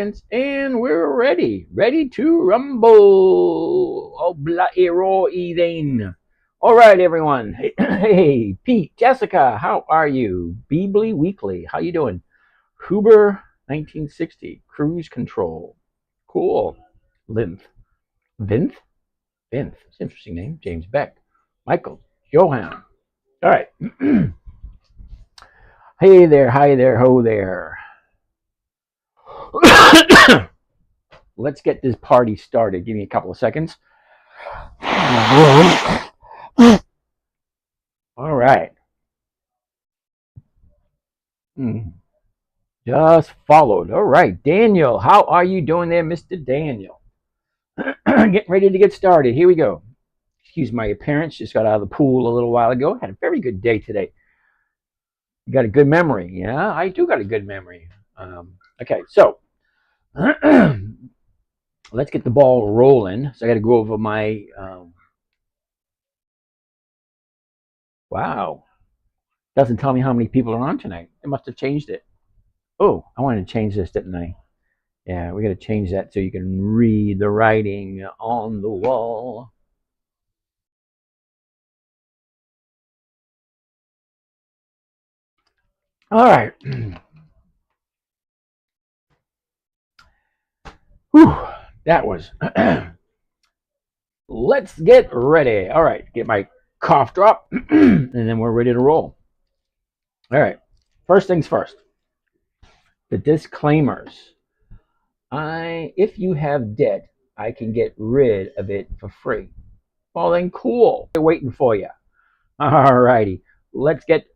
seconds, and we're ready to rumble. All right, everyone. Hey, hey, Pete, Jessica, how are you? Beebly Weekly, how you doing? Huber 1960, Cruise Control. Cool. Linth. Vinth? Vinth. It's an interesting name. James Beck. Michael. Johan. All right. Hey there, hi there, ho there. Let's get this party started. Give me a couple of seconds. All right. Just followed. All right. Daniel, how are you doing there, Mr. Daniel? Getting ready to get started. Here we go. Excuse my appearance. Just got out of the pool a little while ago. Had a very good day today. You got a good memory. Yeah, I do got a good memory. Okay, so let's get the ball rolling. So I got to go over my. Wow. Doesn't tell me how many people are on tonight. They must have changed it. Oh, I wanted to change this, didn't I? Yeah, we got to change that so you can read the writing on the wall. All right. Whew, that was. Let's get ready. All right, get my cough drop, and then we're ready to roll. All right. First things first. The disclaimers. If you have debt, I can get rid of it for free. Well, then, cool. They're waiting for you. All righty. Let's get.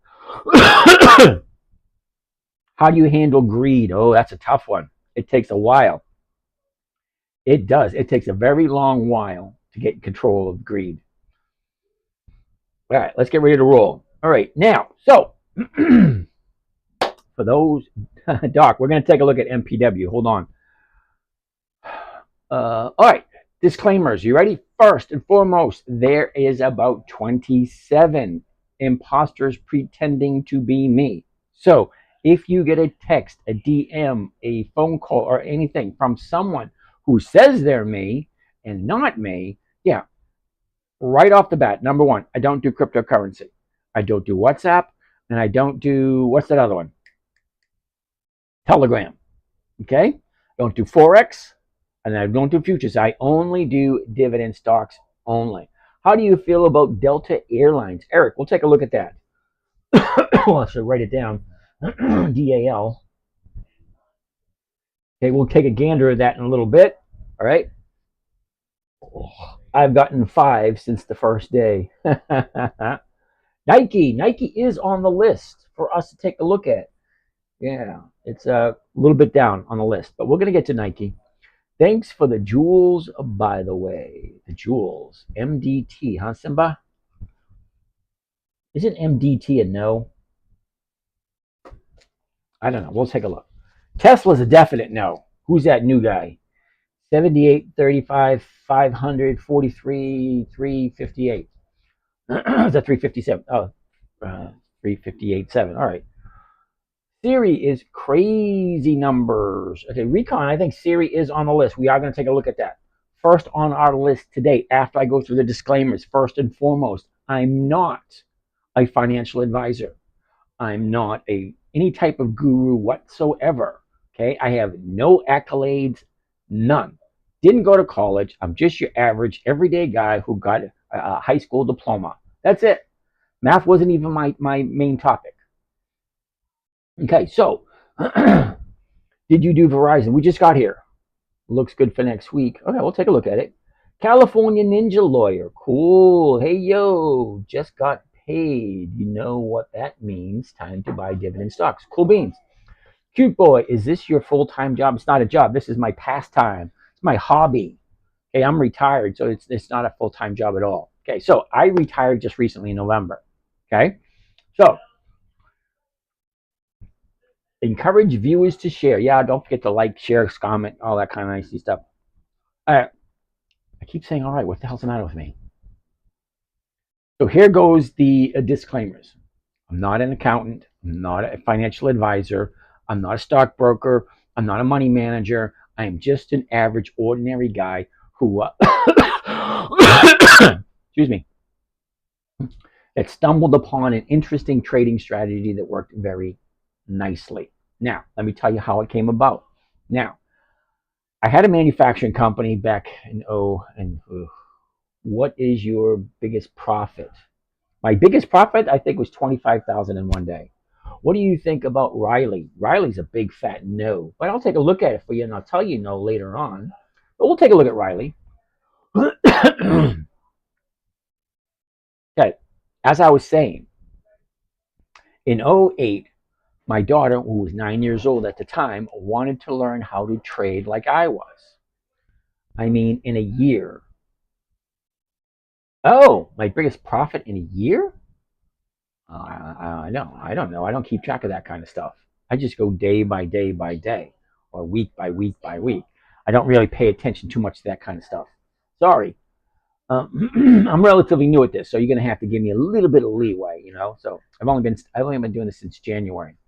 How do you handle greed? Oh, that's a tough one. It takes a while. It does. It takes a very long while to get control of greed. All right, let's get ready to roll. All right, now, so for those, Doc, we're going to take a look at MPW. Hold on. All right, disclaimers. You ready? First and foremost, there is about 27 imposters pretending to be me. So if you get a text, a DM, a phone call, or anything from someone who says they're me and not me, yeah, right off the bat, number one, I don't do cryptocurrency. I don't do WhatsApp, and I don't do, what's that other one? Telegram. Okay? I don't do Forex, and I don't do futures. I only do dividend stocks only. How do you feel about Delta Airlines? Eric, we'll take a look at that. Well, I should write it down. DAL. Okay, we'll take a gander at that in a little bit. All right. I've gotten 5 since the first day. Nike is on the list for us to take a look at. Yeah, it's a little bit down on the list, but we're going to get to Nike. Thanks for the jewels, by the way. The jewels. MDT, huh, Simba? Isn't MDT a no? I don't know. We'll take a look. Tesla's a definite no. Who's that new guy? 78, 35, 543, 358. Is that 357? Oh, 358.7. All right. Siri is crazy numbers. Okay, Recon, I think Siri is on the list. We are going to take a look at that. First on our list today, after I go through the disclaimers, first and foremost, I'm not a financial advisor. I'm not any type of guru whatsoever. Okay, I have no accolades, none. Didn't go to college. I'm just your average everyday guy who got a high school diploma. That's it. Math wasn't even my main topic. Okay, so did you do Verizon? We just got here. Looks good for next week. Okay, we'll take a look at it. California Ninja Lawyer. Cool. Hey, yo, just got paid. You know what that means. Time to buy dividend stocks. Cool beans. Cute boy, is this your full-time job? It's not a job. This is my pastime. It's my hobby. Okay, I'm retired, so it's not a full-time job at all. Okay, so I retired just recently in November. Okay, so encourage viewers to share. Yeah, don't forget to like, share, comment, all that kind of nice stuff. All right. I keep saying, all right, what the hell's the matter with me? So here goes the disclaimers. I'm not an accountant. I'm not a financial advisor. I'm not a stockbroker. I'm not a money manager. I am just an average, ordinary guy who, excuse me, that stumbled upon an interesting trading strategy that worked very nicely. Now, let me tell you how it came about. Now, I had a manufacturing company back in what is your biggest profit? My biggest profit, I think, was 25,000 in one day. What do you think about Riley? Riley's a big fat no, but I'll take a look at it for you and I'll tell you no later on. But we'll take a look at Riley. Okay, as I was saying, in '08, my daughter, who was 9 years old at the time, wanted to learn how to trade like I was. I mean, in a year. Oh, my biggest profit in a year? I don't know. I don't keep track of that kind of stuff. I just go day by day by day, or week by week by week. I don't really pay attention too much to that kind of stuff. Sorry. I'm relatively new at this, so you're gonna have to give me a little bit of leeway, you know. So I've only been doing this since January.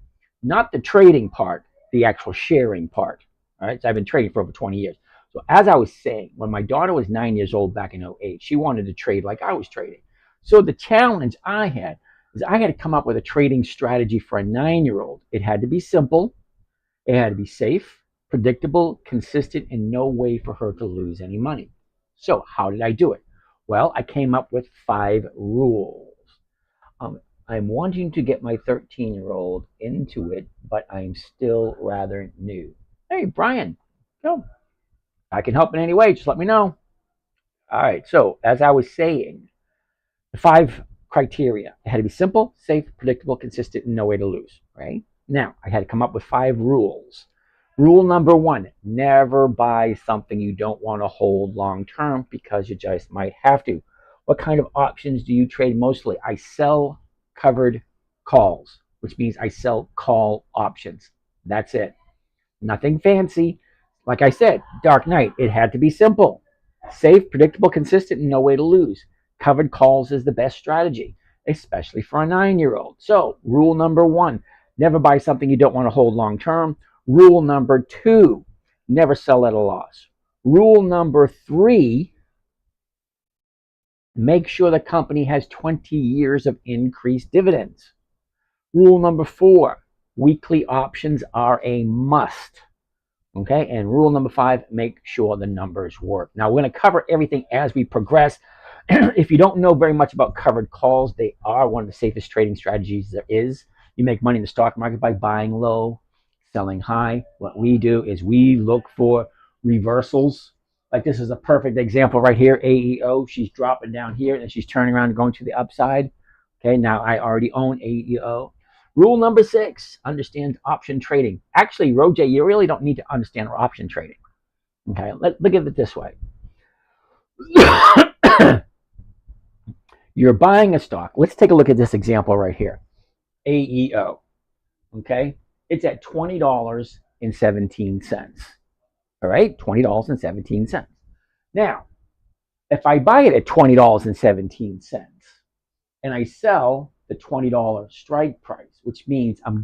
Not the trading part, the actual sharing part. All right, so I've been trading for over 20 years. So as I was saying, when my daughter was 9 years old back in '08, she wanted to trade like I was trading. So the challenge I had is I had to come up with a trading strategy for a 9-year-old. It had to be simple, it had to be safe, predictable, consistent, and no way for her to lose any money. So how did I do it? Well, I came up with 5 rules. I'm wanting to get my 13-year-old into it, but I'm still rather new. Hey, Brian, no, I can help in any way. Just let me know. All right. So, as I was saying, the 5 criteria. It had to be simple, safe, predictable, consistent, and no way to lose. Right? Now, I had to come up with 5 rules. Rule number 1, never buy something you don't want to hold long term because you just might have to. What kind of options do you trade mostly? I sell covered calls, which means I sell call options. That's it. Nothing fancy. Like I said, Dark Knight, it had to be simple, safe, predictable, consistent, and no way to lose. Covered calls is the best strategy, especially for a 9-year-old. So, rule number 1, never buy something you don't want to hold long term. Rule number 2, never sell at a loss. Rule number 3, make sure the company has 20 years of increased dividends. Rule number 4, weekly options are a must. Okay, and rule number 5, make sure the numbers work. Now, we're going to cover everything as we progress. If you don't know very much about covered calls, they are one of the safest trading strategies there is. You make money in the stock market by buying low, selling high. What we do is we look for reversals. Like this is a perfect example right here. AEO, she's dropping down here and she's turning around and going to the upside. Okay, now I already own AEO. Rule number 6, understand option trading. Actually, Roger, you really don't need to understand option trading. Okay, look at it this way. You're buying a stock. Let's take a look at this example right here. AEO. Okay, it's at $20.17. All right, $20.17. Now, if I buy it at $20.17 and I sell the $20 strike price, which means I'm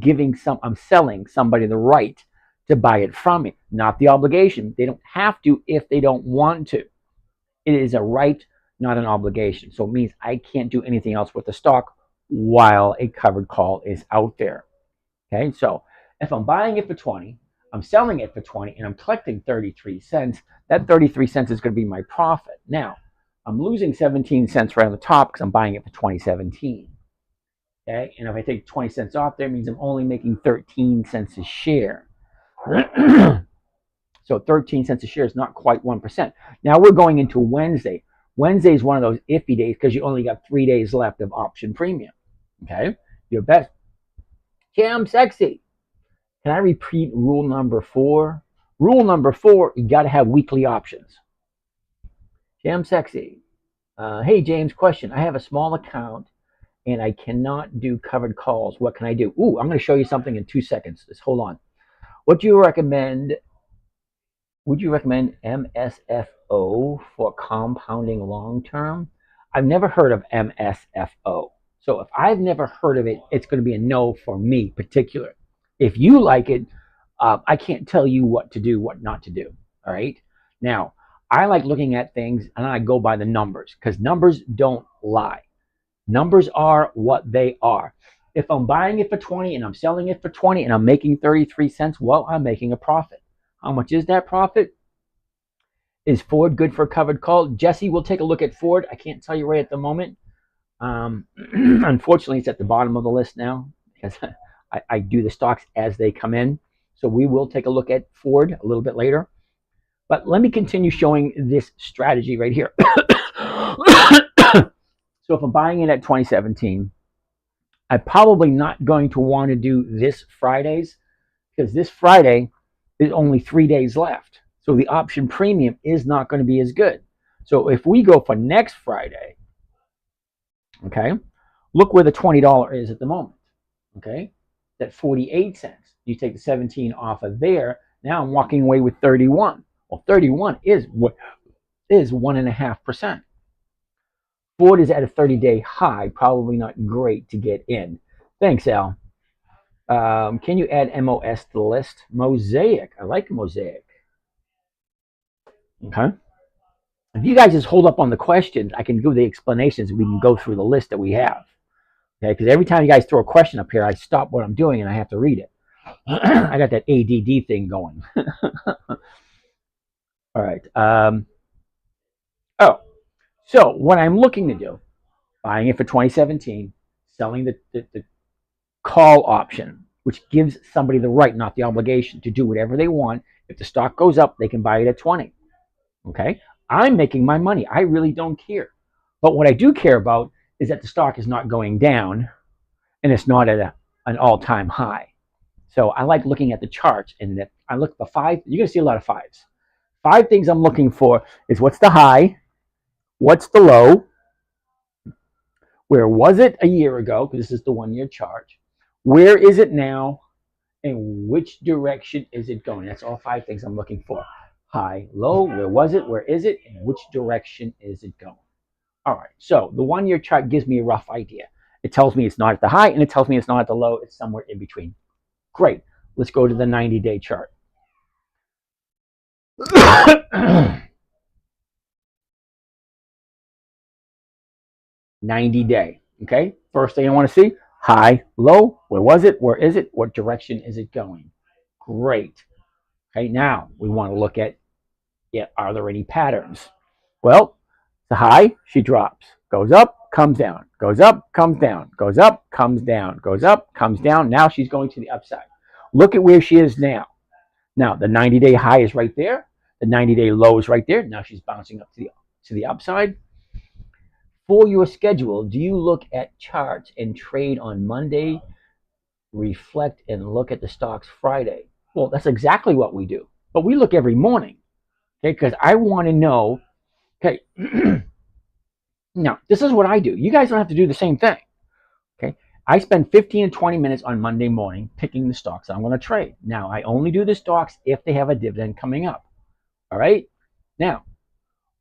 selling somebody the right to buy it from me, not the obligation. They don't have to if they don't want to. It is a right, not an obligation. So it means I can't do anything else with the stock while a covered call is out there. Okay, so if I'm buying it for 20, I'm selling it for 20, and I'm collecting 33 cents, that 33 cents is going to be my profit. Now, I'm losing 17 cents right on the top because I'm buying it for 2017. Okay, and if I take 20 cents off there, it means I'm only making 13 cents a share. So 13 cents a share is not quite 1%. Now we're going into Wednesday. Wednesday is one of those iffy days because you only got 3 days left of option premium. Okay, your best. Jam sexy. Can I repeat rule number 4? Rule number 4, you got to have weekly options. Jam sexy. Hey, James, question. I have a small account and I cannot do covered calls. What can I do? Ooh, I'm going to show you something in 2 seconds. Just hold on. What do you recommend? Would you recommend MSFO for compounding long term? I've never heard of MSFO. So if I've never heard of it, it's going to be a no for me particular. If you like it, I can't tell you what to do, what not to do. All right. Now, I like looking at things and I go by the numbers because numbers don't lie. Numbers are what they are. If I'm buying it for 20 and I'm selling it for 20 and I'm making 33 cents, well, I'm making a profit. How much is that profit? Is Ford good for a covered call? Jesse, we'll take a look at Ford. I can't tell you right at the moment. Unfortunately, it's at the bottom of the list now because I do the stocks as they come in. So we will take a look at Ford a little bit later. But let me continue showing this strategy right here. So if I'm buying it at 2017, I'm probably not going to want to do this Fridays because this Friday is only 3 days left. So the option premium is not going to be as good. So if we go for next Friday, okay, look where the $20 is at the moment, okay, at 48 cents. You take the 17 off of there. Now I'm walking away with 31. Well, 31 is what is 1.5%. Ford is at a 30-day high, probably not great to get in. Thanks, Al. Can you add MOS to the list? Mosaic. I like Mosaic. Okay. If you guys just hold up on the questions, I can do the explanations. We can go through the list that we have. Okay, because every time you guys throw a question up here, I stop what I'm doing and I have to read it. I got that ADD thing going. All right. So what I'm looking to do, buying it for 2017, selling the call option, which gives somebody the right, not the obligation, to do whatever they want. If the stock goes up, they can buy it at 20. Okay? I'm making my money. I really don't care. But what I do care about is that the stock is not going down and it's not at an all-time high. So I like looking at the charts and that I look for five. You're going to see a lot of fives. 5 things I'm looking for is what's the high, what's the low, where was it a year ago, because this is the 1-year chart, where is it now, and which direction is it going. That's all 5 things I'm looking for. High, low, where was it, where is it, and which direction is it going. All right, so the 1-year chart gives me a rough idea. It tells me it's not at the high, and it tells me it's not at the low. It's somewhere in between. Great. Let's go to the 90-day chart. 90-day. Okay. First thing I want to see, high, low. Where was it? Where is it? What direction is it going? Great. Okay. Now we want to look at, are there any patterns? Well, the high, she drops, goes up, comes down, goes up, comes down, goes up, comes down, goes up, comes down. Now she's going to the upside. Look at where she is now. Now the 90-day high is right there. The 90-day low is right there. Now she's bouncing up to the upside. For your schedule, do you look at charts and trade on Monday, reflect and look at the stocks Friday? Well, that's exactly what we do. But we look every morning, okay? Because I want to know, okay, now this is what I do. You guys don't have to do the same thing, okay? I spend 15 to 20 minutes on Monday morning picking the stocks I'm going to trade. Now, I only do the stocks if they have a dividend coming up, all right? Now,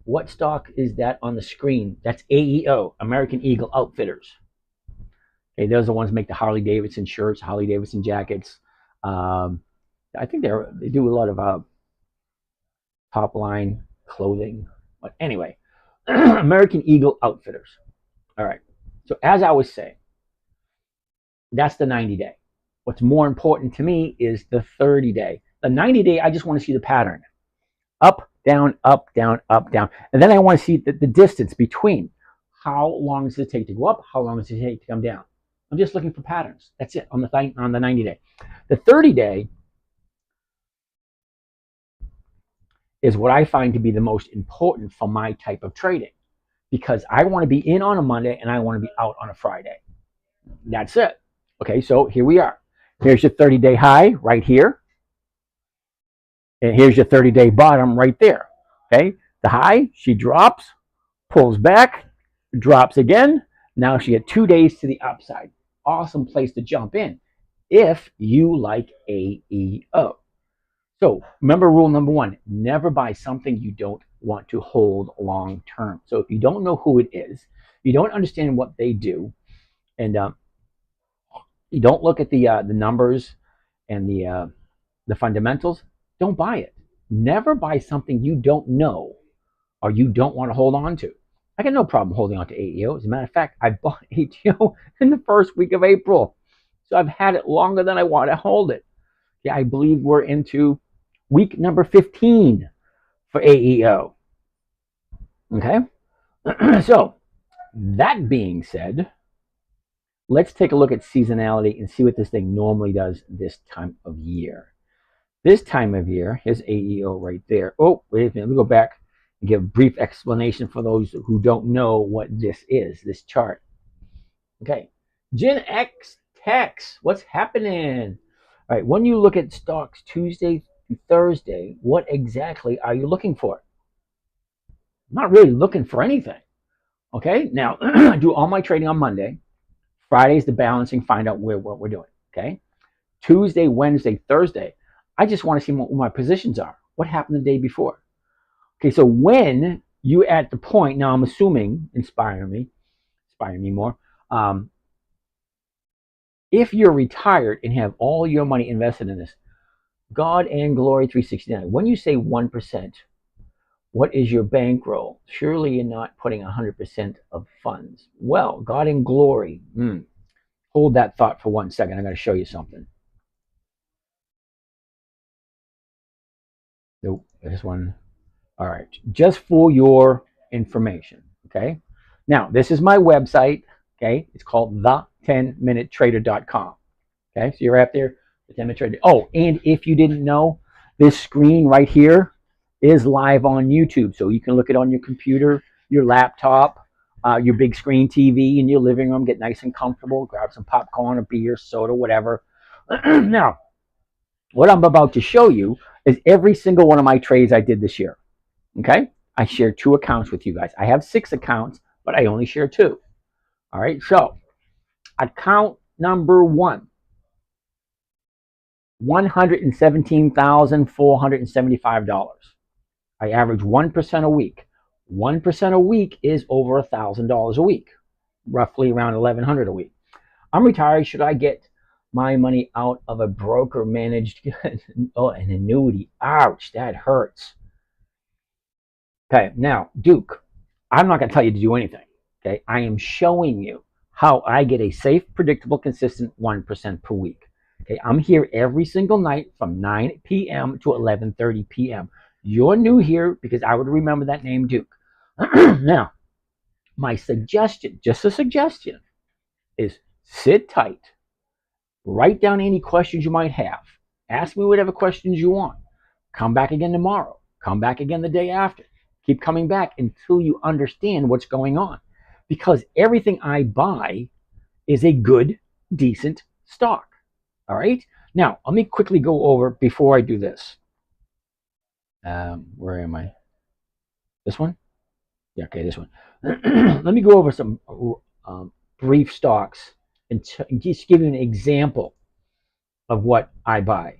what stock is that on the screen? That's AEO, American Eagle Outfitters. Okay, those are the ones that make the Harley Davidson shirts, Harley Davidson jackets. I think they do a lot of top line clothing. But anyway, American Eagle Outfitters. All right. So as I was saying, that's the 90-day. What's more important to me is the 30-day. The 90-day, I just want to see the pattern. Up, down, up, down, up, down. And then I want to see the distance between. How long does it take to go up? How long does it take to come down? I'm just looking for patterns. That's it on the 90-day. The 30-day is what I find to be the most important for my type of trading because I want to be in on a Monday and I want to be out on a Friday. That's it. Okay, so here we are. Here's your 30-day high right here. And here's your 30-day bottom right there. Okay, the high, she drops, pulls back, drops again. Now she had 2 days to the upside. Awesome place to jump in if you like AEO. So remember rule number 1, never buy something you don't want to hold long term. So if you don't know who it is, you don't understand what they do, and you don't look at the numbers and the the fundamentals, don't buy it. Never buy something you don't know or you don't want to hold on to. I got no problem holding on to AEO. As a matter of fact, I bought AEO in the first week of April. So I've had it longer than I want to hold it. Yeah, I believe we're into week number 15 for AEO. Okay? So, that being said, let's take a look at seasonality and see what this thing normally does this time of year. This time of year, here's AEO right there. Oh, wait a minute. Let me go back and give a brief explanation for those who don't know what this is, this chart. Okay. Gen X Tex, what's happening? All right. When you look at stocks Tuesday through Thursday, what exactly are you looking for? I'm not really looking for anything. Okay. Now, I do all my trading on Monday. Friday's the balancing, find out what we're doing. Okay. Tuesday, Wednesday, Thursday, I just want to see what my positions are. What happened the day before? Okay, so when you at the point, now I'm assuming, inspire me more. If you're retired and have all your money invested in this, God and Glory 369, when you say 1%, what is your bankroll? Surely you're not putting 100% of funds. Well, God and Glory, hold that thought for 1 second. I'm going to show you something. Nope, this one. All right, just for your information, okay? Now, this is my website, okay? It's called the10minutetrader.com, okay? So you're out there, the 10 Minute Trader. Oh, and if you didn't know, this screen right here is live on YouTube. So you can look it on your computer, your laptop, your big screen TV in your living room, get nice and comfortable, grab some popcorn, a beer, soda, whatever. Now, what I'm about to show you is every single one of my trades I did this year. Okay, I share 2 accounts with you guys. I have 6 accounts, but I only share 2. All right, so account number 1, $117,475. I average 1% a week. 1% a week is over $1,000 a week, roughly around $1,100 a week. I'm retired. Should I get my money out of a broker managed an annuity? Ouch, that hurts. Okay, now, Duke, I'm not going to tell you to do anything. Okay, I am showing you how I get a safe, predictable, consistent 1% per week. Okay, I'm here every single night from 9 p.m. to 11:30 p.m. You're new here because I would remember that name, Duke. Now, my suggestion, just a suggestion, is sit tight, write down any questions you might have, ask me whatever questions you want, come back again tomorrow, come back again the day after. Keep coming back until you understand what's going on. Because everything I buy is a good, decent stock. All right? Now, let me quickly go over before I do this. Where am I? This one? Yeah, okay, this one. Let me go over some brief stocks and just give you an example of what I buy.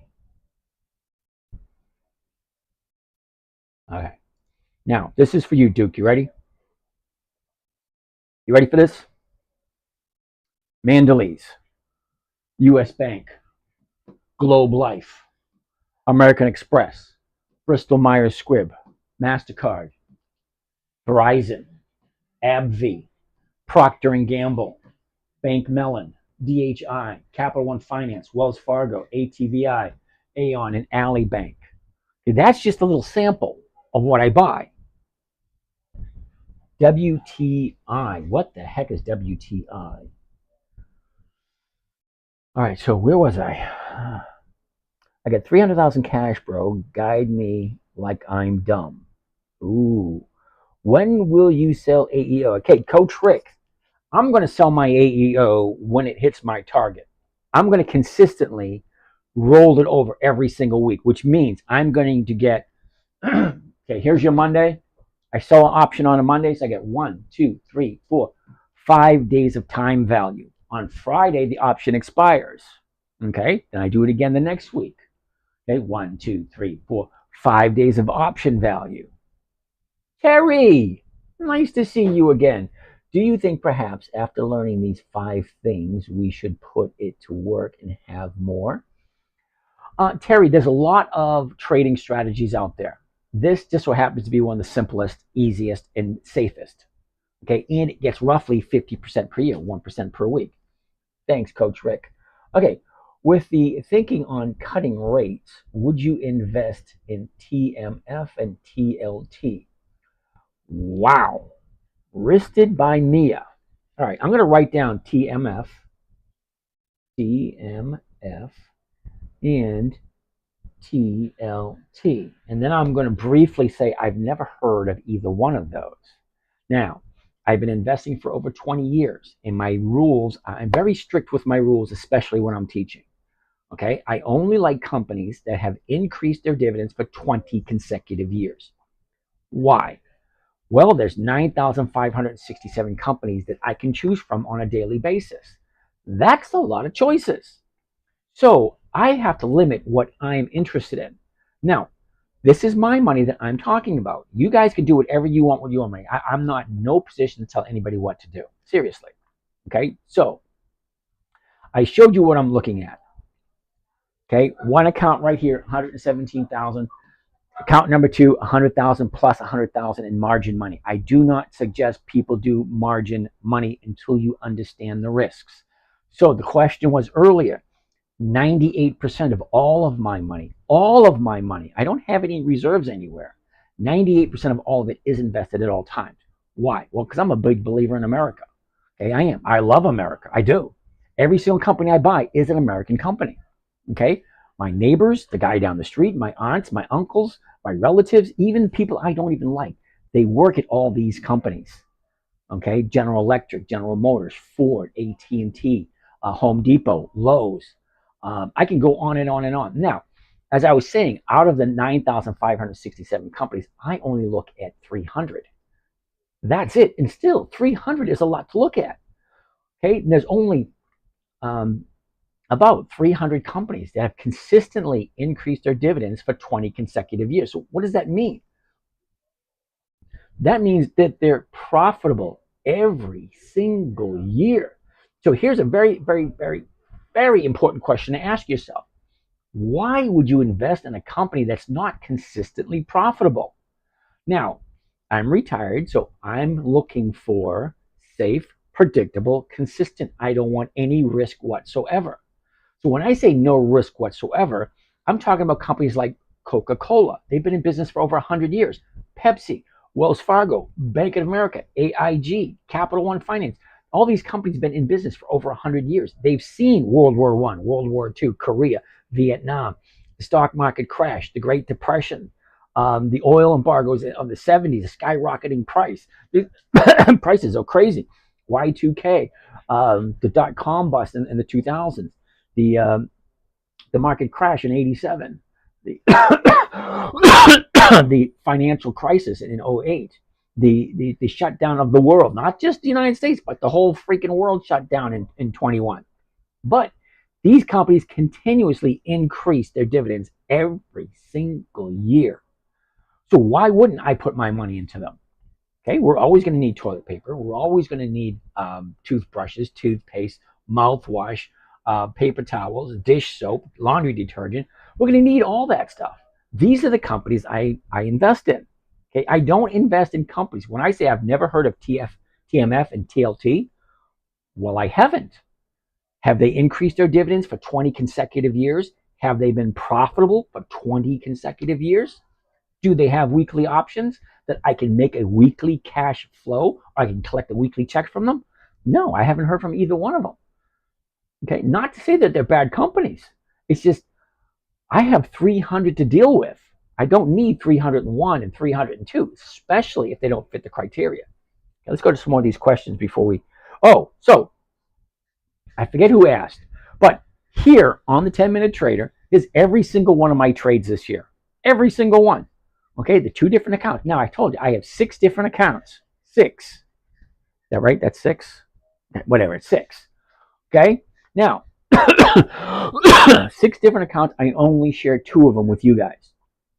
Okay. Now, this is for you, Duke. You ready? You ready for this? Mondelez, U.S. Bank, Globe Life, American Express, Bristol Myers Squibb, MasterCard, Verizon, AbbVie, Procter & Gamble, Bank Mellon, DHI, Capital One Finance, Wells Fargo, ATVI, Aon, and Ally Bank. Okay, that's just a little sample of what I buy. WTI. What the heck is WTI? All right, so where was I? I got 300,000 cash, bro. Guide me like I'm dumb. Ooh. When will you sell AEO? Okay, Coach Rick, I'm going to sell my AEO when it hits my target. I'm going to consistently roll it over every single week, which means I'm going to get, okay, here's your Monday. I sell an option on a Monday, so I get 1, 2, 3, 4, 5 days of time value. On Friday, the option expires. Okay, then I do it again the next week. Okay, 1, 2, 3, 4, 5 days of option value. Terry, nice to see you again. Do you think perhaps after learning these 5 things, we should put it to work and have more? Terry, there's a lot of trading strategies out there. This just so happens to be one of the simplest, easiest, and safest. Okay, and it gets roughly 50% per year, 1% per week. Thanks, Coach Rick. Okay, with the thinking on cutting rates, would you invest in TMF and TLT? Wow, wristed by Mia. All right, I'm going to write down TMF, and TLT. And then I'm going to briefly say I've never heard of either one of those. Now, I've been investing for over 20 years, and my rules, I'm very strict with my rules, especially when I'm teaching. Okay, I only like companies that have increased their dividends for 20 consecutive years. Why? Well, there's 9,567 companies that I can choose from on a daily basis. That's a lot of choices. So I have to limit what I'm interested in. Now, this is my money that I'm talking about. You guys can do whatever you want with your money. I'm not in no position to tell anybody what to do. Seriously. Okay, so I showed you what I'm looking at. Okay, one account right here, 117,000. Account number two, 100,000 plus 100,000 in margin money. I do not suggest people do margin money until you understand the risks. So the question was earlier, 98% of all of my money, I don't have any reserves anywhere. 98% of all of it is invested at all times. Why? Well, because I'm a big believer in America. Okay, I am. I love America. I do. Every single company I buy is an American company. Okay, my neighbors, the guy down the street, my aunts, my uncles, my relatives, even people I don't even like, they work at all these companies. Okay, General Electric, General Motors, Ford, AT&T, Home Depot, Lowe's. I can go on and on and on. Now, as I was saying, out of the 9,567 companies, I only look at 300. That's it. And still, 300 is a lot to look at. Okay, and there's only about 300 companies that have consistently increased their dividends for 20 consecutive years. So what does that mean? That means that they're profitable every single year. So here's a very, very, very, very important question to ask yourself. Why would you invest in a company that's not consistently profitable? Now, I'm retired, so I'm looking for safe, predictable, consistent. I don't want any risk whatsoever. So when I say no risk whatsoever, I'm talking about companies like Coca-Cola. They've been in business for over 100 years. Pepsi, Wells Fargo, Bank of America, AIG, Capital One Finance. All these companies have been in business for over 100 years. They've seen World War I, World War II, Korea, Vietnam, the stock market crash, the Great Depression, the oil embargoes of the 70s, the skyrocketing price. The prices are crazy. Y2K, the dot-com bust in the 2000s. The market crash in 87, the the financial crisis in 08, the shutdown of the world, not just the United States, but the whole freaking world shut down in 21. But these companies continuously increase their dividends every single year. So why wouldn't I put my money into them? Okay, we're always going to need toilet paper. We're always going to need toothbrushes, toothpaste, mouthwash, paper towels, dish soap, laundry detergent. We're going to need all that stuff. These are the companies I invest in. Okay, I don't invest in companies. When I say I've never heard of TMF and TLT, well, I haven't. Have they increased their dividends for 20 consecutive years? Have they been profitable for 20 consecutive years? Do they have weekly options that I can make a weekly cash flow, or I can collect a weekly check from them? No, I haven't heard from either one of them. Okay, not to say that they're bad companies. It's just I have 300 to deal with. I don't need 301 and 302, especially if they don't fit the criteria. Okay, let's go to some more of these questions before we. Oh, so I forget who asked, but here on the 10-minute trader is every single one of my trades this year. Every single one. Okay, the 2 different accounts. Now I told you I have 6 different accounts. 6. Is that right? That's 6. Whatever. It's 6. Okay. Now, 6 different accounts. I only share 2 of them with you guys.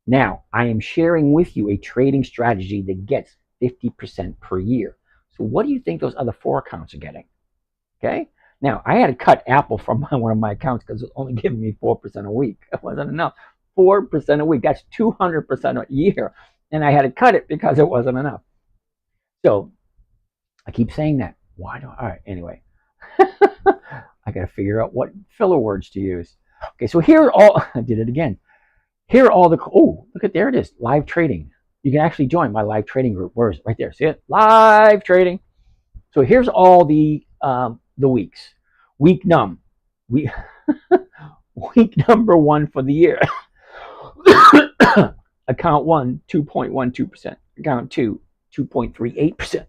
Now, I am sharing with you a trading strategy that gets 50% per year. So what do you think those other 4 accounts are getting? Okay. Now, I had to cut Apple from one of my accounts because it was only giving me 4% a week. It wasn't enough. 4% a week. That's 200% a year. And I had to cut it because it wasn't enough. So I keep saying that. Why do I? All right, anyway. I got to figure out what filler words to use. Okay, so here are all, I did it again. Here are all the, oh, look at, there it is, live trading. You can actually join my live trading group. Where is it? Right there, see it? Live trading. So here's all the weeks. Week week number 1 for the year. Account 1, 2.12%. Account 2, 2.38%.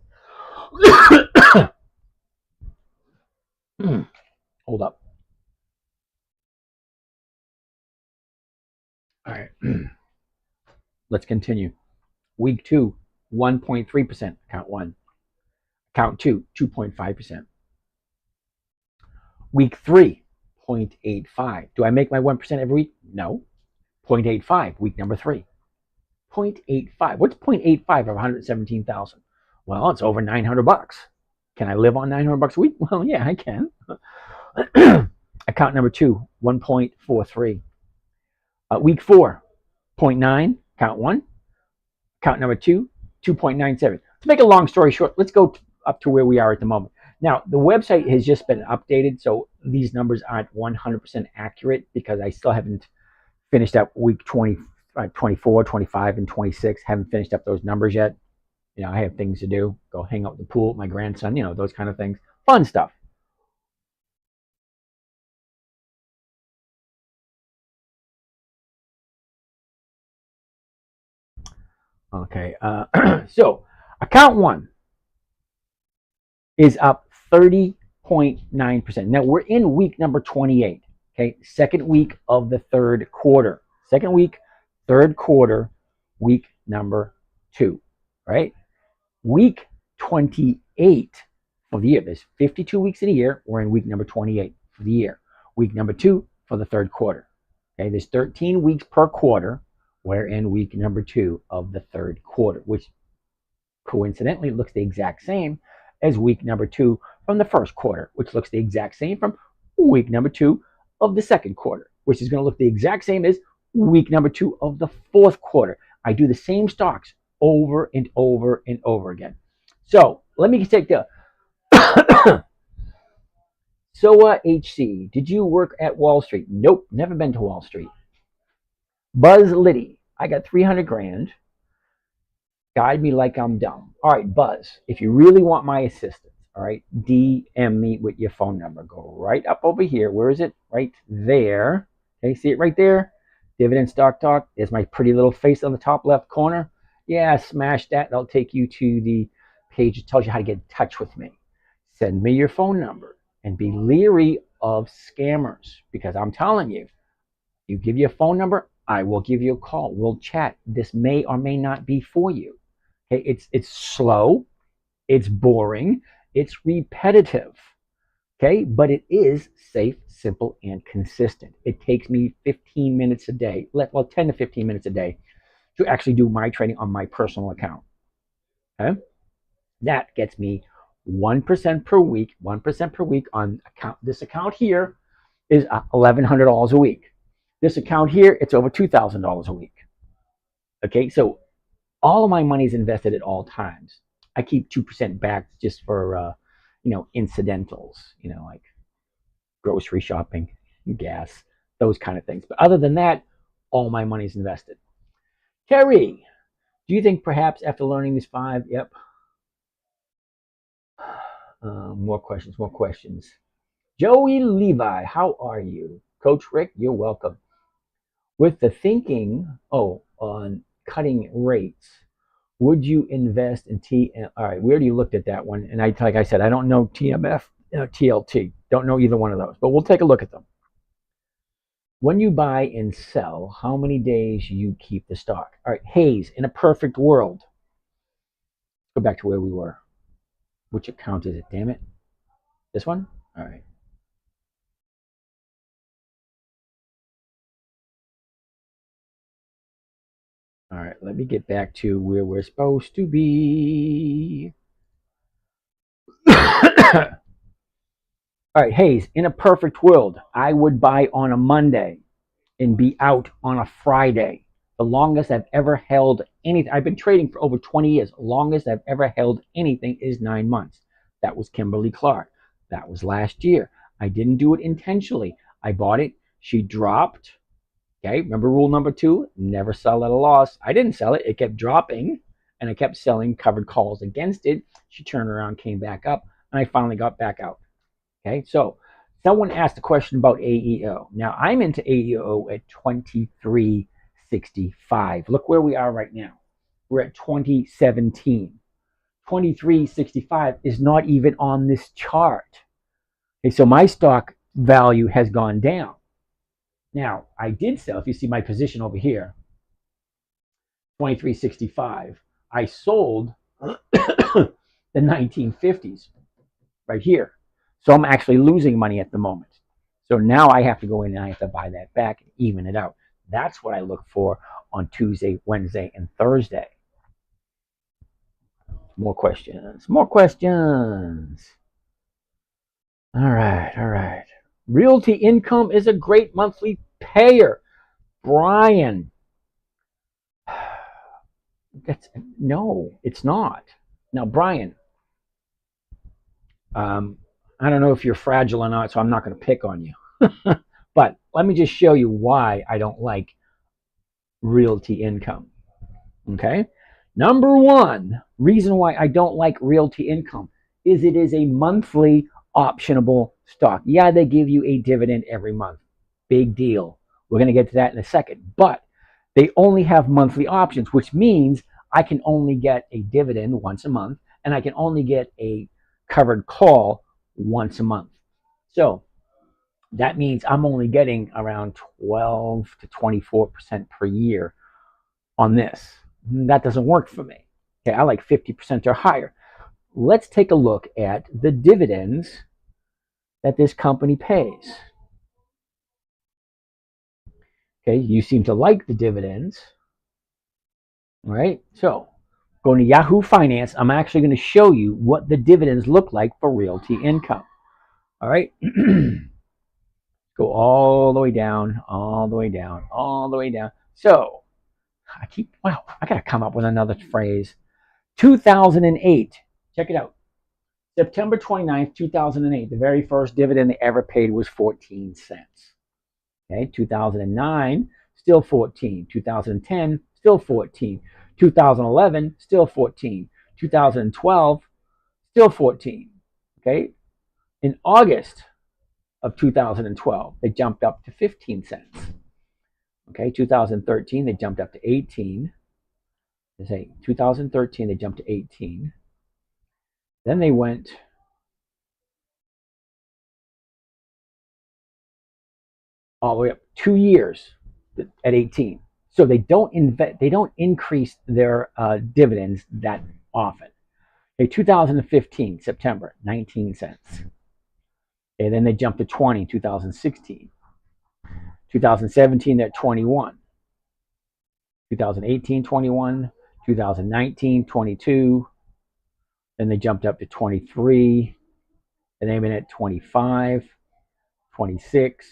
Hold up. All right. Let's continue. Week 2, 1.3%. Account 1. Account 2, 2.5%. Week 3, 0.85. Do I make my 1% every week? No. 0.85, week number 3. 0.85. What's 0.85 of 117,000? Well, it's over $900. Can I live on $900 a week? Well, yeah, I can. Account number 2, 1.43. Week 4, 0.9. Account 1. Account number 2, 2.97. To make a long story short, let's go up to where we are at the moment. Now, the website has just been updated, so these numbers aren't 100% accurate because I still haven't finished up week 20, 24, 25, and 26. Haven't finished up those numbers yet. You know, I have things to do. Go hang out at the pool with my grandson, you know, those kind of things. Fun stuff. Okay, so account 1 is up 30.9%. Now we're in week number 28. Okay, second week of the third quarter. Second week, third quarter, week number 2. Right? Week 28 for the year. There's 52 weeks in a year. We're in week number 28 for the year. Week number 2 for the third quarter. Okay, there's 13 weeks per quarter. We're in week number 2 of the third quarter, which coincidentally looks the exact same as week number 2 from the first quarter, which looks the exact same from week number 2 of the second quarter, which is going to look the exact same as week number 2 of the fourth quarter. I do the same stocks over and over and over again. So let me take the SOA HC. Did you work at Wall Street? Nope, never been to Wall Street. Buzz Liddy. I got 300 grand. Guide me like I'm dumb. All right, Buzz, if you really want my assistance, all right, DM me with your phone number. Go right up over here. Where is it? Right there. Okay, see it right there? Dividend Stock Talk. There's my pretty little face on the top left corner. Yeah, smash that. That'll take you to the page that tells you how to get in touch with me. Send me your phone number and be leery of scammers because I'm telling you, you give your phone number, I will give you a call. We'll chat. This may or may not be for you. Okay, it's slow, it's boring, it's repetitive. Okay, but it is safe, simple, and consistent. It takes me 15 minutes a day, well, 10 to 15 minutes a day to actually do my trading on my personal account. Okay, that gets me 1% per week. 1% per week on account. This account here is $1,100 a week. This account here, it's over $2,000 a week. Okay, so all of my money is invested at all times. I keep 2% back just for incidentals, like grocery shopping, gas, those kind of things. But other than that, all my money is invested. Terry, do you think perhaps after learning these 5, yep. More questions. Joey Levi, how are you? Coach Rick, you're welcome. With the thinking, on cutting rates, would you invest in TM? All right, we already looked at that one. And like I said, I don't know TMF, TLT. Don't know either one of those, but we'll take a look at them. When you buy and sell, how many days you keep the stock? All right, Hayes, in a perfect world. Go back to where we were. Which account is it? Damn it. This one? All right. All right, let me get back to where we're supposed to be. All right, Hayes, in a perfect world, I would buy on a Monday and be out on a Friday. The longest I've ever held anything, I've been trading for over 20 years. The longest I've ever held anything is 9 months. That was Kimberly Clark. That was last year. I didn't do it intentionally. I bought it. She dropped. Okay, remember rule number 2? Never sell at a loss. I didn't sell it. It kept dropping, and I kept selling covered calls against it. She turned around, came back up, and I finally got back out. Okay, so someone asked a question about AEO. Now I'm into AEO at 23.65. Look where we are right now. We're at 2017. 23.65 is not even on this chart. Okay, so my stock value has gone down. Now I did sell, if you see my position over here, 23.65. I sold the 1950s right here. So I'm actually losing money at the moment. So now I have to go in and I have to buy that back and even it out. That's what I look for on Tuesday, Wednesday, and Thursday. More questions. More questions. All right. Realty Income is a great monthly payer. Brian. No, it's not. Now, Brian, I don't know if you're fragile or not, so I'm not going to pick on you. But let me just show you why I don't like Realty Income. Okay? Number one reason why I don't like Realty Income is it is a monthly optionable stock. Yeah, they give you a dividend every month. Big deal. We're going to get to that in a second. But they only have monthly options, which means I can only get a dividend once a month, and I can only get a covered call once a month. So that means I'm only getting around 12 to 24% per year on this. That doesn't work for me. Okay, I like 50% or higher. Let's take a look at the dividends that this company pays. Okay, you seem to like the dividends. All right, so going to Yahoo Finance, I'm actually going to show you what the dividends look like for Realty Income. All right, go all the way down, all the way down, all the way down. So I got to come up with another phrase. 2008, check it out. September 29th, 2008, the very first dividend they ever paid was 14 cents. Okay, 2009, still 14. 2010, still 14. 2011, still 14. 2012, still 14. Okay, in August of 2012, they jumped up to 15 cents. Okay, 2013, they jumped up to 18. They say 2013, they jumped to 18. Then they went all the way up 2 years at 18. So they don't increase their dividends that often. Okay, 2015 September 19 cents. Okay, then they jumped to 20 in 2016. 2017 they're at 21. 2018 21. 2019 22. Then they jumped up to 23. Then they've been at 25, 26.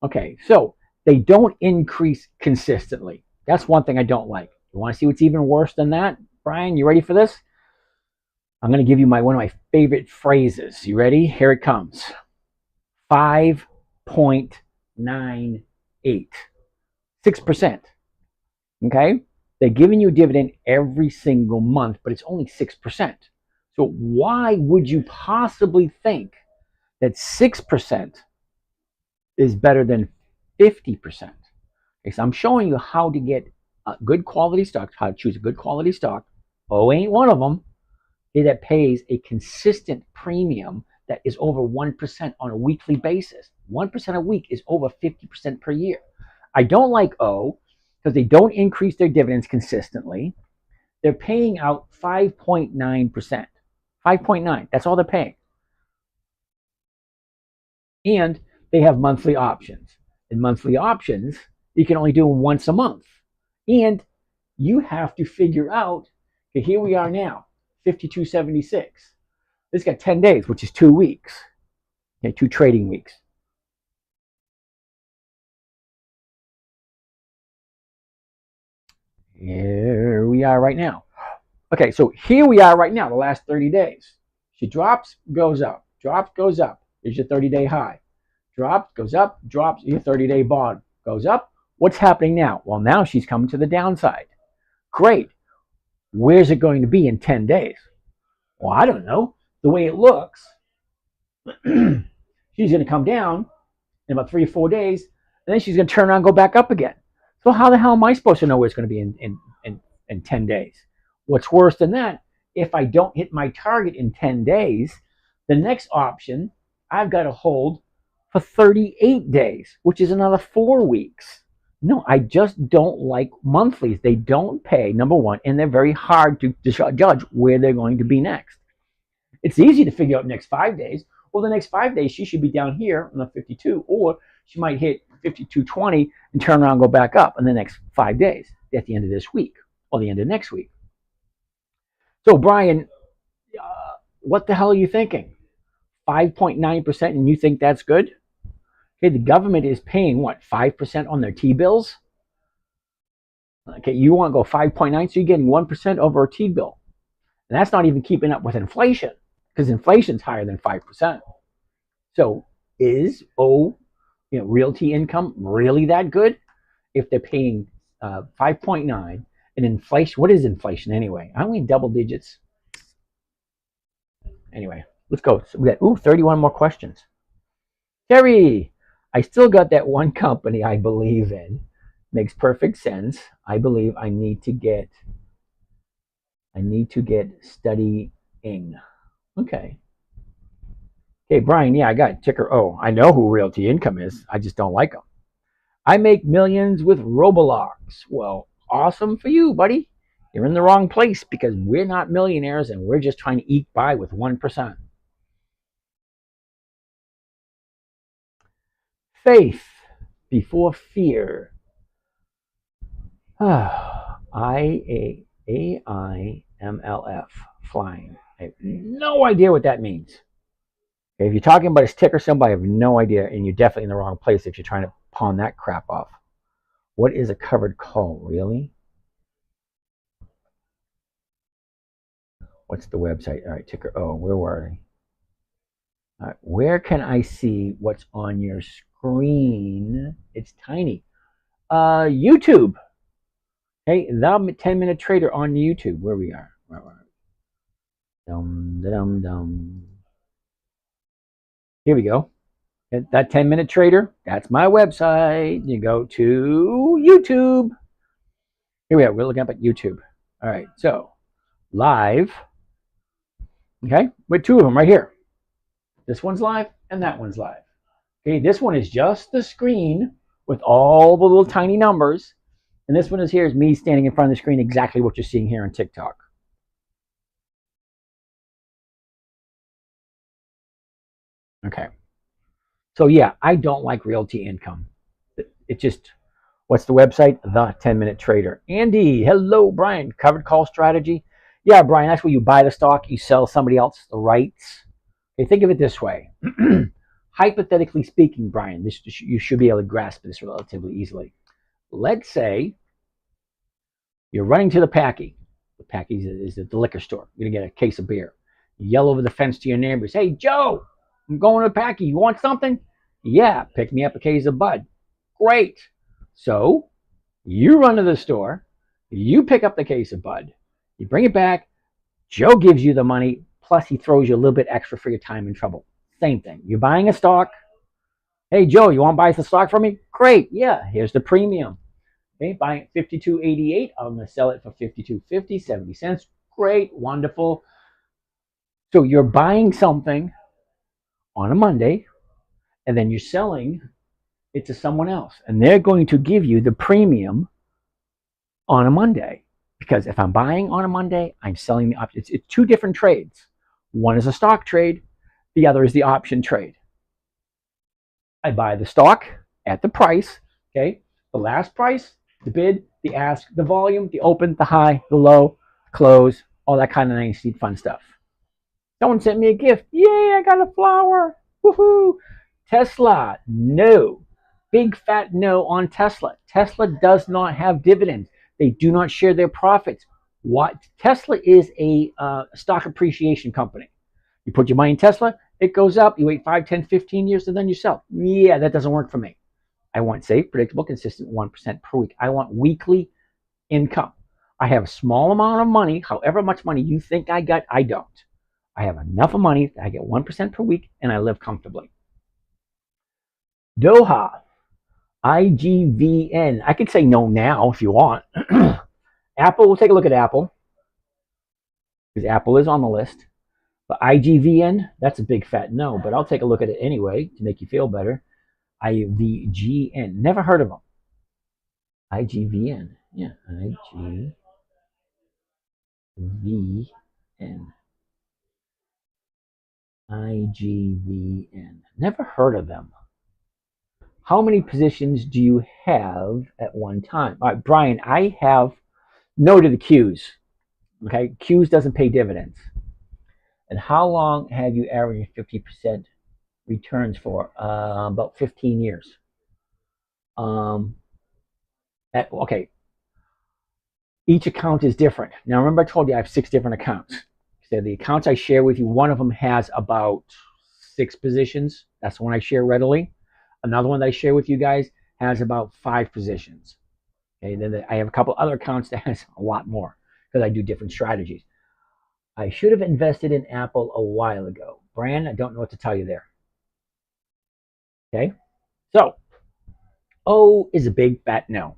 Okay, so they don't increase consistently. That's one thing I don't like. You want to see what's even worse than that? Brian, you ready for this? I'm going to give you one of my favorite phrases. You ready? Here it comes. 5.98. 6%. Okay? They're giving you a dividend every single month, but it's only 6%. So why would you possibly think that 6% is better than 50%? Okay, so I'm showing you how to get a good quality stock, how to choose a good quality stock. Oh, ain't one of them. That pays a consistent premium that is over 1% on a weekly basis. 1% a week is over 50% per year. I don't like O because they don't increase their dividends consistently. They're paying out 5.9%. 5.9, that's all they're paying. And they have monthly options. And monthly options, you can only do them once a month. And you have to figure out, okay, here we are now, 52.76. This got 10 days, which is 2 weeks. Okay, 2 trading weeks. Here we are right now. Okay, so here we are right now, the last 30 days. She drops, goes up, drops, goes up. Here's your 30-day high. Drops, goes up, drops, your 30-day bond goes up. What's happening now? Well, now she's coming to the downside. Great. Where's it going to be in 10 days? Well, I don't know. The way it looks, she's going to come down in about 3 or 4 days, and then she's going to turn around and go back up again. So how the hell am I supposed to know where it's going to be in 10 days? What's worse than that, if I don't hit my target in 10 days, the next option I've got to hold for 38 days, which is another 4 weeks. No, I just don't like monthlies. They don't pay, number one, and they're very hard to judge where they're going to be next. It's easy to figure out next 5 days. Well, the next 5 days, she should be down here on the 52, or she might hit 52.20 and turn around and go back up in the next 5 days at the end of this week or the end of next week. So, Brian, what the hell are you thinking? 5.9%, and you think that's good? Okay, the government is paying, what, 5% on their T-bills? Okay, you want to go 5.9, so you're getting 1% over a T-bill. And that's not even keeping up with inflation, because inflation's higher than 5%. So is realty income really that good? If they're paying 5.9 and inflation, what is inflation anyway? Aren't we in double digits? Anyway, let's go. So we got 31 more questions. Terry, I still got that one company I believe in. Makes perfect sense. I believe I need to get studying. Okay. Okay, Brian, yeah, I got ticker O. I know who Realty Income is. I just don't like them. I make millions with Roblox. Well, awesome for you, buddy. You're in the wrong place because we're not millionaires and we're just trying to eke by with 1%. Faith before fear. AIMLF, flying. I have no idea what that means. Okay, if you're talking about a ticker symbol, I have no idea, and you're definitely in the wrong place if you're trying to pawn that crap off. What is a covered call, really? What's the website? All right, ticker O, where were they? All right, where can I see what's on your screen? It's tiny. YouTube. Hey, the 10-minute trader on YouTube, where we are. Here we go. That 10-minute trader, that's my website. You go to YouTube. Here we are. We're looking up at YouTube. All right, so live. Okay, with 2 of them right here. This one's live and that one's live. Okay, this one is just the screen with all the little tiny numbers. And this one is here is me standing in front of the screen, exactly what you're seeing here on TikTok. Okay. So yeah, I don't like Realty Income. It just, what's the website? The 10-minute trader. Andy, hello, Brian. Covered call strategy. Yeah, Brian, that's where you buy the stock, you sell somebody else the rights. Okay, think of it this way. Hypothetically speaking, Brian, you should be able to grasp this relatively easily. Let's say you're running to the Packy. The Packy is the liquor store. You're going to get a case of beer. You yell over the fence to your neighbors, hey, Joe, I'm going to the Packy. You want something? Yeah, pick me up a case of Bud. Great. So you run to the store. You pick up the case of Bud. You bring it back. Joe gives you the money, plus he throws you a little bit extra for your time and trouble. Same thing. You're buying a stock. Hey, Joe, you want to buy some stock from me? Great. Yeah, here's the premium. Okay, buying at $52.88. I'm going to sell it for $52.50, 70 cents. Great, wonderful. So you're buying something on a Monday, and then you're selling it to someone else. And they're going to give you the premium on a Monday. Because if I'm buying on a Monday, I'm selling the option. It's 2 different trades. One is a stock trade. The other is the option trade. I buy the stock at the price, okay? The last price, the bid, the ask, the volume, the open, the high, the low, close, all that kind of nice, fun stuff. Someone sent me a gift. Yay, I got a flower. Woohoo! Tesla, no. Big fat no on Tesla. Tesla does not have dividends. They do not share their profits. What Tesla is a stock appreciation company. You put your money in Tesla, it goes up. You wait 5, 10, 15 years, and then you sell. Yeah, that doesn't work for me. I want safe, predictable, consistent 1% per week. I want weekly income. I have a small amount of money. However much money you think I got, I don't. I have enough of money that I get 1% per week, and I live comfortably. Doha, IGVN. I could say no now if you want. Apple, we'll take a look at Apple, because Apple is on the list. But IGVN, that's a big fat no, but I'll take a look at it anyway to make you feel better. IVGN, never heard of them. IGVN, yeah, IGVN. IGVN, never heard of them. How many positions do you have at one time? All right, Brian, I have no to the Qs. Okay, Qs doesn't pay dividends. And how long have you averaged 50% returns for? About 15 years. Okay, each account is different. Now, remember I told you I have 6 different accounts. So the accounts I share with you, one of them has about 6 positions. That's the one I share readily. Another one that I share with you guys has about 5 positions. Okay, then I have a couple other accounts that has a lot more because I do different strategies. I should have invested in Apple a while ago. Brian, I don't know what to tell you there. Okay, so O is a big fat no.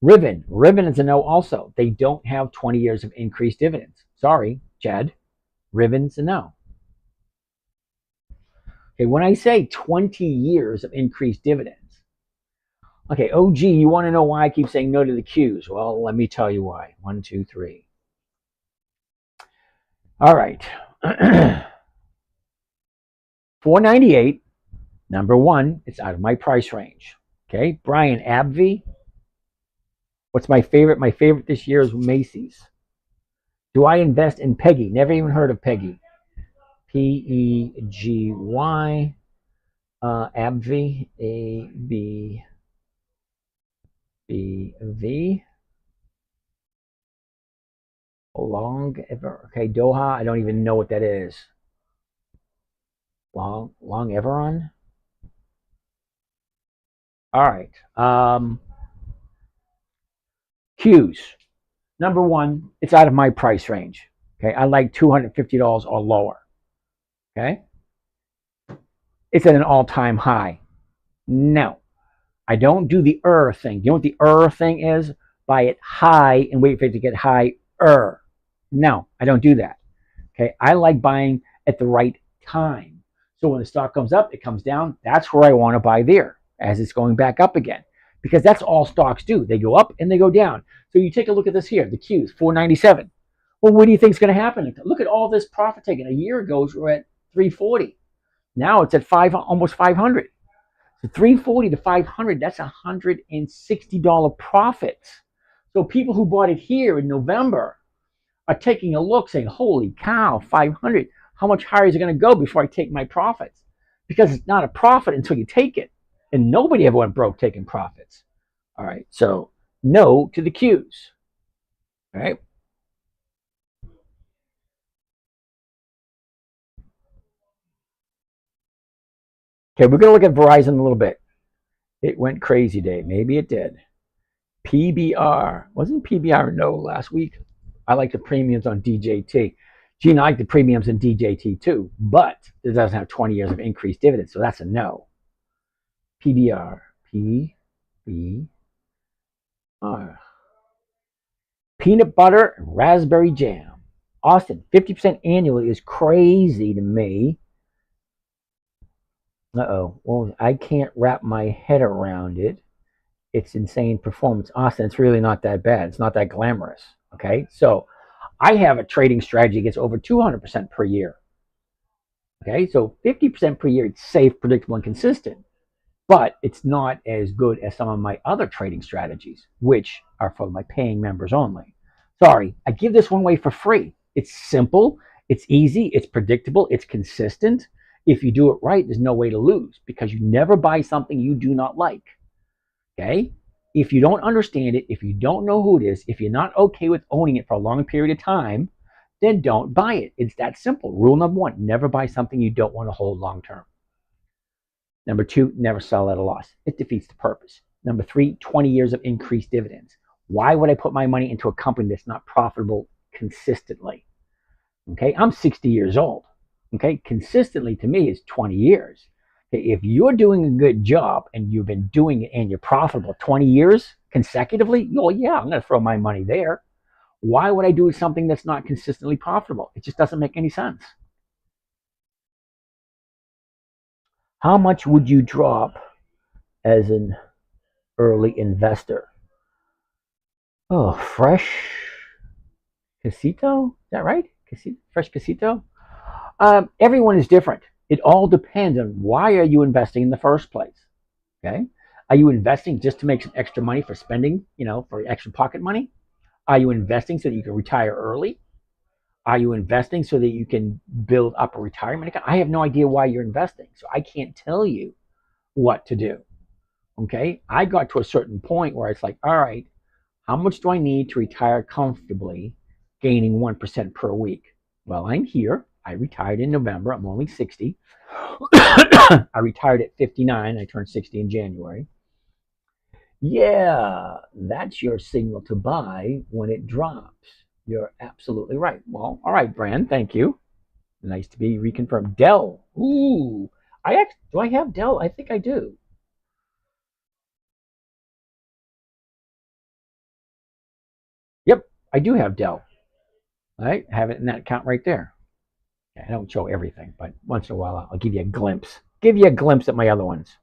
Ribbon is a no also. They don't have 20 years of increased dividends. Sorry, Chad. Ribbon's a no. Okay, when I say 20 years of increased dividends, okay, OG, you want to know why I keep saying no to the Qs? Well, let me tell you why. 1, 2, 3. All right. 498, number one, it's out of my price range. Okay, Brian, AbbVie. What's my favorite? My favorite this year is Macy's. Do I invest in Peggy? Never even heard of Peggy. Peggy. AbbVie. AbbV. Long ever. Okay, Doha. I don't even know what that is. Long Everon. All right. Qs. Number one, it's out of my price range. Okay, I like $250 or lower. Okay, it's at an all-time high. No, I don't do the thing. You know what the thing is? Buy it high and wait for it to get higher. No, I don't do that. Okay, I like buying at the right time. So when the stock comes up, it comes down. That's where I want to buy there as it's going back up again, because that's all stocks do. They go up and they go down. So you take a look at this here, the Qs, 497. Well, what do you think is going to happen? Look at all this profit taken. A year ago, we were at 340. Now it's at almost 500. So 340 to 500, that's $160 profits. So people who bought it here in November are taking a look saying, holy cow, 500. How much higher is it going to go before I take my profits? Because it's not a profit until you take it. And nobody ever went broke taking profits. All right, so no to the Qs. All right. Okay, we're going to look at Verizon a little bit. It went crazy day. Maybe it did. PBR. Wasn't PBR no last week? I like the premiums on DJT. Gene, I like the premiums in DJT too, but it doesn't have 20 years of increased dividends, so that's a no. PBR. PBR. Peanut butter and raspberry jam. Austin, 50% annually is crazy to me. Well, I can't wrap my head around it. It's insane performance. Austin, it's really not that bad. It's not that glamorous. Okay, so I have a trading strategy that gets over 200% per year. Okay, so 50% per year, it's safe, predictable, and consistent. But it's not as good as some of my other trading strategies, which are for my paying members only. Sorry, I give this one away for free. It's simple, it's easy, it's predictable, it's consistent, If you do it right, there's no way to lose because you never buy something you do not like. Okay? If you don't understand it, if you don't know who it is, if you're not okay with owning it for a long period of time, then don't buy it. It's that simple. Rule number one, never buy something you don't want to hold long term. Number two, never sell at a loss. It defeats the purpose. Number three, 20 years of increased dividends. Why would I put my money into a company that's not profitable consistently? Okay, I'm 60 years old. Okay, consistently to me is 20 years. Okay, if you're doing a good job and you've been doing it and you're profitable 20 years consecutively, well, yeah, I'm going to throw my money there. Why would I do something that's not consistently profitable? It just doesn't make any sense. How much would you drop as an early investor? Oh, fresh casito? Is that right? Fresh casito? Everyone is different. It all depends on why are you investing in the first place. Okay, are you investing just to make some extra money for spending? For extra pocket money? Are you investing so that you can retire early? Are you investing so that you can build up a retirement account? I have no idea why you're investing, so I can't tell you what to do. Okay, I got to a certain point where it's like, all right, how much do I need to retire comfortably, gaining 1% per week? Well, I'm here. I retired in November. I'm only 60. I retired at 59. I turned 60 in January. Yeah, that's your signal to buy when it drops. You're absolutely right. Well, all right, Brand. Thank you. Nice to be reconfirmed. Dell. Ooh, do I have Dell? I think I do. Yep, I do have Dell. All right, have it in that account right there. I don't show everything, but once in a while I'll give you a glimpse. Give you a glimpse at my other ones.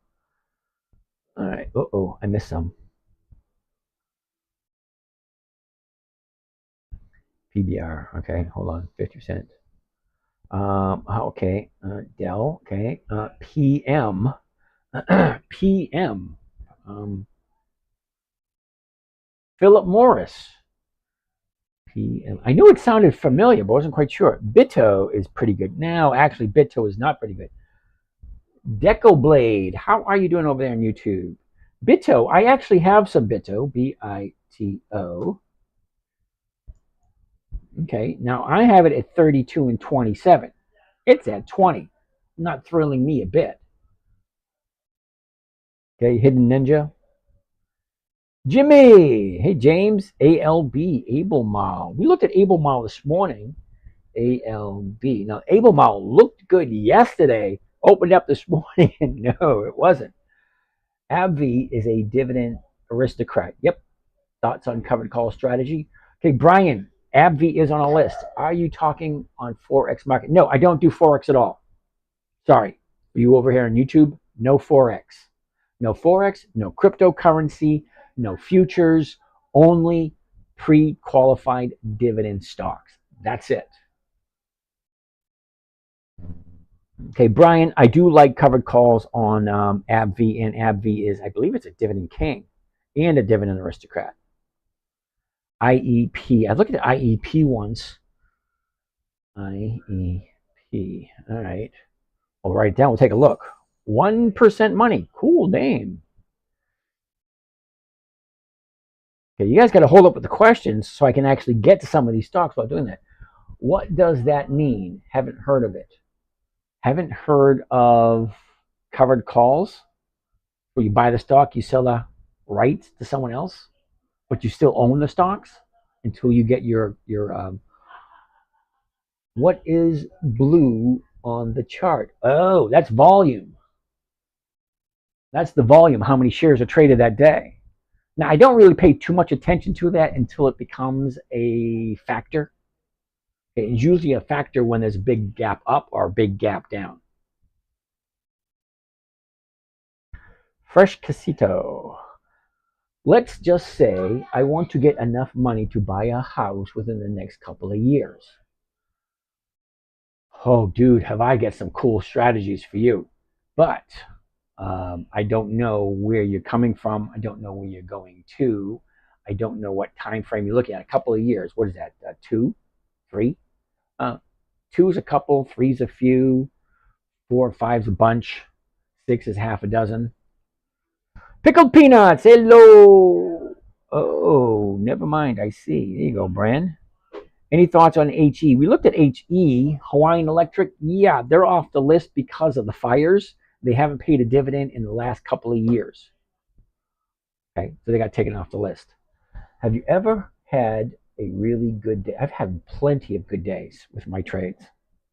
All right. I missed some. PBR. Okay, hold on. 50%. Okay. Dell. Okay. PM. PM. Philip Morris. PM. I knew it sounded familiar, but wasn't quite sure. Bitto is pretty good. Now, actually, Bitto is not pretty good. Deco Blade. How are you doing over there on YouTube? Bitto. I actually have some Bitto. Bito. Okay. Now I have it at 32 and 27. It's at 20. Not thrilling me a bit. Okay. Hidden Ninja. Jimmy. Hey, James. ALB. Able Mile. We looked at Able Mile this morning. ALB. Now, Able Mile looked good yesterday. Opened up this morning, and no, it wasn't. AbbVie is a dividend aristocrat. Yep. Thoughts on covered call strategy? Okay, Brian, AbbVie is on a list. Are you talking on Forex market? No, I don't do Forex at all. Sorry. You over here on YouTube? No Forex. No Forex, no cryptocurrency, no futures, only pre-qualified dividend stocks. That's it. Okay, Brian, I do like covered calls on AbbVie, and AbbVie is, I believe it's a dividend king and a dividend aristocrat. IEP. I looked at IEP once. IEP. All right. I'll write it down. We'll take a look. 1% money. Cool name. Okay, you guys got to hold up with the questions so I can actually get to some of these stocks while doing that. What does that mean? Haven't heard of it. Haven't heard of covered calls where you buy the stock, you sell the rights to someone else, but you still own the stocks until you get your what is blue on the chart? Oh, that's volume. That's the volume, how many shares are traded that day. Now, I don't really pay too much attention to that until it becomes a factor. It's usually a factor when there's a big gap up or a big gap down. Fresh casito. Let's just say I want to get enough money to buy a house within the next couple of years. Oh, dude, have I got some cool strategies for you. But I don't know where you're coming from. I don't know where you're going to. I don't know what time frame you're looking at. A couple of years. What is that? 2, 3? 2 is a couple. 3 is a few. 4 or 5's a bunch. 6 is half a dozen. Pickled peanuts. Hello. Oh, never mind. I see. There you go, Bran. Any thoughts on HE? We looked at HE, Hawaiian Electric. Yeah, they're off the list because of the fires. They haven't paid a dividend in the last couple of years. Okay, so they got taken off the list. Have you ever had a really good day? I've had plenty of good days with my trades.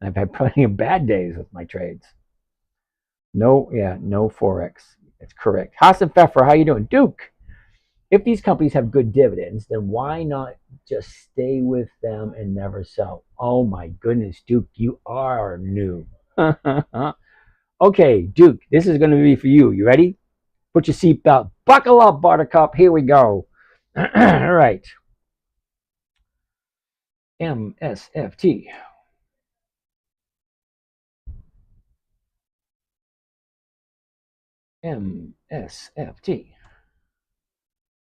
I've had plenty of bad days with my trades. No, yeah, no Forex. That's correct. Hassan Pfeffer, how you doing? Duke, if these companies have good dividends, then why not just stay with them and never sell? Oh my goodness, Duke, you are new. Okay, Duke, this is going to be for you. You ready? Put your seatbelt. Buckle up, Buttercup. Here we go. All right. MSFT. MSFT.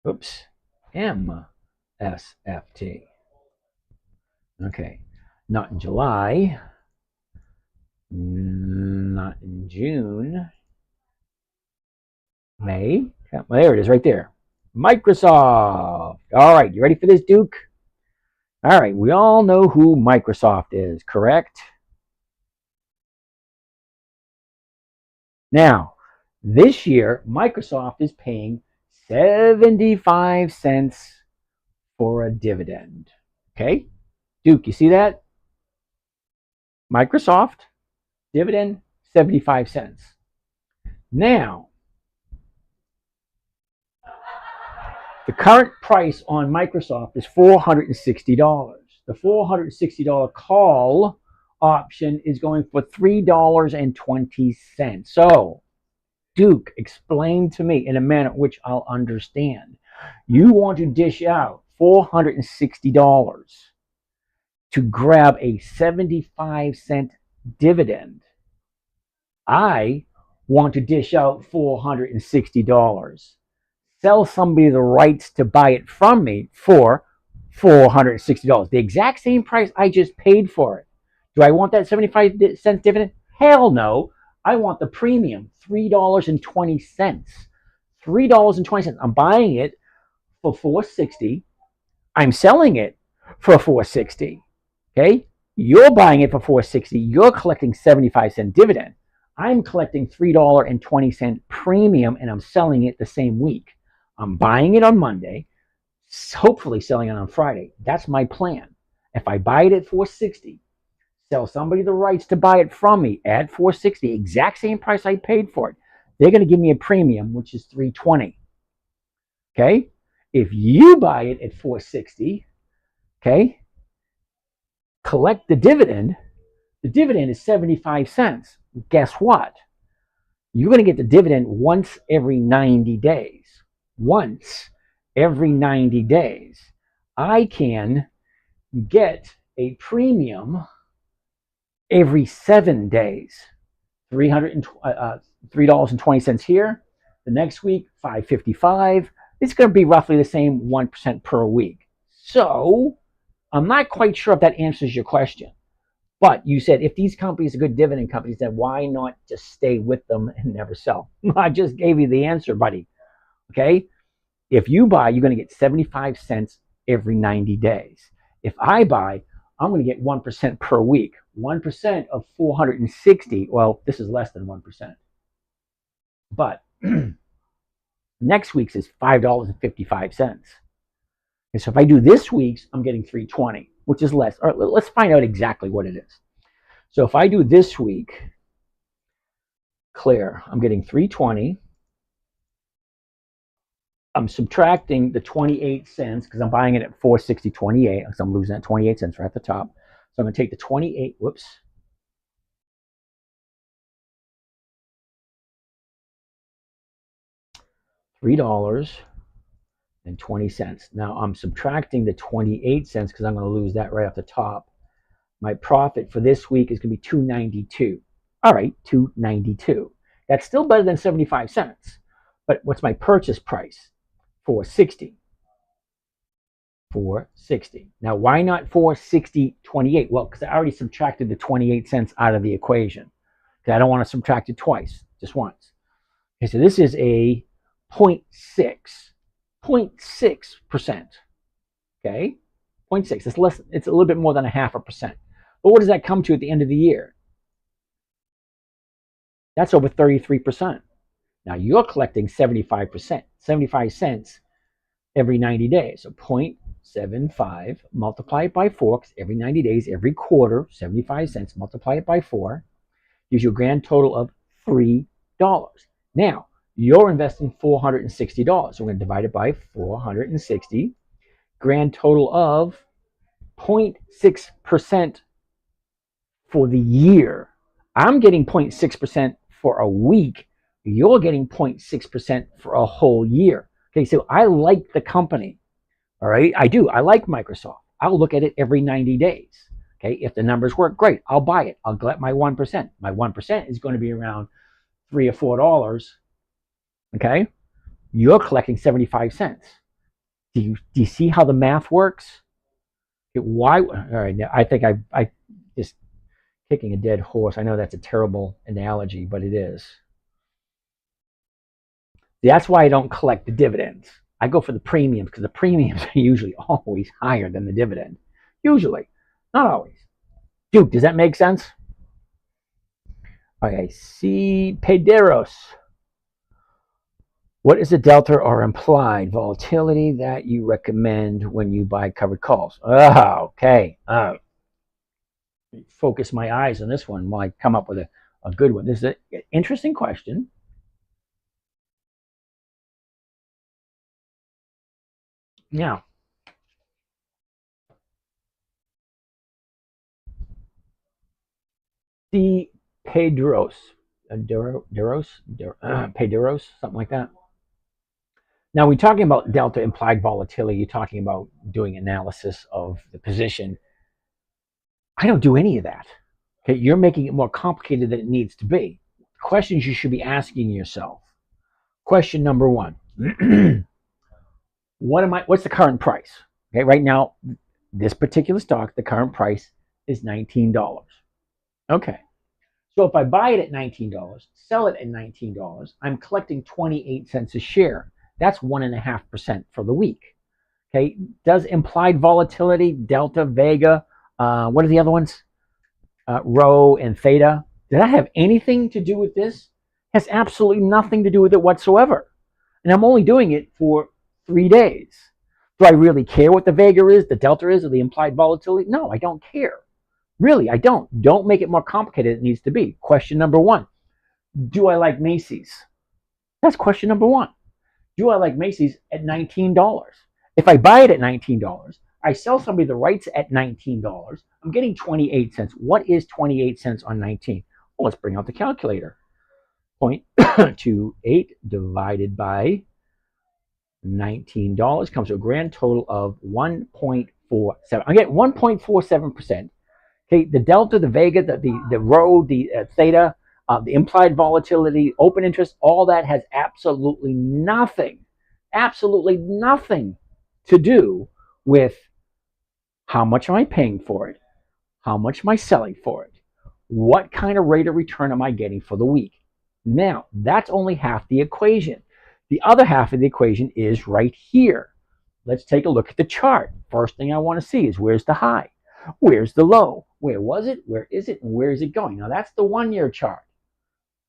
Oops. MSFT. Okay. Not in July. Not in June. May. Yeah, well, there it is right there. Microsoft. All right. You ready for this, Duke? All right. We all know who Microsoft is, correct? Now, this year, Microsoft is paying 75 cents for a dividend. Okay? Duke, you see that? Microsoft, dividend, 75 cents. Now, the current price on Microsoft is $460. The $460 call option is going for $3.20. So, Duke, explain to me in a manner which I'll understand. You want to dish out $460 to grab a 75-cent dividend. I want to dish out $460. Sell somebody the rights to buy it from me for $460. The exact same price I just paid for it. Do I want that 75-cent dividend? Hell no. I want the premium, $3.20. $3.20. I'm buying it for $460. I'm selling it for $460. Okay? You're buying it for $460. You're collecting 75-cent dividend. I'm collecting $3.20 premium and I'm selling it the same week. I'm buying it on Monday, hopefully selling it on Friday. That's my plan. If I buy it at $460, sell somebody the rights to buy it from me at $460, exact same price I paid for it, they're going to give me a premium, which is $3.20. Okay? If you buy it at $460, okay, collect the dividend is 75 cents. Guess what? You're going to get the dividend once every 90 days. Once every 90 days. I can get a premium every 7 days. $3.20 here. The next week, $5.55. It's going to be roughly the same 1% per week. So I'm not quite sure if that answers your question. But you said if these companies are good dividend companies, then why not just stay with them and never sell? I just gave you the answer, buddy. Okay? If you buy, you're going to get 75 cents every 90 days. If I buy, I'm going to get 1% per week. 1% of 460, well, this is less than 1%. But next week's is $5.55. And so if I do this week's, I'm getting $3.20, which is less. All right, let's find out exactly what it is. So if I do this week, clear, I'm getting $3.20. I'm subtracting the 28 cents because I'm buying it at $460.28. So I'm losing that 28 cents right at the top. So I'm going to take the 28, whoops. $3.20. Now I'm subtracting the 28 cents because I'm going to lose that right off the top. My profit for this week is going to be $2.92. All right, $2.92. That's still better than 75 cents. But what's my purchase price? $4.60. $4.60. Now, why not $4.60.28? Well, because I already subtracted the 28 cents out of the equation. Okay, I don't want to subtract it twice, just once. Okay, so this is a 0.6%. Okay, 0.6. It's less. It's a little bit more than a half a percent. But what does that come to at the end of the year? That's over 33%. Now you're collecting 75%, 75 cents every 90 days. So 0.75, multiply it by 4, because every 90 days, every quarter, 75 cents, multiply it by 4, gives you a grand total of $3. Now, you're investing $460. So we're going to divide it by 460. Grand total of 0.6% for the year. I'm getting 0.6% for a week. You're getting 0.6% for a whole year. Okay, so I like the company. All right, I do. I like Microsoft. I'll look at it every 90 days. Okay, if the numbers work, great. I'll buy it. I'll get my 1%. My 1% is going to be around $3 or $4. Okay, you're collecting 75 cents. Do you see how the math works? Why? All right, I think I just kicking a dead horse. I know that's a terrible analogy, but it is. That's why I don't collect the dividends. I go for the premiums, because the premiums are usually always higher than the dividend. Usually, not always. Duke, does that make sense? Okay, C. Pederos. What is the delta or implied volatility that you recommend when you buy covered calls? Oh, okay. Focus my eyes on this one while I come up with a good one. This is an interesting question. Now, C. Pederos, Pederos, something like that. Now, we're talking about delta implied volatility. You're talking about doing analysis of the position. I don't do any of that. Okay, you're making it more complicated than it needs to be. Questions you should be asking yourself. Question number one: What's the current price? Okay, right now, this particular stock, the current price is $19. Okay, so if I buy it at $19, sell it at $19, I'm collecting 28 cents a share. That's 1.5% for the week. Okay, does implied volatility, delta, vega, what are the other ones? Rho and theta. Does that have anything to do with this? It has absolutely nothing to do with it whatsoever. And I'm only doing it for 3 days. Do I really care what the vega is, the delta is, or the implied volatility? No, I don't care. Really, I don't. Don't make it more complicated than it needs to be. Question number one: do I like Macy's? That's question number one. Do I like Macy's at $19? If I buy it at $19, I sell somebody the rights at $19, I'm getting 28 cents. What is 28 cents on 19? Well, let's bring out the calculator. 0.28 divided by $19 comes to a grand total of 1.47. I'm getting 1.47%. Okay, the delta, the vega, the rho, the theta, the implied volatility, open interest, all that has absolutely nothing to do with how much am I paying for it, how much am I selling for it, what kind of rate of return am I getting for the week. Now, that's only half the equation. The other half of the equation is right here. Let's take a look at the chart. First thing I want to see is, where's the high? Where's the low? Where was it? Where is it? And where is it going? Now, that's the 1 year chart.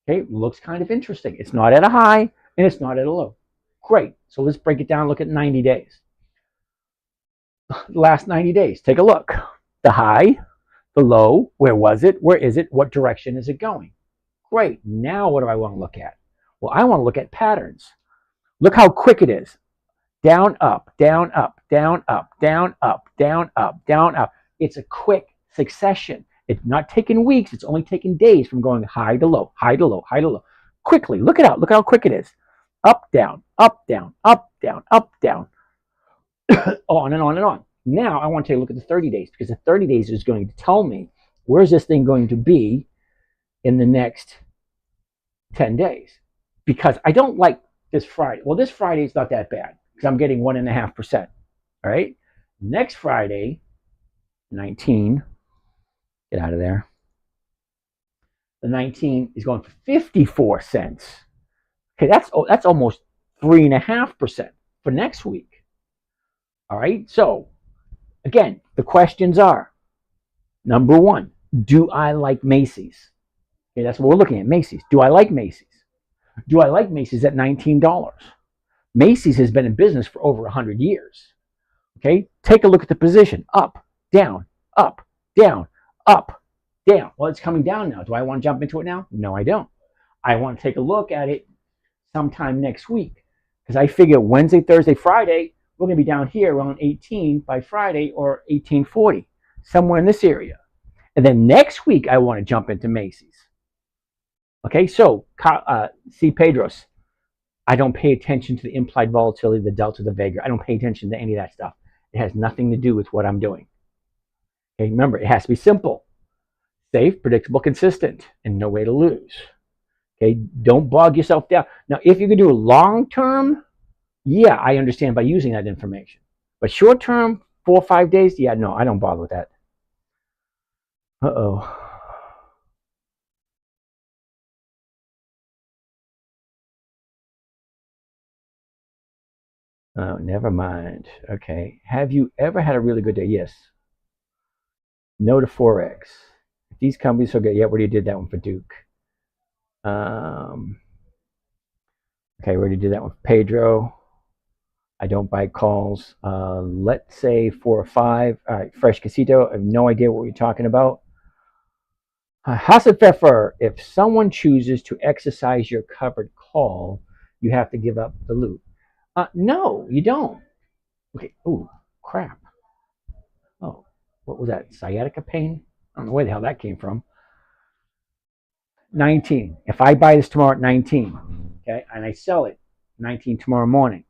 Okay, looks kind of interesting. It's not at a high and it's not at a low. Great. So let's break it down and look at 90 days. The last 90 days, take a look. The high, the low, where was it? Where is it? What direction is it going? Great. Now what do I want to look at? Well, I want to look at patterns. Look how quick it is. Down, up, down, up, down, up, down, up, down, up, down, up. It's a quick succession. It's not taking weeks. It's only taking days from going high to low, high to low, high to low. Quickly, look it out. Look how quick it is. Up, down, up, down, up, down, up, down. On and on and on. Now I want to take a look at the 30 days, because the 30 days is going to tell me where's this thing going to be in the next 10 days. Because I don't like this Friday. Well, this Friday is not that bad, because I'm getting 1.5%. All right. Next Friday, 19. Get out of there. The 19 is going for 54 cents. Okay, that's almost 3.5% for next week. All right, so again, the questions are, number one, do I like Macy's? Okay, that's what we're looking at, Macy's. Do I like Macy's? Do I like Macy's at $19? Macy's has been in business for over 100 years. Okay, take a look at the position. Up, down, up, down, up, down. Well, it's coming down now. Do I want to jump into it now? No, I don't. I want to take a look at it sometime next week because I figure Wednesday, Thursday, Friday, we're going to be down here around 18 by Friday or 1840, somewhere in this area. And then next week, I want to jump into Macy's. Okay, so see Pedros. I don't pay attention to the implied volatility, the delta, the vega. I don't pay attention to any of that stuff. It has nothing to do with what I'm doing. Okay, remember, it has to be simple, safe, predictable, consistent, and no way to lose. Okay, don't bog yourself down. Now, if you can do a long term, yeah, I understand by using that information. But short term, 4 or 5 days, yeah, no, I don't bother with that. Uh-oh. Oh, never mind. Okay. Have you ever had a really good day? Yes. No to Forex. These companies are good. Yeah, we already did that one for Duke. Okay, we already did that one for Pedro. I don't buy calls. Let's say 4 or 5. All right, Fresh Casito. I have no idea what you're talking about. Hassan Pfeffer, if someone chooses to exercise your covered call, you have to give up the loot. No, you don't. Okay. Ooh, crap. Oh, what was that? Sciatica pain? I don't know where the hell that came from. 19. If I buy this tomorrow at 19, okay, and I sell it 19 tomorrow morning,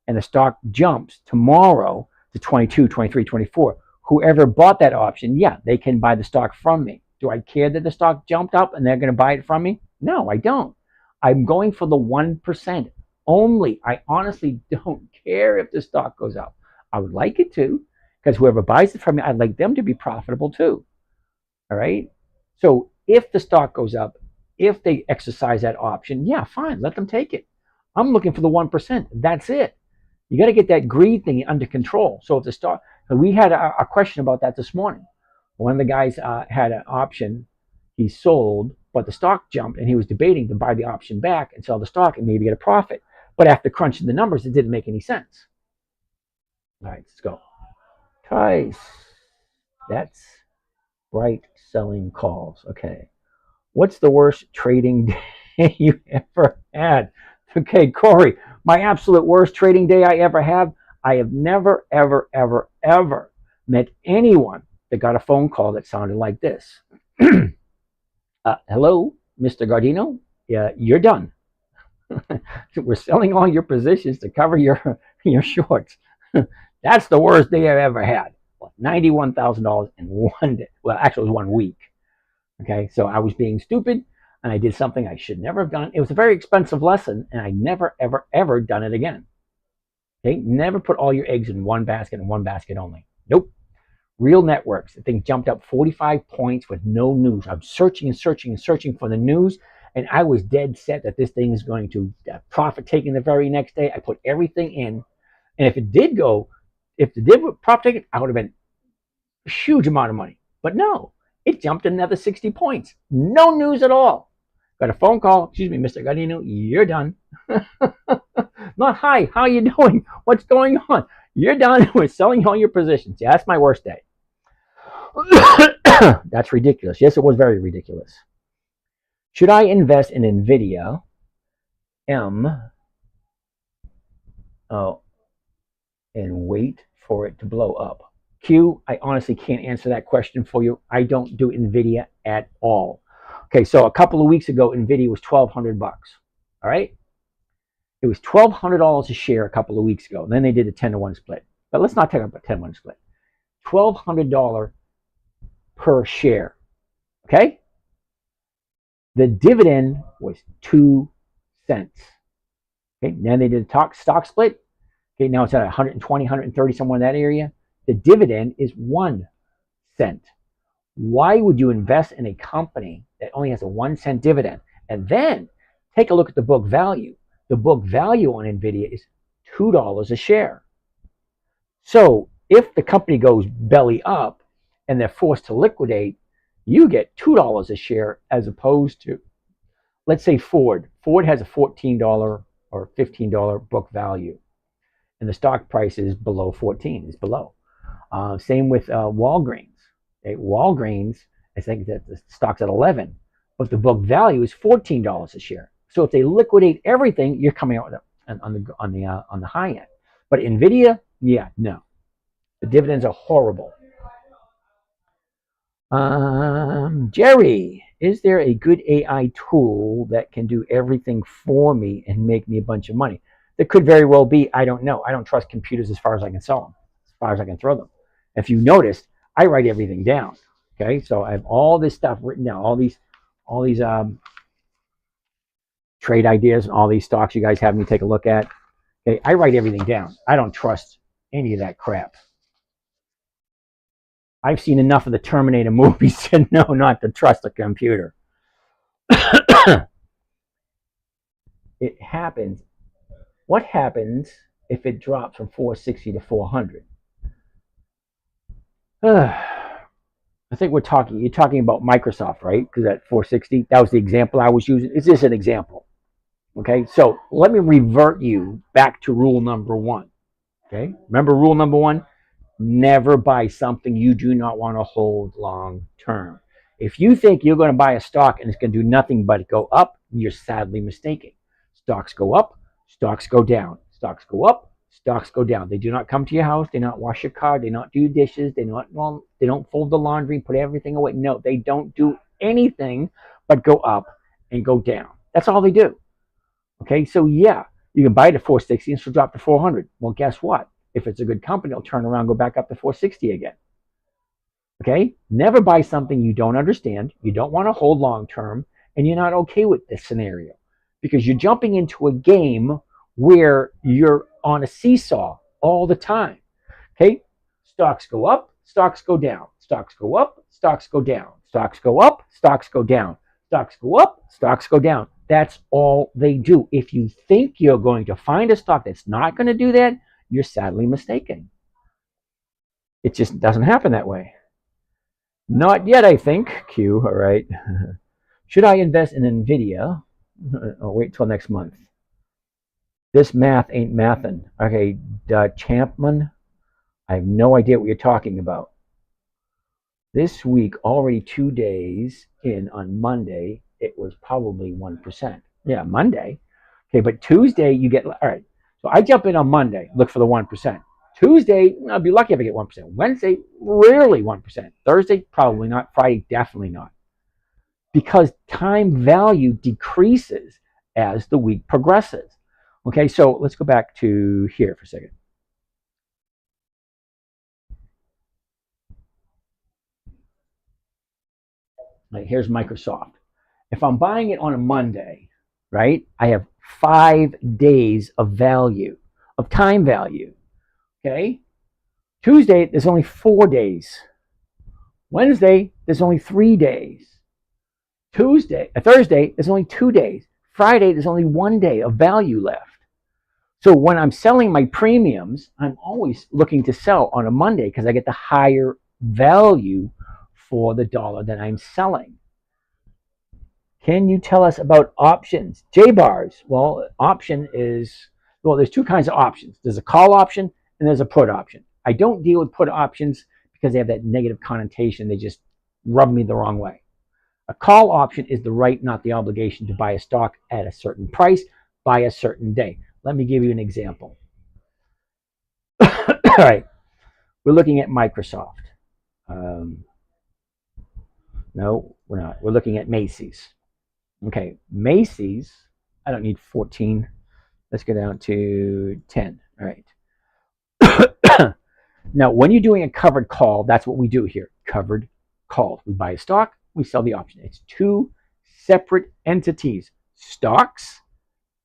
and the stock jumps tomorrow to 22, 23, 24, whoever bought that option, yeah, they can buy the stock from me. Do I care that the stock jumped up and they're going to buy it from me? No, I don't. I'm going for the 1% only. I honestly don't care if the stock goes up. I would like it to, because whoever buys it from me, I'd like them to be profitable too. All right. So if the stock goes up, if they exercise that option, yeah, fine, let them take it. I'm looking for the 1%. That's it. You got to get that greed thing under control. So if the stock, we had a question about that this morning. One of the guys had an option he sold, but the stock jumped, and he was debating to buy the option back and sell the stock and maybe get a profit. But after crunching the numbers, it didn't make any sense. All right, let's go. Tice. That's right. Selling calls. Okay. What's the worst trading day you ever had? Okay, Corey, my absolute worst trading day I ever have. I have never, ever, ever, ever met anyone that got a phone call that sounded like this. Hello, Mr. Gardino. Yeah, you're done. We're selling all your positions to cover your shorts. That's the worst day I've ever had. $91,000 in one day. Well, actually, it was 1 week. Okay, so I was being stupid, and I did something I should never have done. It was a very expensive lesson, and I never, ever, ever done it again. Okay, never put all your eggs in one basket and one basket only. Nope. Real networks. The thing jumped up 45 points with no news. I'm searching and searching and searching for the news, and I was dead set that this thing is going to profit taking the very next day. I put everything in, and if it did profit taking, I would have been a huge amount of money. But no, it jumped another 60 points. No news at all. Got a phone call. Excuse me, Mr. Gardino, you're done. Not hi, how are you doing? What's going on? You're done. We're selling all your positions. Yeah, that's my worst day. That's ridiculous. Yes, it was very ridiculous. Should I invest in NVIDIA? And wait for it to blow up? Q, I honestly can't answer that question for you. I don't do NVIDIA at all. Okay, so a couple of weeks ago, NVIDIA was $1,200. All right? It was $1,200 a share a couple of weeks ago. And then they did a 10-to-1 split. But let's not talk about 10-to-1 split. $1,200 per share. Okay? The dividend was 2 cents. Okay, now they did a stock split. Okay, now it's at 120, 130, somewhere in that area. The dividend is 1 cent. Why would you invest in a company It only has a 1 cent dividend. And then take a look at the book value. The book value on NVIDIA is $2 a share. So if the company goes belly up and they're forced to liquidate, you get $2 a share as opposed to, let's say, Ford. Ford has a $14 or $15 book value, and the stock price is below 14, is below. Same with Walgreens. Okay? Walgreens, I think that the stock's at 11, but the book value is $14 a share. So if they liquidate everything, you're coming out on the high end. But NVIDIA, yeah, no. The dividends are horrible. Jerry, is there a good AI tool that can do everything for me and make me a bunch of money? There could very well be. I don't know. I don't trust computers as far as I can sell them, as far as I can throw them. If you noticed, I write everything down. Okay, so I have all this stuff written down, all these trade ideas and all these stocks you guys have me take a look at. Okay, I write everything down. I don't trust any of that crap. I've seen enough of the Terminator movies to know not to trust a computer. It happens. What happens if it drops from 460 to 400? I think you're talking about Microsoft, right? Because at 460, that was the example I was using. Is this an example? Okay, so let me revert you back to rule number 1. Okay, remember rule number 1? Never buy something you do not want to hold long term. If you think you're going to buy a stock and it's going to do nothing but go up, you're sadly mistaken. Stocks go up, stocks go down. Stocks go up, stocks go down. They do not come to your house. They not wash your car. They not do dishes. They don't fold the laundry, put everything away. No, they don't do anything but go up and go down. That's all they do. Okay, so yeah, you can buy it at 460 and still drop to 400. Well, guess what? If it's a good company, it'll turn around, go back up to 460 again. Okay? Never buy something you don't understand, you don't want to hold long term, and you're not okay with this scenario. Because you're jumping into a game where you're on a seesaw all the time. Okay? Stocks go up, stocks go down. Stocks go up, stocks go down. Stocks go up, stocks go down. Stocks go up, stocks go down. That's all they do. If you think you're going to find a stock that's not going to do that, you're sadly mistaken. It just doesn't happen that way. Not yet, I think. Q, all right. Should I invest in NVIDIA? Or wait till next month. This math ain't mathin'. Okay, Champman, I have no idea what you're talking about. This week, already 2 days in on Monday, it was probably 1%. Yeah, Monday. Okay, but Tuesday you get, all right. So I jump in on Monday, look for the 1%. Tuesday, I'll be lucky if I get 1%. Wednesday, rarely 1%. Thursday, probably not. Friday, definitely not. Because time value decreases as the week progresses. Okay, so let's go back to here for a second. Right, here's Microsoft. If I'm buying it on a Monday, right, I have 5 days of value, of time value. Okay? Tuesday, there's only 4 days. Wednesday, there's only 3 days. Thursday, there's only 2 days. Friday, there's only 1 day of value left. So when I'm selling my premiums, I'm always looking to sell on a Monday because I get the higher value for the dollar that I'm selling. Can you tell us about options? J-bars. Well, option is, well, there's 2 kinds of options. There's a call option and there's a put option. I don't deal with put options because they have that negative connotation. They just rub me the wrong way. A call option is the right, not the obligation, to buy a stock at a certain price by a certain day. Let me give you an example. All right, we're looking at Microsoft. No, we're not. We're looking at Macy's. Okay, Macy's, I don't need 14. Let's go down to 10. All right. Now, when you're doing a covered call, that's what we do here. Covered calls. We buy a stock, we sell the option. It's 2 separate entities, stocks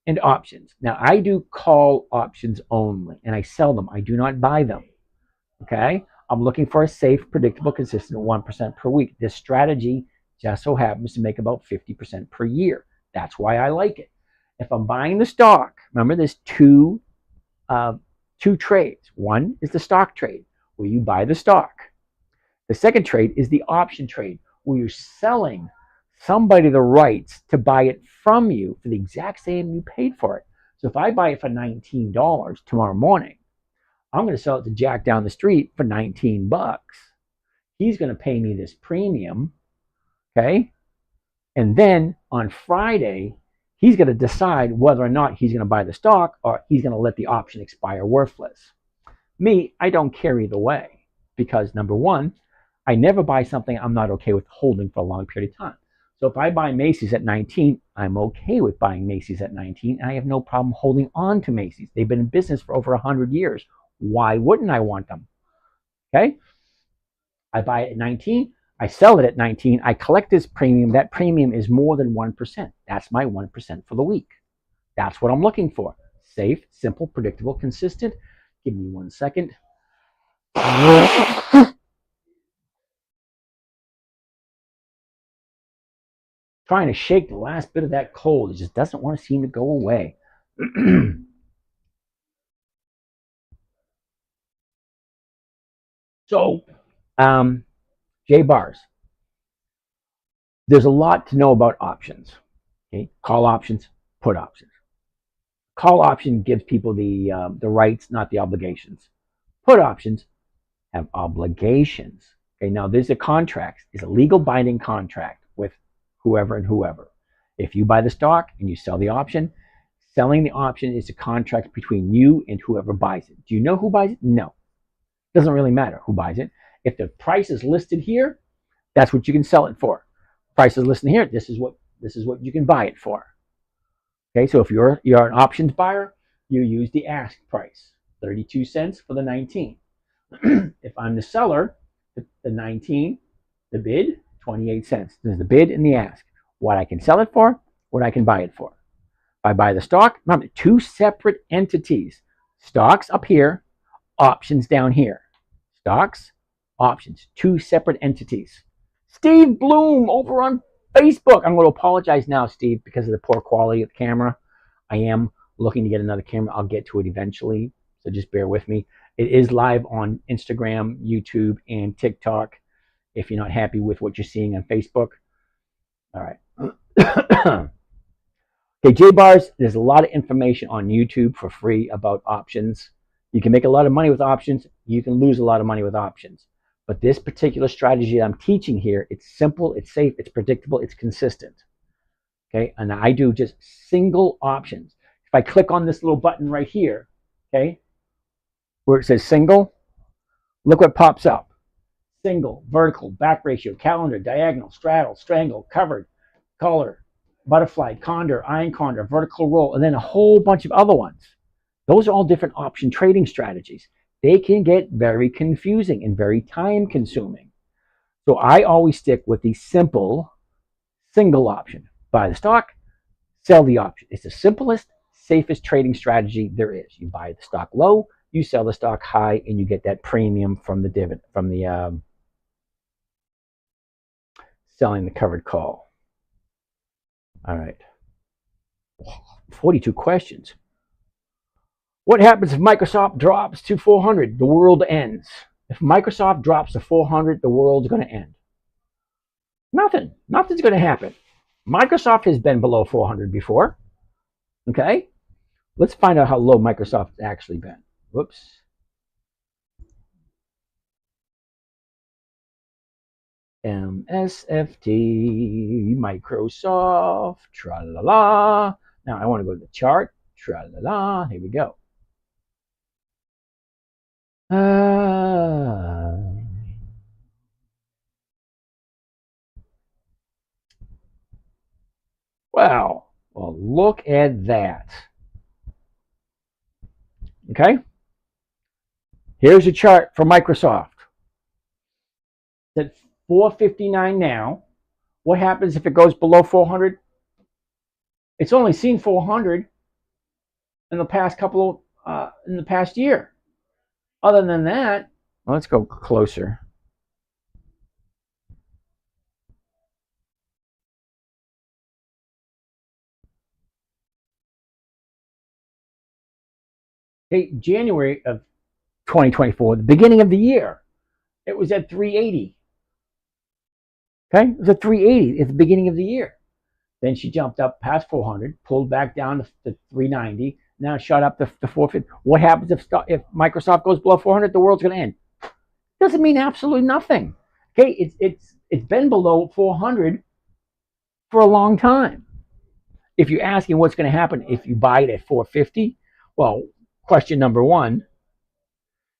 and options. Now, I do call options only, and I sell them. I do not buy them. Okay? I'm looking for a safe, predictable, consistent 1% per week. This strategy just so happens to make about 50% per year. That's why I like it. If I'm buying the stock, remember there's two trades. One is the stock trade, where you buy the stock. The second trade is the option trade, where you're selling somebody the rights to buy it from you for the exact same you paid for it. So if I buy it for $19 tomorrow morning, I'm going to sell it to Jack down the street for 19 bucks. He's going to pay me this premium, okay? And then on Friday, he's going to decide whether or not he's going to buy the stock or he's going to let the option expire worthless. Me, I don't care either way because number one, I never buy something I'm not okay with holding for a long period of time. So if I buy Macy's at 19, I'm okay with buying Macy's at 19, and I have no problem holding on to Macy's. They've been in business for over 100 years. Why wouldn't I want them? Okay? I buy it at 19, I sell it at 19, I collect this premium. That premium is more than 1%. That's my 1% for the week. That's what I'm looking for. Safe, simple, predictable, consistent. Give me 1 second. Trying to shake the last bit of that cold. It just doesn't want to seem to go away. So, J-bars. There's a lot to know about options. Okay, call options, put options. Call option gives people the rights, not the obligations. Put options have obligations. Okay, now there's a contract. It's a legal binding contract with whoever and whoever. If you buy the stock and you sell the option, selling the option is a contract between you and whoever buys it. Do you know who buys it? No. It doesn't really matter who buys it. If the price is listed here, that's what you can sell it for. Price is listed here. This is what you can buy it for. Okay, so if you're an options buyer, you use the ask price, 32 cents for the 19. If I'm the seller, the 19, the bid, 28 cents. There's the bid and the ask. What I can sell it for, what I can buy it for. If I buy the stock, remember, two separate entities. Stocks up here, options down here. Stocks, options, two separate entities. Steve Bloom over on Facebook. I'm going to apologize now, Steve, because of the poor quality of the camera. I am looking to get another camera. I'll get to it eventually, so just bear with me. It is live on Instagram, YouTube, and TikTok if you're not happy with what you're seeing on Facebook. All right. Okay, J-Bars, there's a lot of information on YouTube for free about options. You can make a lot of money with options. You can lose a lot of money with options. But this particular strategy I'm teaching here, it's simple, it's safe, it's predictable, it's consistent. Okay, and I do just single options. If I click on this little button right here, okay, where it says single, look what pops up. Single, vertical, back ratio, calendar, diagonal, straddle, strangle, covered, color, butterfly, condor, iron condor, vertical roll, and then a whole bunch of other ones. Those are all different option trading strategies. They can get very confusing and very time consuming. So I always stick with the simple single option. Buy the stock, sell the option. It's the simplest, safest trading strategy there is. You buy the stock low, you sell the stock high, and you get that premium from the dividend, from the selling the covered call. All right. 42 questions. What happens if Microsoft drops to 400? The world ends. If Microsoft drops to 400, the world's going to end. Nothing. Nothing's going to happen. Microsoft has been below 400 before. Okay? Let's find out how low Microsoft's actually been. Whoops. MSFT, Microsoft, tra-la-la. Now I want to go to the chart. Tra-la-la. Here we go. Wow. Well, look at that. Okay. Here's a chart for Microsoft. It's at 459 now. What happens if it goes below 400? It's only seen 400 in the past in the past year. Other than that, let's go closer. Okay, January of 2024, the beginning of the year, it was at 380. Okay, it was at 380 at the beginning of the year. Then she jumped up past 400, pulled back down to 390. Now it shot up to 450. What happens if Microsoft goes below 400? The world's going to end. Doesn't mean absolutely nothing. Okay, it's been below 400 for a long time. If you're asking what's going to happen if you buy it at 450, well, question number one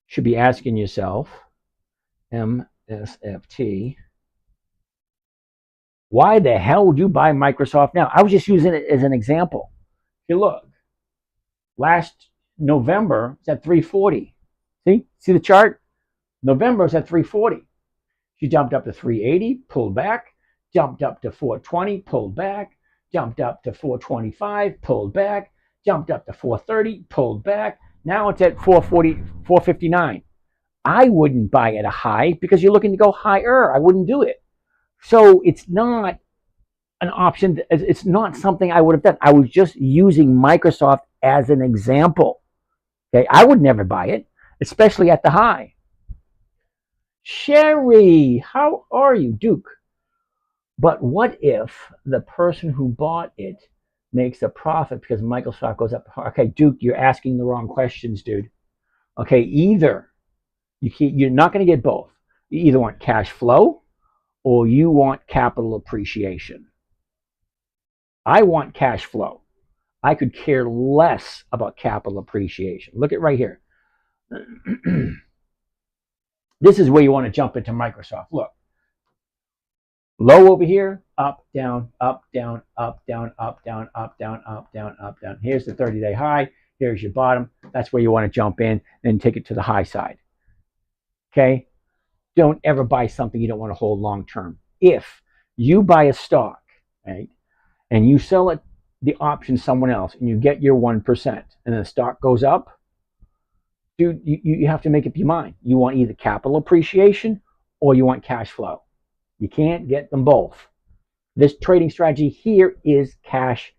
should be asking yourself, MSFT, why the hell would you buy Microsoft now? I was just using it as an example. If you look, last November it's at 340. See the chart? November is at 340. She jumped up to 380, pulled back, jumped up to 420, pulled back, jumped up to 425, pulled back, jumped up to 430, pulled back. Now it's at 440, 459. I wouldn't buy at a high because you're looking to go higher. I wouldn't do it. So it's not an option. It's not something I would have done. I was just using Microsoft as an example. Okay, I would never buy it, especially at the high. Sherry, how are you, Duke? But what if the person who bought it makes a profit because Microsoft goes up? Okay, Duke, you're asking the wrong questions, dude. Okay, either you're not going to get both. You either want cash flow or you want capital appreciation. I want cash flow. I could care less about capital appreciation. Look at right here. This is where you want to jump into Microsoft. Look, low over here, up, down, up, down, up, down, up, down, up, down, up, down, up, down. Here's the 30-day high. Here's your bottom. That's where you want to jump in and take it to the high side. Okay? Don't ever buy something you don't want to hold long term. If you buy a stock, right, and you sell it the option to someone else and you get your 1% and the stock goes up, dude, you have to make up your mind. You want either capital appreciation or you want cash flow. You can't get them both. This trading strategy here is cash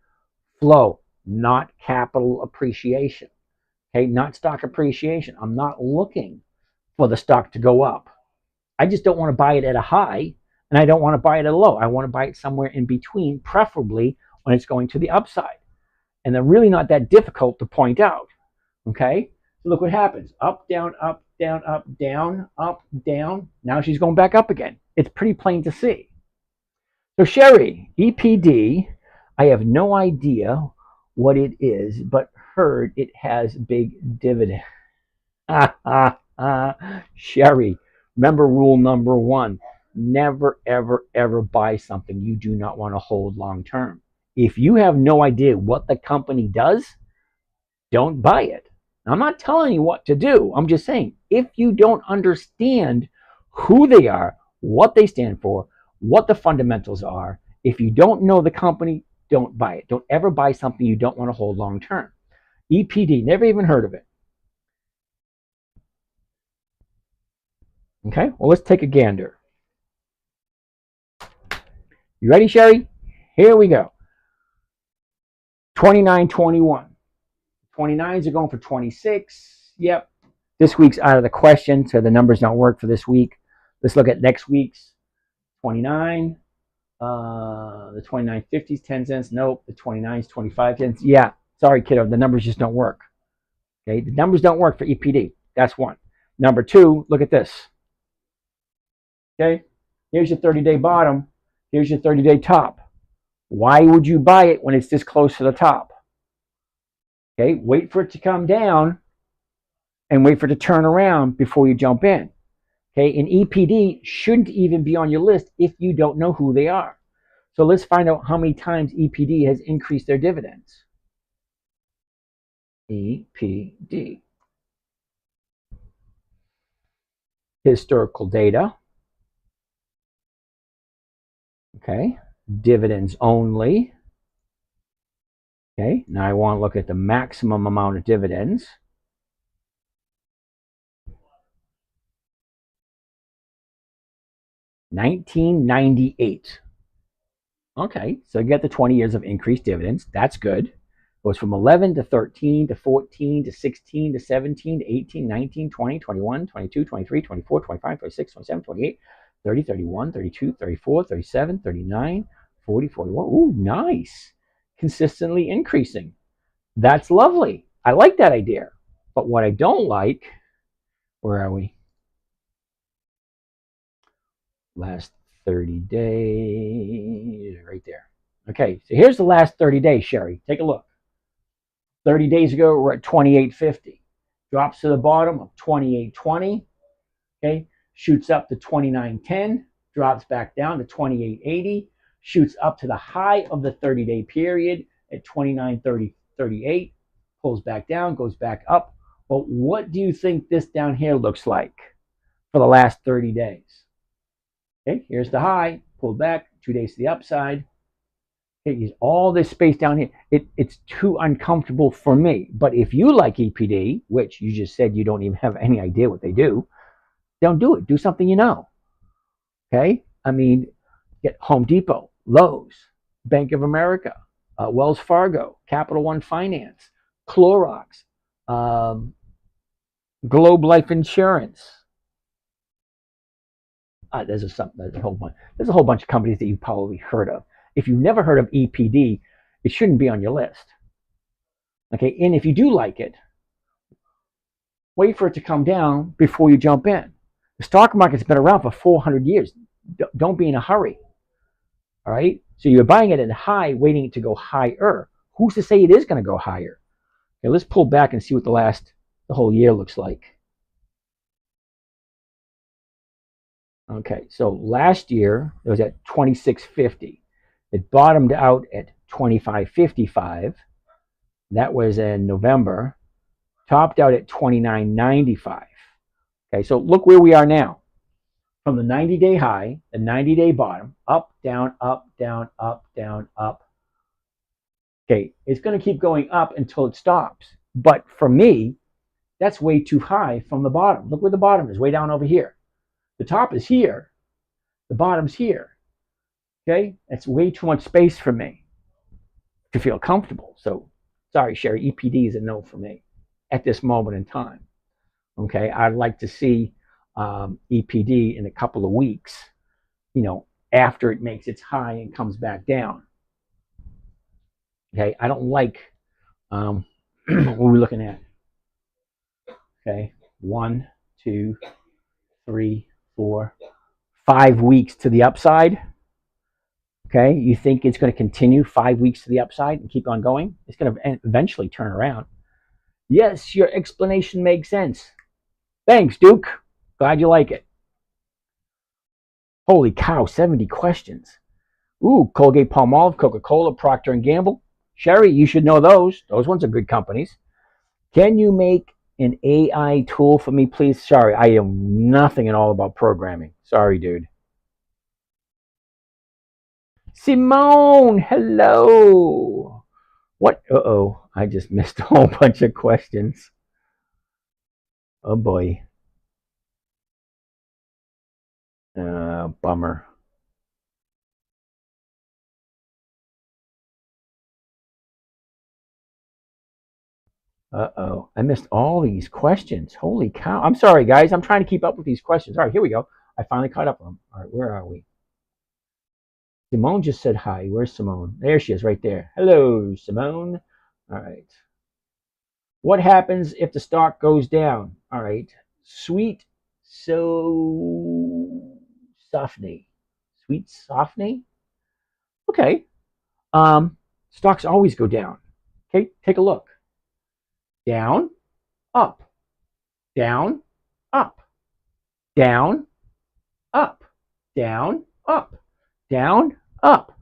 flow, not capital appreciation. Okay, not stock appreciation. I'm not looking for the stock to go up. I just don't want to buy it at a high and I don't want to buy it at a low. I want to buy it somewhere in between, preferably when it's going to the upside. And they're really not that difficult to point out. Okay, so look what happens. Up, down, up, down, up, down, up, down. Now she's going back up again. It's pretty plain to see. So Sherry, EPD, I have no idea what it is, but heard it has big dividend. Sherry, remember rule number one. Never, ever, ever buy something you do not want to hold long term. If you have no idea what the company does, don't buy it. I'm not telling you what to do. I'm just saying, if you don't understand who they are, what they stand for, what the fundamentals are, if you don't know the company, don't buy it. Don't ever buy something you don't want to hold long term. EPD, never even heard of it. Okay, well, let's take a gander. You ready, Sherry? Here we go. 29.21. 29s are going for 26. Yep. This week's out of the question, so the numbers don't work for this week. Let's look at next week's 29. The 29.50s, 10 cents. Nope. The 29s, 25 cents. Yeah. Sorry, kiddo. The numbers just don't work. Okay. The numbers don't work for EPD. That's one. Number two, look at this. Okay. Here's your 30-day bottom. Here's your 30-day top. Why would you buy it when it's this close to the top? Okay. Wait for it to come down and wait for it to turn around before you jump in. Okay. And EPD shouldn't even be on your list if you don't know who they are. So let's find out how many times EPD has increased their dividends. EPD. Historical data. Okay. Dividends only. Okay. Now I want to look at the maximum amount of dividends. $19.98. Okay, so you get the 20 years of increased dividends. That's good. Goes from 11 to 13 to 14 to 16 to 17 to 18, 19, 20, 21, 22, 23, 24, 25, 26, 27, 28, 30, 31, 32, 34, 37, 39, 40, 41. Ooh, nice. Consistently increasing. That's lovely. I like that idea. But what I don't like, where are we? Last 30 days, right there. Okay, so here's the last 30 days, Sherry. Take a look. 30 days ago, we're at 28.50. Drops to the bottom of 28.20. Okay, shoots up to 29.10. Drops back down to 28.80. Shoots up to the high of the 30-day period at 29.38. Pulls back down, goes back up. But what do you think this down here looks like for the last 30 days? Okay, here's the high. Pulled back. 2 days to the upside. All this space down here, it's too uncomfortable for me. But if you like EPD, which you just said you don't even have any idea what they do, don't do it. Do something you know. Okay? I mean, get Home Depot, Lowe's, Bank of America, Wells Fargo, Capital One Finance, Clorox, Globe Life Insurance. There's a whole bunch of companies that you've probably heard of. If you've never heard of EPD, it shouldn't be on your list. Okay, and if you do like it, wait for it to come down before you jump in. The stock market's been around for 400 years. Don't be in a hurry. All right, so you're buying it at a high, waiting it to go higher. Who's to say it is going to go higher? Okay, let's pull back and see what the whole year looks like. Okay, so last year it was at 26.50. It bottomed out at 25.55. That was in November. Topped out at 29.95. Okay, so look where we are now. From the 90-day high, the 90-day bottom, up, down, up, down, up, down, up. Okay, it's going to keep going up until it stops. But for me, that's way too high from the bottom. Look where the bottom is, way down over here. The top is here. The bottom's here. Okay, that's way too much space for me to feel comfortable. So, sorry, Sherry, EPD is a no for me at this moment in time. Okay, I'd like to see EPD in a couple of weeks, after it makes its high and comes back down. Okay, I don't like what we're looking at. Okay, 1, 2, 3, 4, 5 weeks to the upside. Okay, you think it's going to continue 5 weeks to the upside and keep on going? It's going to eventually turn around. Yes, your explanation makes sense. Thanks, Duke. Glad you like it. Holy cow, 70 questions. Ooh, Colgate Palmolive, Coca-Cola, Procter & Gamble. Sherry, you should know those. Those ones are good companies. Can you make an AI tool for me, please? Sorry, I am nothing at all about programming. Sorry, dude. Simone, hello. What? Uh-oh, I just missed a whole bunch of questions. Oh, boy. Bummer. Uh-oh, I missed all these questions. Holy cow. I'm sorry, guys. I'm trying to keep up with these questions. All right, here we go. I finally caught up with them. All right, where are we? Simone just said hi. Where's Simone? There she is, right there. Hello, Simone. All right. What happens if the stock goes down? All right. Sweet Softney. Sweet Softney? Okay. Stocks always go down. Okay, take a look. Down, up, down, up, down, up, down, up, down, up.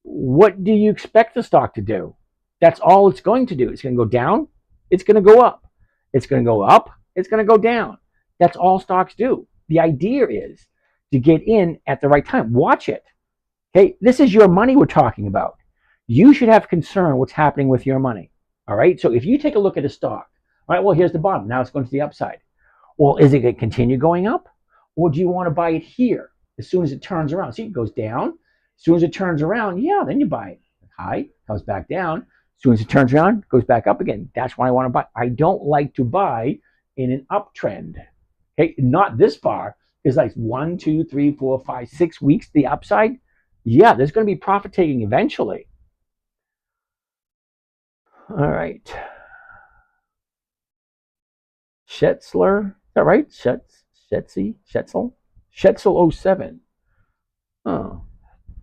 What do you expect the stock to do? That's all it's going to do. It's going to go down. It's going to go up. It's going to go up. It's going to go down. That's all stocks do. The idea is to get in at the right time. Watch it. Okay, this is your money we're talking about. You should have concern what's happening with your money. All right, so if you take a look at a stock, all right, well, here's the bottom. Now it's going to the upside. Well, is it going to continue going up? Or do you want to buy it here as soon as it turns around? See, it goes down. As soon as it turns around, yeah, then you buy it. High, comes back down. As soon as it turns around, it goes back up again. That's why I want to buy. I don't like to buy in an uptrend. Okay, not this far. It's like 1, 2, 3, 4, 5, 6 weeks the upside. Yeah, there's going to be profit taking eventually. All right. Schetzler, is that right? Schetzel 07. Oh.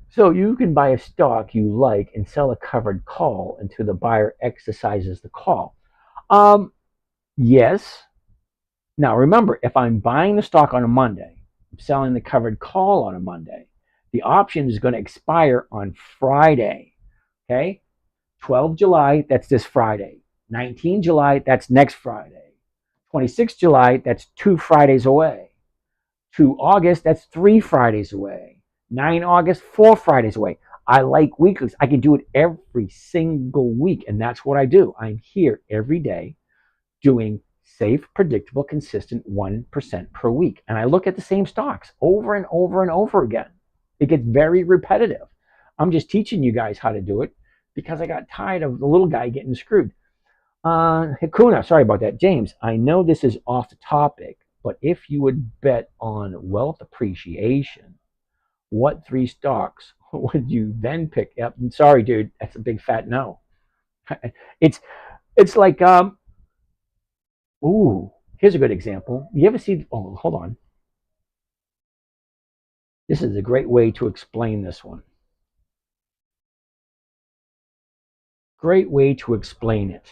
So you can buy a stock you like and sell a covered call until the buyer exercises the call. Yes. Now remember, if I'm buying the stock on a Monday, I'm selling the covered call on a Monday, the option is going to expire on Friday. Okay? 12 July, that's this Friday. 19 July, that's next Friday. 26 July, that's 2 Fridays away. 2 August, that's 3 Fridays away. 9 August, 4 Fridays away. I like weeklies. I can do it every single week, and that's what I do. I'm here every day doing safe, predictable, consistent 1% per week. And I look at the same stocks over and over and over again. It gets very repetitive. I'm just teaching you guys how to do it because I got tired of the little guy getting screwed. Hakuna, sorry about that. James, I know this is off the topic, but if you would bet on wealth appreciation, what 3 stocks would you then pick? Yep, I'm sorry, dude. That's a big fat no. It's like ooh, here's a good example. You ever see? Oh, hold on. This is a great way to explain this one. Great way to explain it.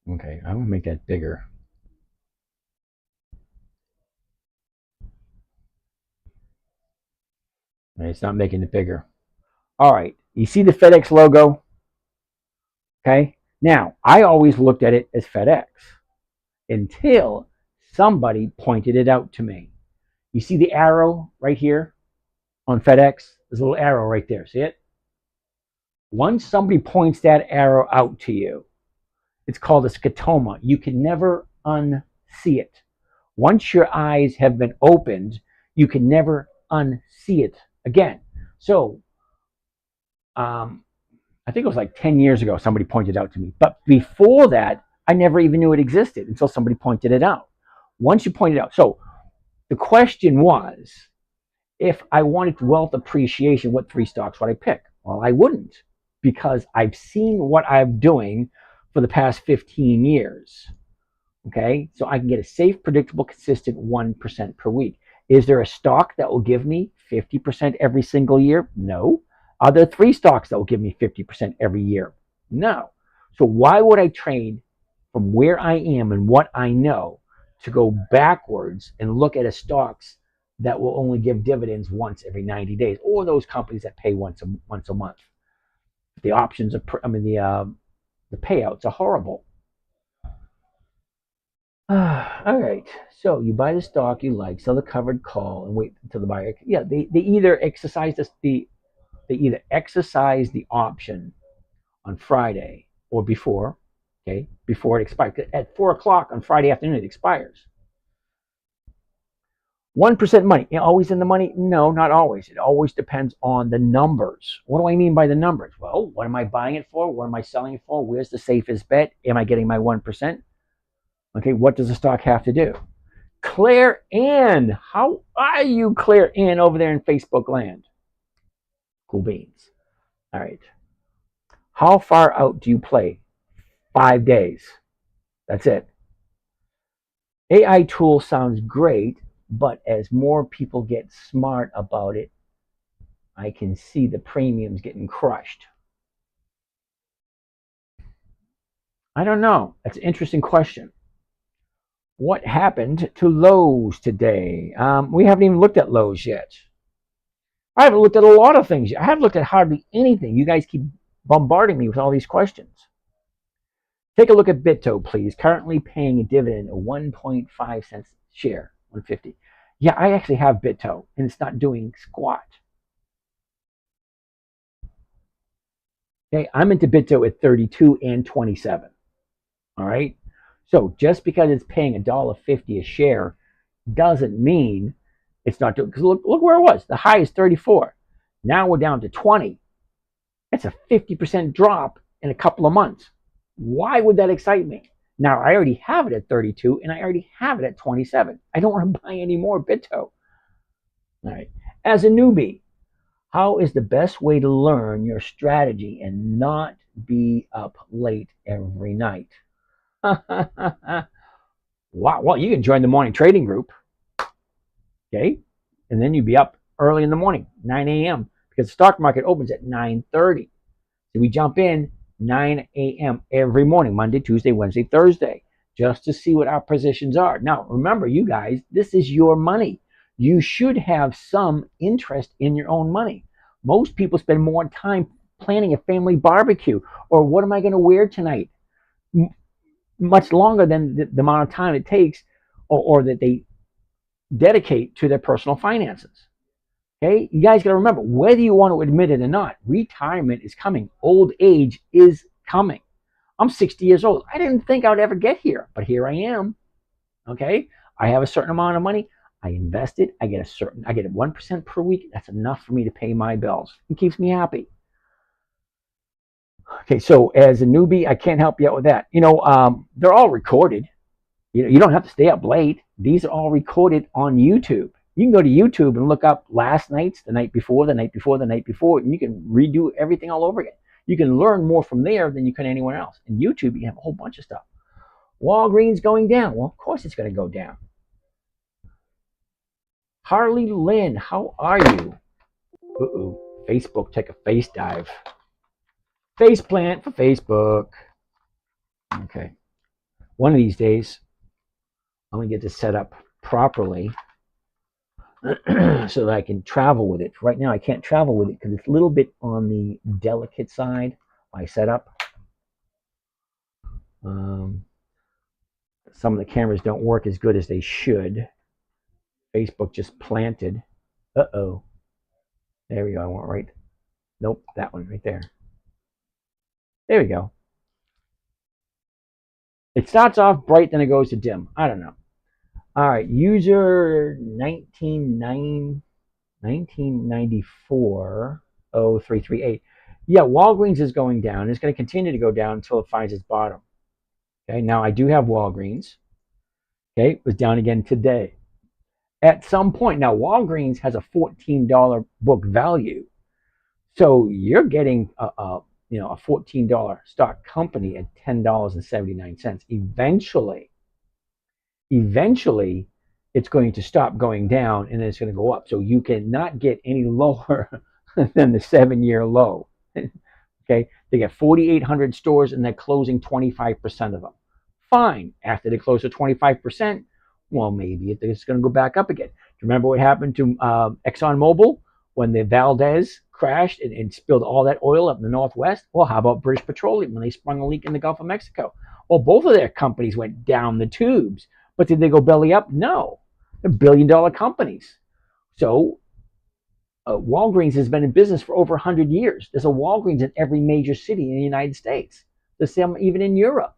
Okay, I'm gonna make that bigger. It's not making it bigger. All right, you see the FedEx logo? Okay. Now, I always looked at it as FedEx until somebody pointed it out to me. You see the arrow right here on FedEx? There's a little arrow right there. See it? Once somebody points that arrow out to you, it's called a scotoma. You can never unsee it. Once your eyes have been opened, you can never unsee it again. So, I think it was like 10 years ago, somebody pointed out to me. But before that, I never even knew it existed until somebody pointed it out. Once you point it out, so the question was, if I wanted wealth appreciation, what 3 stocks would I pick? Well, I wouldn't, because I've seen what I'm doing for the past 15 years. Okay, so I can get a safe, predictable, consistent 1% per week. Is there a stock that will give me 50% every single year? No. Are there 3 stocks that will give me 50% every year? No. So why would I trade from where I am and what I know to go backwards and look at a stocks that will only give dividends once every 90 days, or those companies that pay once a month? The options are, the payouts are horrible. All right. So you buy the stock you like, sell the covered call, and wait until the buyer. Yeah, they either exercise they either exercise the option on Friday or before, okay, before it expires. At 4 o'clock on Friday afternoon, it expires. 1% money. Always in the money? No, not always. It always depends on the numbers. What do I mean by the numbers? Well, what am I buying it for? What am I selling it for? Where's the safest bet? Am I getting my 1%? Okay, what does the stock have to do? Claire Ann, how are you, Claire Ann, over there in Facebook land? Cool beans. All right. How far out do you play? 5 days. That's it. AI tool sounds great, but as more people get smart about it, I can see the premiums getting crushed. I don't know. That's an interesting question. What happened to Lowe's today? We haven't even looked at Lowe's yet. I haven't looked at a lot of things. I haven't looked at hardly anything. You guys keep bombarding me with all these questions. Take a look at Bitto, please. Currently paying a dividend of 1.5 cents a share, 150. Yeah, I actually have Bitto, and it's not doing squat. Okay, I'm into Bitto at 32 and 27. All right. So just because it's paying $1.50 a share doesn't mean it's not doing. Because look where it was. The high is 34. Now we're down to 20. That's a 50% drop in a couple of months. Why would that excite me? Now I already have it at 32 and I already have it at 27. I don't want to buy any more Bitto. All right. As a newbie, how is the best way to learn your strategy and not be up late every night? Wow. Well, you can join the morning trading group. Okay. And then you'd be up early in the morning, 9 a.m. because the stock market opens at 9:30. So we jump in 9 a.m. every morning, Monday, Tuesday, Wednesday, Thursday, just to see what our positions are. Now, remember, you guys, this is your money. You should have some interest in your own money. Most people spend more time planning a family barbecue or what am I going to wear tonight? Much longer than the amount of time it takes or that they dedicate to their personal finances. Okay, you guys got to remember, whether you want to admit it or not, retirement is coming. Old age is coming. I'm 60 years old. I didn't think I would ever get here, but here I am. Okay, I have a certain amount of money. I invest it. I get 1% per week. That's enough for me to pay my bills. It keeps me happy. Okay, so as a newbie, I can't help you out with that. They're all recorded. You don't have to stay up late. These are all recorded on YouTube. You can go to YouTube and look up last night's, the night before, the night before, the night before, and you can redo everything all over again. You can learn more from there than you can anywhere else. In YouTube, you have a whole bunch of stuff. Walgreens going down. Well, of course it's going to go down. Harley Lynn, how are you? Uh-oh. Facebook, take a face dive. Face plant for Facebook. Okay. One of these days, I'm going to get this set up properly so that I can travel with it. Right now, I can't travel with it because it's a little bit on the delicate side, my setup. Some of the cameras don't work as good as they should. Facebook just planted. Uh-oh. There we go. I want right. Nope, that one right there. There we go. It starts off bright, then it goes to dim. I don't know. All right, user 1994 0338. Yeah, Walgreens is going down. It's going to continue to go down until it finds its bottom. Okay, now I do have Walgreens. Okay, it was down again today. At some point, now Walgreens has a $14 book value. So you're getting a $14 stock company at $10.79. Eventually, it's going to stop going down and then it's going to go up. So you cannot get any lower than the 7-year low. Okay, they got 4,800 stores and they're closing 25% of them. Fine. After they close to 25%, well, maybe it's going to go back up again. Do you remember what happened to ExxonMobil when the Valdez crashed and spilled all that oil up in the Northwest? Well, how about British Petroleum when they sprung a leak in the Gulf of Mexico? Well, both of their companies went down the tubes. But did they go belly up? No. They're billion-dollar companies. So Walgreens has been in business for over 100 years. There's a Walgreens in every major city in the United States. There's some even in Europe.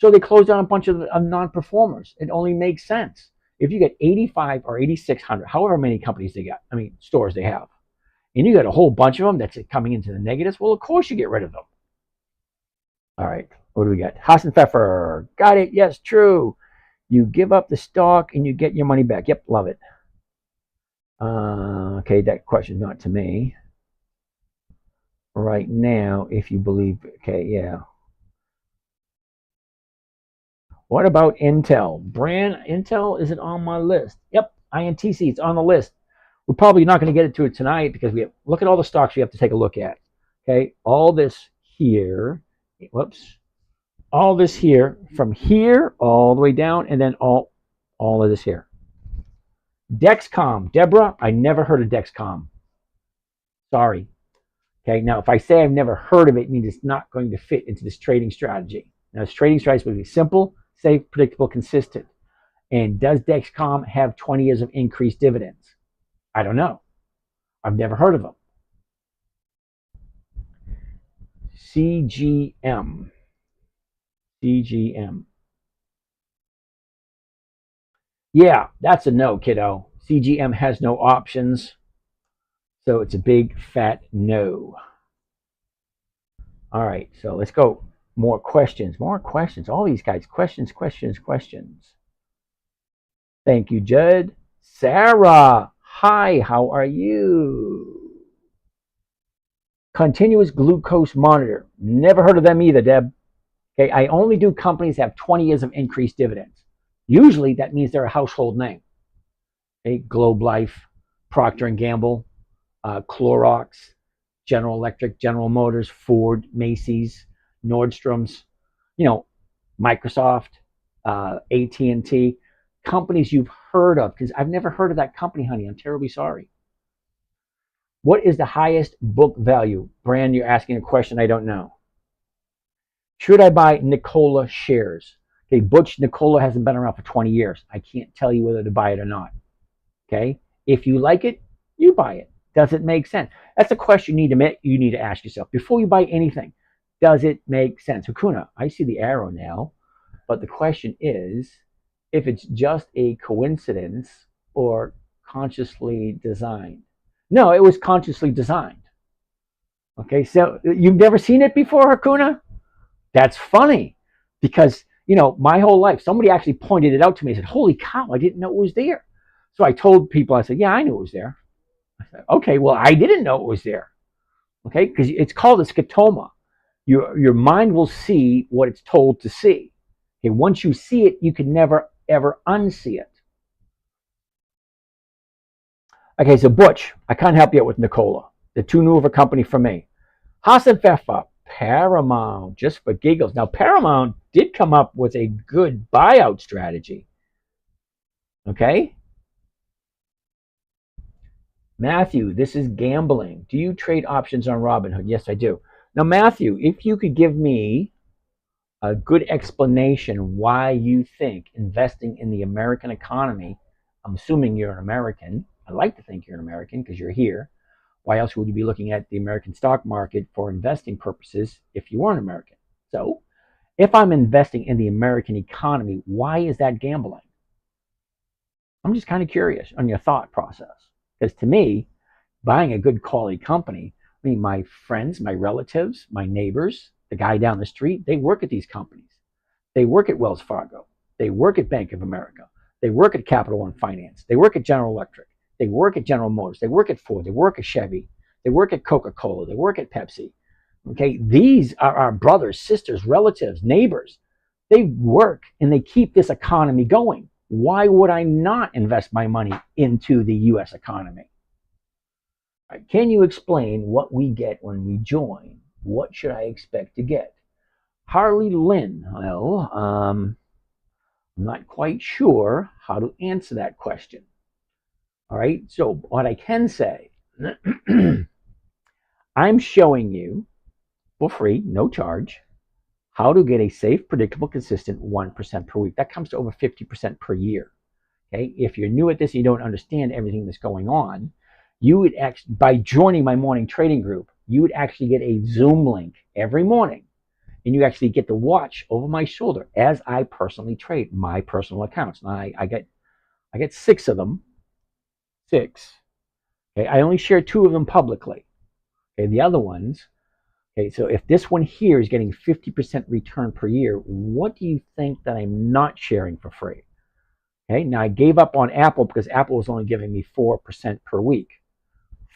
So they closed down a bunch of non-performers. It only makes sense. If you get 85 or 8,600, however many companies they got, stores they have, and you got a whole bunch of them that's coming into the negatives, well, of course you get rid of them. All right, what do we got? Haas and Pfeffer, got it, yes, true. You give up the stock and you get your money back. Yep, love it. Okay, that question's not to me. Right now, if you believe, okay, yeah. What about Intel? Intel, is it on my list? Yep, INTC, it's on the list. We're probably not going to get into it tonight because look at all the stocks we have to take a look at. Okay, all this here, whoops, all this here, from here all the way down, and then all of this here. Dexcom, Deborah, I never heard of Dexcom. Sorry. Okay, now if I say I've never heard of it, it means it's not going to fit into this trading strategy. Now, this trading strategy would be simple, safe, predictable, consistent. And does Dexcom have 20 years of increased dividends? I don't know. I've never heard of them. CGM. CGM. Yeah, that's a no, kiddo. CGM has no options, so it's a big fat no. All right, so let's go. More questions, more questions. All these guys, questions, questions, questions. Thank you, Judd. Sarah, hi, how are you? Continuous glucose monitor. Never heard of them either, Deb. Okay, I only do companies that have 20 years of increased dividends. Usually that means they're a household name. Okay, Globe Life, Procter and Gamble, Clorox, General Electric, General Motors, Ford, Macy's, Nordstrom's, you know, Microsoft, AT&T, companies you've heard of, because I've never heard of that company, honey. I'm terribly sorry. What is the highest book value? Brand, you're asking a question I don't know. Should I buy Nikola shares? Okay, Butch, Nikola hasn't been around for 20 years. I can't tell you whether to buy it or not. Okay, if you like it, you buy it. Does it make sense? That's a question you need to ask yourself before you buy anything. Does it make sense? Hakuna, I see the arrow now, but the question is if it's just a coincidence or consciously designed. No, it was consciously designed. Okay, so you've never seen it before, Hakuna? That's funny because, you know, my whole life, somebody actually pointed it out to me and said, holy cow, I didn't know it was there. So I told people, I said, yeah, I knew it was there. I said, okay, well, I didn't know it was there. Okay, because it's called a scotoma. Your mind will see what it's told to see. Okay, once you see it, you can never, ever unsee it. Okay, so Butch, I can't help you out with Nikola. They're too new of a company for me. Hassan Fefa, Paramount, just for giggles. Now, Paramount did come up with a good buyout strategy. Okay? Matthew, this is gambling. Do you trade options on Robinhood? Yes, I do. Now, Matthew, if you could give me a good explanation why you think investing in the American economy, I'm assuming you're an American. I like to think you're an American because you're here. Why else would you be looking at the American stock market for investing purposes if you weren't American? So, if I'm investing in the American economy, why is that gambling? I'm just kind of curious on your thought process. Because to me, buying a good quality company, I mean, my friends, my relatives, my neighbors, the guy down the street, they work at these companies. They work at Wells Fargo. They work at Bank of America. They work at Capital One Finance. They work at General Electric. They work at General Motors. They work at Ford. They work at Chevy. They work at Coca-Cola. They work at Pepsi. Okay, these are our brothers, sisters, relatives, neighbors. They work and they keep this economy going. Why would I not invest my money into the U.S. economy? Right, can you explain what we get when we join? What should I expect to get? Harley Lynn, well, I'm not quite sure how to answer that question. All right, so what I can say, I'm showing you for free, no charge, how to get a safe, predictable, consistent 1% per week. That comes to over 50% per year. Okay, if you're new at this and you don't understand everything that's going on, you would actually, by joining my morning trading group, you would actually get a Zoom link every morning, and you actually get to watch over my shoulder as I personally trade my personal accounts. Now I get 6 of them, 6. Okay, I only share 2 of them publicly. Okay, the other ones. Okay, so if this one here is getting 50% return per year, what do you think that I'm not sharing for free? Okay, now I gave up on Apple because Apple was only giving me 4% per week.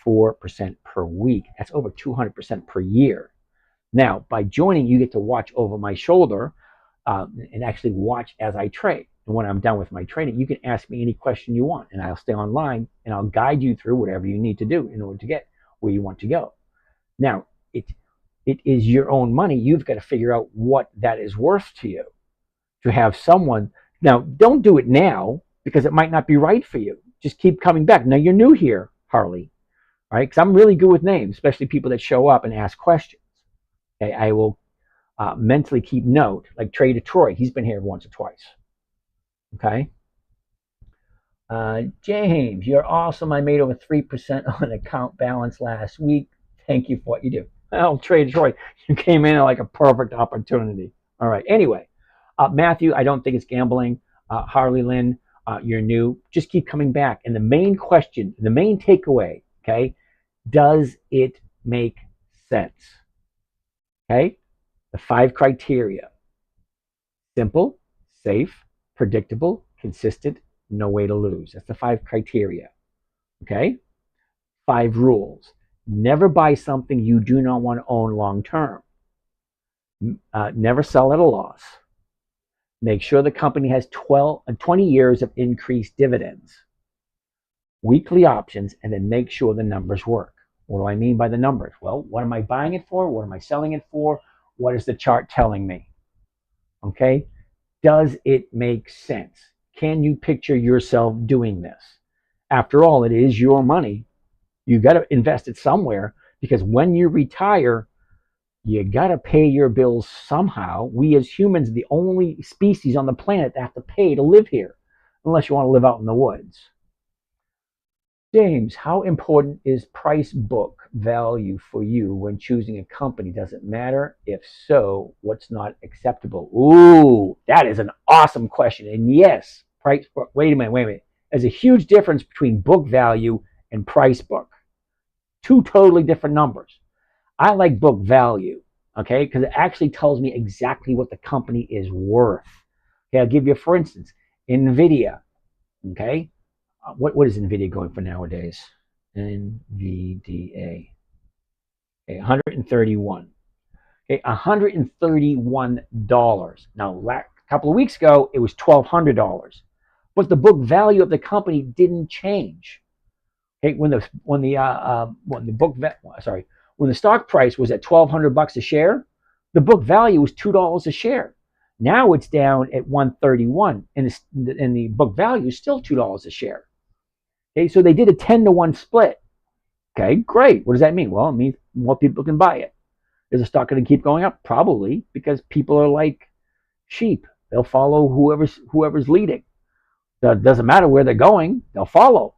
4% per week. That's over 200% per year. Now, by joining, you get to watch over my shoulder and actually watch as I trade. And when I'm done with my trading, you can ask me any question you want, and I'll stay online and I'll guide you through whatever you need to do in order to get where you want to go. Now, it is your own money. You've got to figure out what that is worth to you. To have someone, now don't do it now because it might not be right for you. Just keep coming back. Now you're new here, Harley, all right? Because I'm really good with names, especially people that show up and ask questions. Okay, I will mentally keep note, like Trader Troy. He's been here once or twice. Okay. James, you're awesome. I made over 3% on account balance last week. Thank you for what you do. Well, Trader Troy, you came in at like a perfect opportunity. All right. Anyway, Matthew, I don't think it's gambling. Harley Lynn, you're new. Just keep coming back. And the main question, the main takeaway, okay, does it make sense? Okay, the 5 criteria: simple, safe, predictable, consistent, no way to lose. That's the 5 criteria. Okay, 5 rules: never buy something you do not want to own long term. Never sell at a loss. Make sure the company has 20 years of increased dividends. Weekly options, and then make sure the numbers work. What do I mean by the numbers? Well, what am I buying it for? What am I selling it for? What is the chart telling me? Okay? Does it make sense? Can you picture yourself doing this? After all, it is your money. You got to invest it somewhere, because when you retire, you got to pay your bills somehow. We as humans are the only species on the planet that have to pay to live here, unless you want to live out in the woods. James, how important is price book value for you when choosing a company? Does it matter? If so, what's not acceptable? Ooh, that is an awesome question. And yes, price book. Wait a minute. There's a huge difference between book value and price book. 2 totally different numbers. I like book value, okay, because it actually tells me exactly what the company is worth. Okay, I'll give you, for instance, NVIDIA, okay? What is NVIDIA going for nowadays? NVDA. Okay, 131. Okay, $131. Now, a couple of weeks ago, it was $1,200. But the book value of the company didn't change. Okay, when the stock price was at $1,200 a share, the book value was $2 a share. Now it's down at 131, and the book value is still $2 a share. Okay, so they did a 10-to-1 split. Okay, great. What does that mean? Well, it means more people can buy it. Is the stock going to keep going up? Probably, because people are like sheep. They'll follow whoever's leading. It doesn't matter where they're going, they'll follow.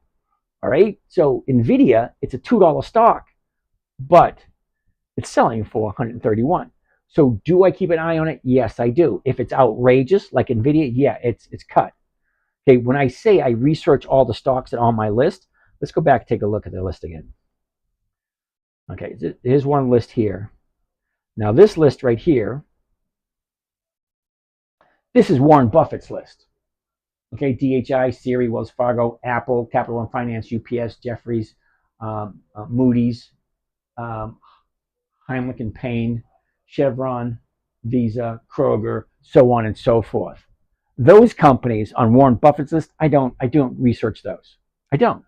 All right. So NVIDIA, it's a $2 stock, but it's selling for 131. So do I keep an eye on it? Yes, I do. If it's outrageous, like NVIDIA, yeah, it's cut. Okay, when I say I research all the stocks that are on my list, let's go back and take a look at the list again. Okay, here's one list here. Now this list right here, this is Warren Buffett's list. Okay, DHI, Siri, Wells Fargo, Apple, Capital One Finance, UPS, Jefferies, Moody's, Heineken Payne, Chevron, Visa, Kroger, so on and so forth. Those companies on Warren Buffett's list, I don't research those. I don't.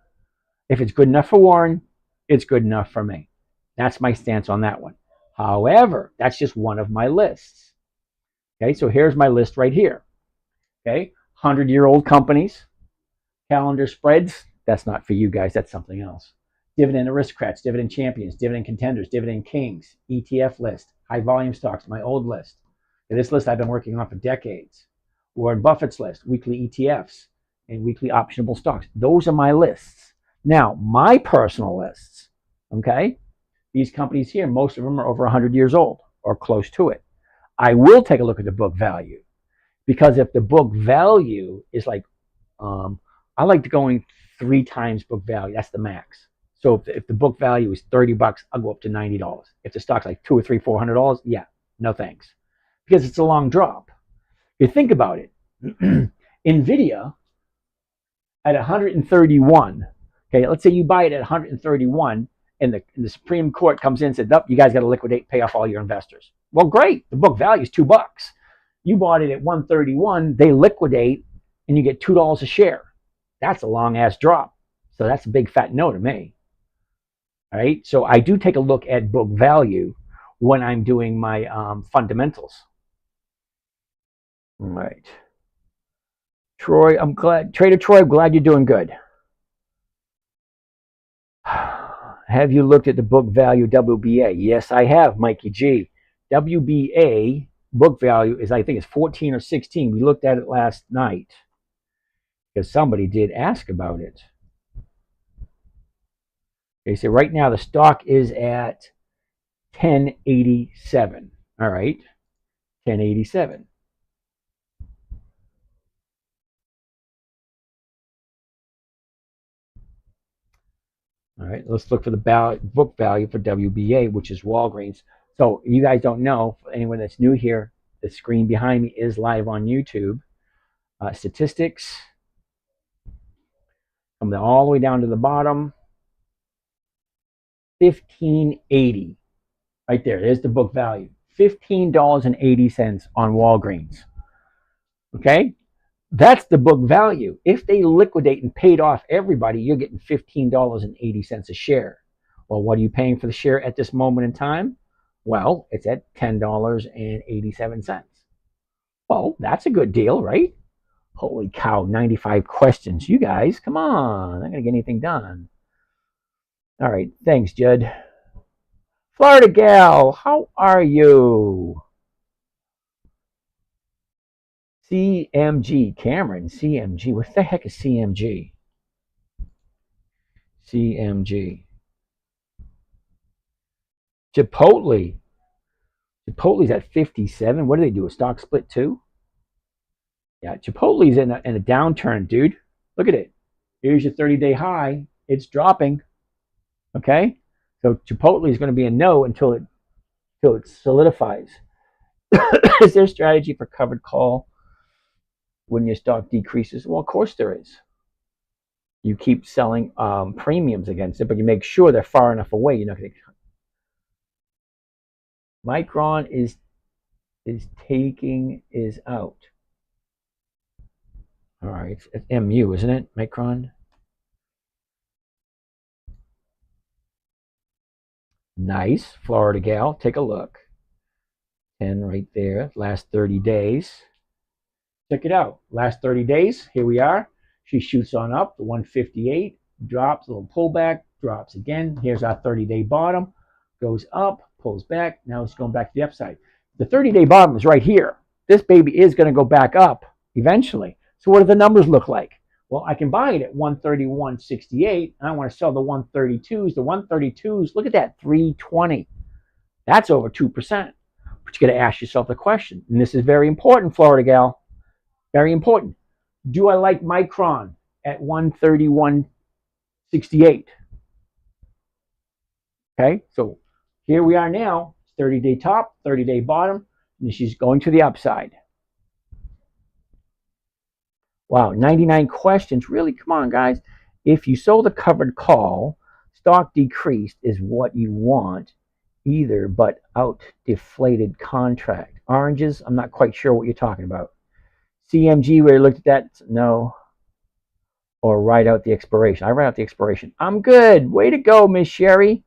If it's good enough for Warren, it's good enough for me. That's my stance on that one. However, that's just one of my lists. Okay, so here's my list right here. Okay, 100-year-old companies, calendar spreads. That's not for you guys. That's something else. Dividend aristocrats, dividend champions, dividend contenders, dividend kings, ETF list, high volume stocks, my old list. And this list I've been working on for decades. Warren Buffett's list, weekly ETFs, and weekly optionable stocks. Those are my lists. Now, my personal lists, okay? These companies here, most of them are over 100 years old or close to it. I will take a look at the book value, because if the book value is like, I like going 3 times book value. That's the max. So if the book value is $30, I'll go up to $90. If the stock's like $200 or $300, $400, yeah, no thanks, because it's a long drop. If you think about it, NVIDIA at 131. Okay, let's say you buy it at 131, and the Supreme Court comes in and says, "Nope, you guys got to liquidate, pay off all your investors." Well, great. The book value is $2. You bought it at 131. They liquidate, and you get $2 a share. That's a long ass drop. So that's a big fat no to me. All right. So I do take a look at book value when I'm doing my fundamentals. All right. Troy, Trader Troy, I'm glad you're doing good. Have you looked at the book value WBA? Yes, I have, Mikey G. WBA book value is, I think it's 14 or 16. We looked at it last night because somebody did ask about it. Okay, so right now the stock is at 1087. All right, 1087. All right, let's look for the book value for WBA, which is Walgreens. So you guys don't know, for anyone that's new here, the screen behind me is live on YouTube. Statistics, coming all the way down to the bottom, 1580. Right there, there's the book value. $15.80 on Walgreens. Okay? That's the book value. If they liquidate and paid off everybody, you're getting $15.80 a share. Well, what are you paying for the share at this moment in time? Well, it's at $10.87. Well, that's a good deal, right? Holy cow, 95 questions. You guys, come on. I'm not going to get anything done. All right, thanks, Judd. Florida Gal, how are you? CMG, Cameron, CMG. What the heck is CMG? CMG. Chipotle. Chipotle's at 57. What do they do? A stock split too? Yeah, Chipotle's in a downturn, dude. Look at it. Here's your 30-day high. It's dropping. Okay? So Chipotle is going to be a no until it solidifies. Is there a strategy for covered call when your stock decreases? Well, of course there is. You keep selling premiums against it, but you make sure they're far enough away. You're not going to. Micron is out. All right, it's MU, isn't it? Micron. Nice, Florida gal. Take a look. 10 right there. Last 30 days. Check it out. Last 30 days. Here we are. She shoots on up to 158. Drops, a little pullback. Drops again. Here's our 30-day bottom. Goes up, pulls back. Now it's going back to the upside. The 30-day bottom is right here. This baby is going to go back up eventually. So what do the numbers look like? Well, I can buy it at 131.68. And I want to sell the 132s. The 132s, look at that, 320. That's over 2%. But you got to ask yourself the question, and this is very important, Florida gal. Very important. Do I like Micron at 131.68? Okay, so here we are now. 30-day top, 30-day bottom, and she's going to the upside. Wow, 99 questions. Really, come on, guys. If you sold a covered call, stock decreased is what you want, either but out deflated contract. Oranges, I'm not quite sure what you're talking about. CMG, where you looked at that, no. Or write out the expiration. I write out the expiration. I'm good. Way to go, Miss Sherry.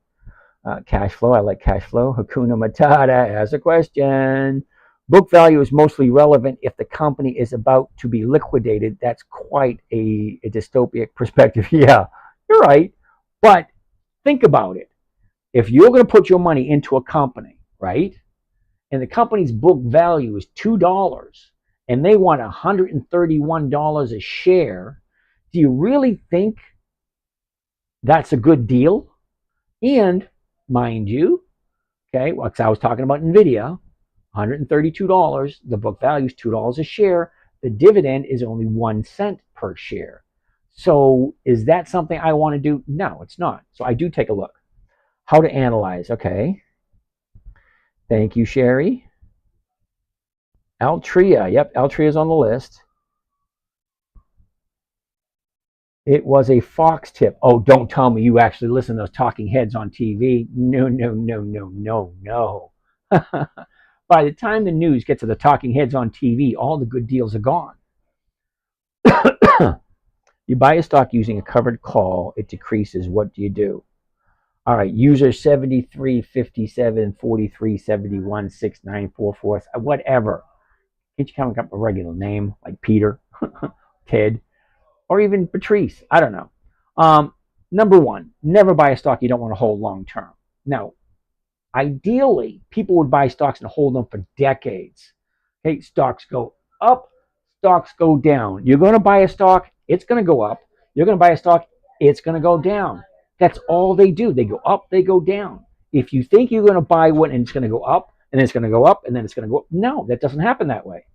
Cash flow, I like cash flow. Hakuna Matata has a question. Book value is mostly relevant if the company is about to be liquidated. That's quite a dystopic perspective. Yeah, you're right. But think about it. If you're going to put your money into a company, right, and the company's book value is $2 and they want $131 a share, do you really think that's a good deal? And mind you, okay, well, I was talking about NVIDIA, $132, the book value is $2 a share, the dividend is only 1 cent per share. So is that something I want to do? No, it's not. So I do take a look. How to analyze, okay. Thank you, Sherry. Altria, yep, Altria is on the list. It was a Fox tip. Oh, don't tell me you actually listen to those talking heads on TV. No, no, no, no, no, no. By the time the news gets to the talking heads on TV, all the good deals are gone. You buy a stock using a covered call, it decreases. What do you do? All right, user 73, 57, 43, 71, 6944, whatever. Can't you come up with a regular name like Peter, Ted, or even Patrice? I don't know. Number one, never buy a stock you don't want to hold long term. Now, ideally, people would buy stocks and hold them for decades. Okay, stocks go up, stocks go down. You're going to buy a stock, it's going to go up. You're going to buy a stock, it's going to go down. That's all they do. They go up, they go down. If you think you're going to buy one and it's going to go up, and then it's going to go up, and then it's going to go up, no, that doesn't happen that way.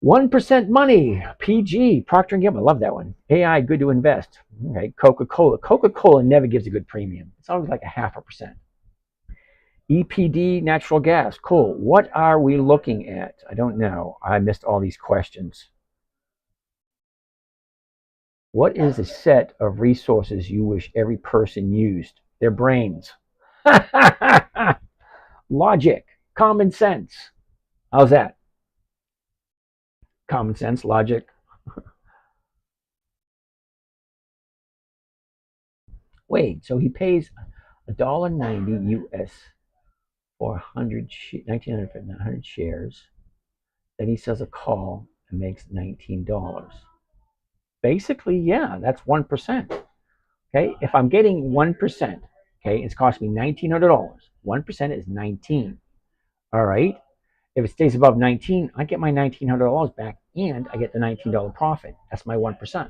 1% money, PG, Procter & Gamble. I love that one. AI, good to invest. Okay, Coca-Cola. Coca-Cola never gives a good premium. It's always like a 0.5%. EPD, natural gas. Cool. What are we looking at? I don't know. I missed all these questions. What is a set of resources you wish every person used? Their brains. Logic, common sense. How's that? Common sense, logic. Wait, so he pays $1.90 US for 1,900 shares. Then he sells a call and makes $19. Basically, yeah, that's 1%. Okay, if I'm getting 1%, okay, it's cost me $1,900. 1% is 19. All right. If it stays above 19, I get my $1,900 back and I get the $19 profit. That's my 1%.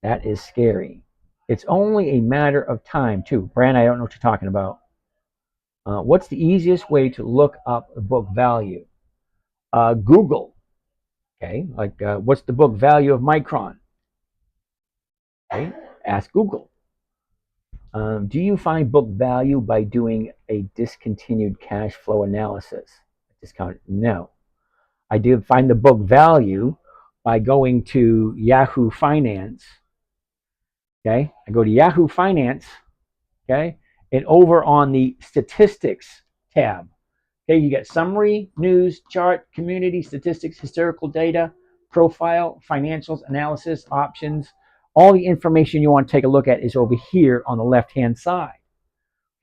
That is scary. It's only a matter of time, too. Brand, I don't know what you're talking about. What's the easiest way to look up a book value? Google. Okay, like what's the book value of Micron? Okay, ask Google. Do you find book value by doing a discontinued cash flow analysis? Discount? No. I did find the book value by going to Yahoo Finance. Okay, I go to Yahoo Finance. Okay, and over on the statistics tab. Okay, you get summary, news, chart, community, statistics, historical data, profile, financials, analysis, options. All the information you want to take a look at is over here on the left-hand side.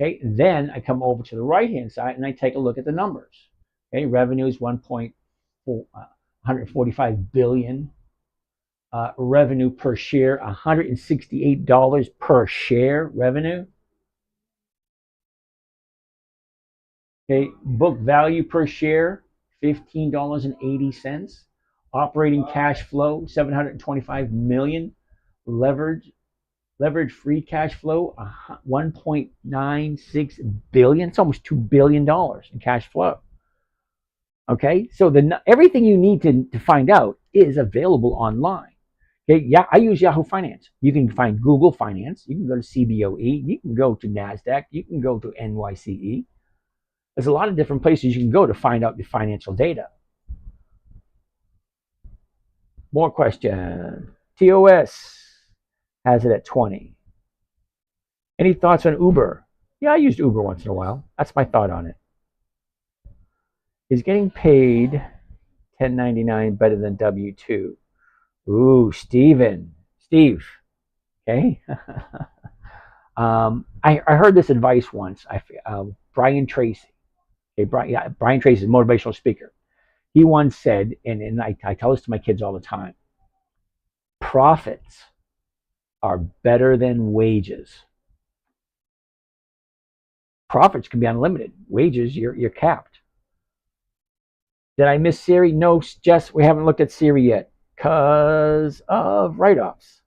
Okay, then I come over to the right-hand side and I take a look at the numbers. Okay, revenue is 145 billion. Revenue per share, $168 per share revenue. Okay, book value per share, $15.80. Operating cash flow, $725 million. Leverage free cash flow, $1.96 billion. It's almost $2 billion in cash flow. Okay, so everything you need to find out is available online. Okay, yeah, I use Yahoo Finance. You can find Google Finance. You can go to CBOE. You can go to NASDAQ. You can go to NYCE. There's a lot of different places you can go to find out your financial data. More question. TOS has it at 20. Any thoughts on Uber? Yeah, I used Uber once in a while. That's my thought on it. Is getting paid 1099 better than W2? Ooh, Steve. Okay. I heard this advice once. Brian Tracy. Okay, Brian Tracy is a motivational speaker. He once said, and I tell this to my kids all the time, profits are better than wages. Profits can be unlimited. Wages, you're capped. Did I miss Siri? No, Jess, we haven't looked at Siri yet because of write-offs.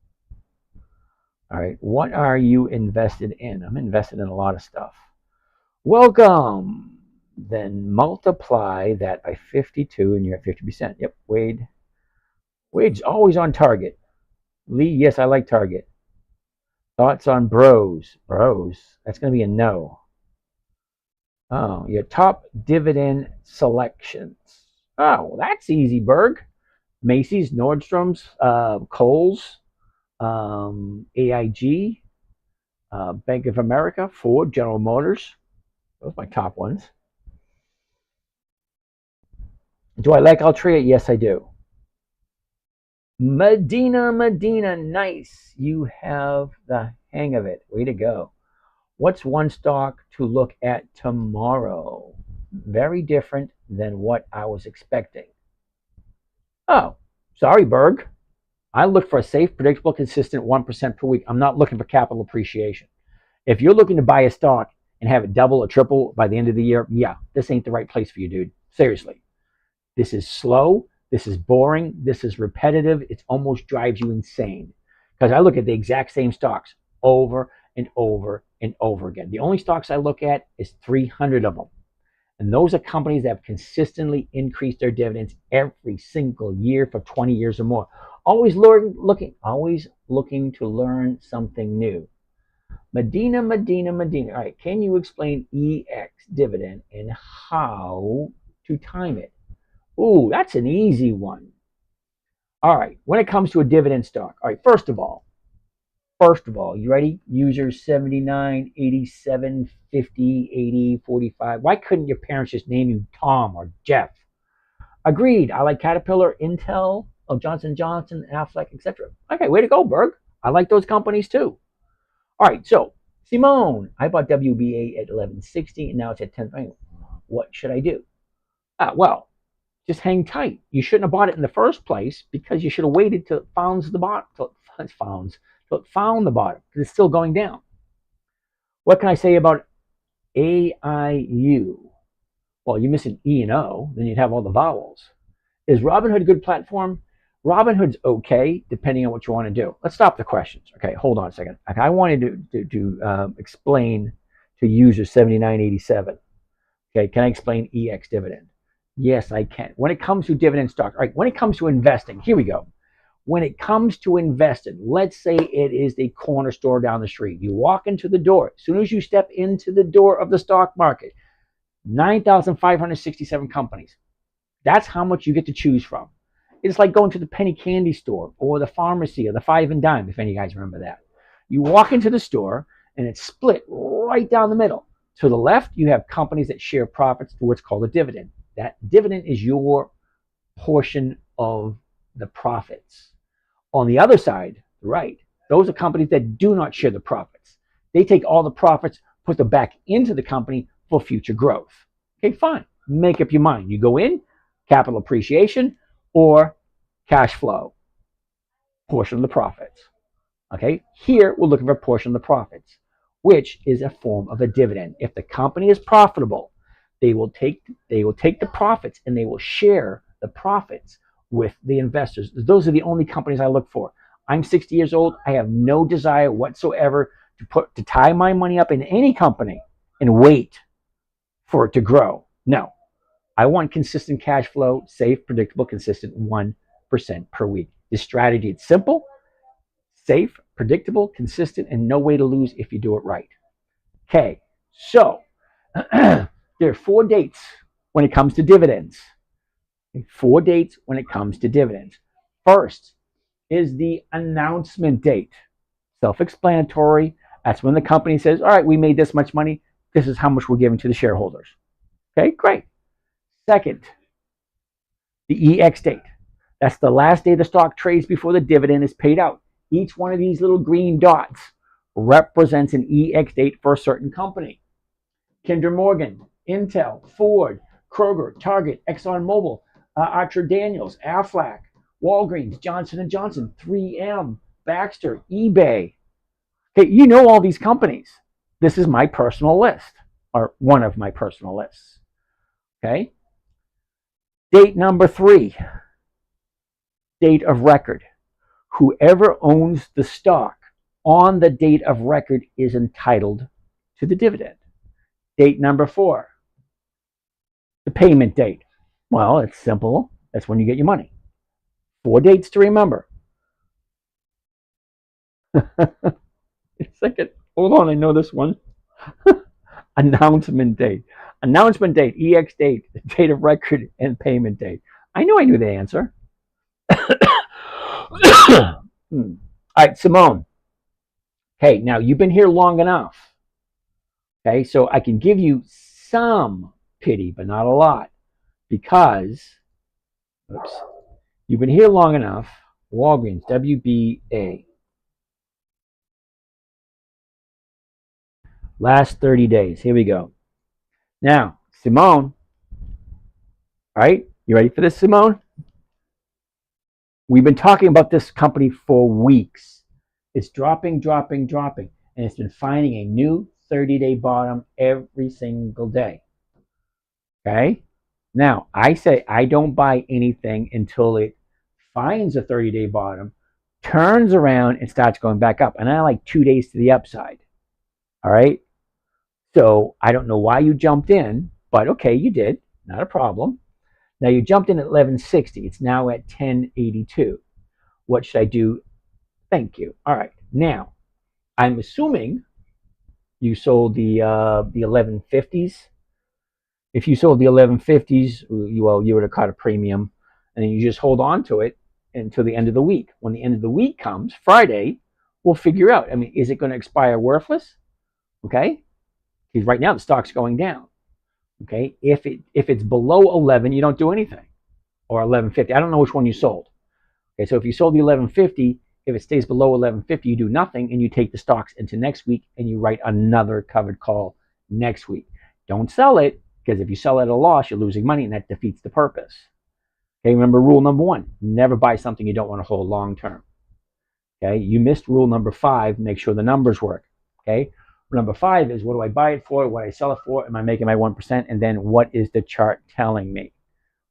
All right, what are you invested in? I'm invested in a lot of stuff. Welcome. Then multiply that by 52 and you're at 50%. Yep, Wade's always on target. Lee, yes, I like Target. Thoughts on Bros? That's going to be a no. Oh, your top dividend selections. Oh, well, that's easy, Berg. Macy's, Nordstrom's, Kohl's, AIG, Bank of America, Ford, General Motors. Those are my top ones. Do I like Altria? Yes, I do. Medina, nice. You have the hang of it. Way to go. What's one stock to look at tomorrow? Very different than what I was expecting. Oh, sorry, Berg. I look for a safe, predictable, consistent 1% per week. I'm not looking for capital appreciation. If you're looking to buy a stock and have it double or triple by the end of the year, yeah, this ain't the right place for you, dude. Seriously. This is slow. This is boring. This is repetitive. It almost drives you insane. Because I look at the exact same stocks over and over and over again. The only stocks I look at is 300 of them. And those are companies that have consistently increased their dividends every single year for 20 years or more. Always looking to learn something new. Medina. All right, can you explain EX dividend and how to time it? Ooh, that's an easy one. All right, when it comes to a dividend stock, all right, first of all, you ready? User 79, 87, 50, 80, 45. Why couldn't your parents just name you Tom or Jeff? Agreed. I like Caterpillar, Intel, Johnson Johnson, Aflac, etc. Okay, way to go, Berg. I like those companies too. All right, so Simone, I bought WBA at 1160 and now it's at 10. What should I do? Well, just hang tight. You shouldn't have bought it in the first place because you should have waited till it found the bottom. Till it found the bottom because it's still going down. What can I say about AIU? Well, you miss an E and O, then you'd have all the vowels. Is Robinhood a good platform? Robinhood's okay, depending on what you want to do. Let's stop the questions. Okay, hold on a second. I wanted to explain to user 7987. Okay, can I explain EX dividend? Yes, I can. When it comes to dividend stock, all right, when it comes to investing, here we go. When it comes to investing, let's say it is the corner store down the street. You walk into the door. As soon as you step into the door of the stock market, 9,567 companies. That's how much you get to choose from. It's like going to the penny candy store or the pharmacy or the Five and Dime, if any of you guys remember that. You walk into the store and it's split right down the middle. To the left, you have companies that share profits through what's called a dividend. That dividend is your portion of the profits. On the other side, right, those are companies that do not share the profits. They take all the profits, put them back into the company for future growth. Okay, fine. Make up your mind. You go in, capital appreciation or cash flow, portion of the profits. Okay, here we're looking for a portion of the profits, which is a form of a dividend. If the company is profitable, they will take the profits and they will share the profits with the investors. Those are the only companies I look for. I'm 60 years old. I have no desire whatsoever to tie my money up in any company and wait for it to grow. No, I want consistent cash flow, safe, predictable, consistent 1% per week. This strategy, it's simple, safe, predictable, consistent, and no way to lose if you do it right. Okay, so there are 4 dates when it comes to dividends. 4 dates when it comes to dividends. First is the announcement date. Self-explanatory. That's when the company says, all right, we made this much money. This is how much we're giving to the shareholders. Okay, great. Second, the EX date. That's the last day the stock trades before the dividend is paid out. Each one of these little green dots represents an EX date for a certain company. Kinder Morgan, Intel, Ford, Kroger, Target, ExxonMobil, Archer Daniels, Aflac, Walgreens, Johnson & Johnson, 3M, Baxter, eBay. Okay, you know all these companies. This is my personal list, or one of my personal lists. Okay? Date number 3, date of record. Whoever owns the stock on the date of record is entitled to the dividend. Date number 4, the payment date. Well, it's simple. That's when you get your money. 4 dates to remember. Second, hold on, I know this one. Announcement date. Announcement date, EX date, date of record, and payment date. I knew the answer. All right, Simone. Okay, now you've been here long enough. Okay, so I can give you some pity, but not a lot, because you've been here long enough. Walgreens, WBA. Last 30 days. Here we go. Now, Simone. All right, you ready for this, Simone? We've been talking about this company for weeks. It's dropping, and it's been finding a new 30-day bottom every single day. Okay? Now, I say I don't buy anything until it finds a 30-day bottom, turns around, and starts going back up. And I like 2 days to the upside. All right? So I don't know why you jumped in, But okay, you did. Not a problem. Now you jumped in at 1160. It's now at 1082. What should I do? Thank you. All right. Now, I'm assuming you sold the 1150s. If you sold the 1150s, you would have caught a premium, and then you just hold on to it until the end of the week. When the end of the week comes, Friday, we'll figure out. I mean, is it going to expire worthless? Okay, because right now the stock's going down. Okay, if it's below 11, you don't do anything, or 1150. I don't know which one you sold. Okay, so if you sold the 1150, if it stays below 1150, you do nothing, and you take the stocks into next week, and you write another covered call next week. Don't sell it, because if you sell at a loss, you're losing money, and that defeats the purpose. Okay, remember rule number 1: never buy something you don't want to hold long term. Okay, you missed rule number 5: make sure the numbers work. Okay, number 5 is, what do I buy it for? What do I sell it for? Am I making my 1%? And then what is the chart telling me?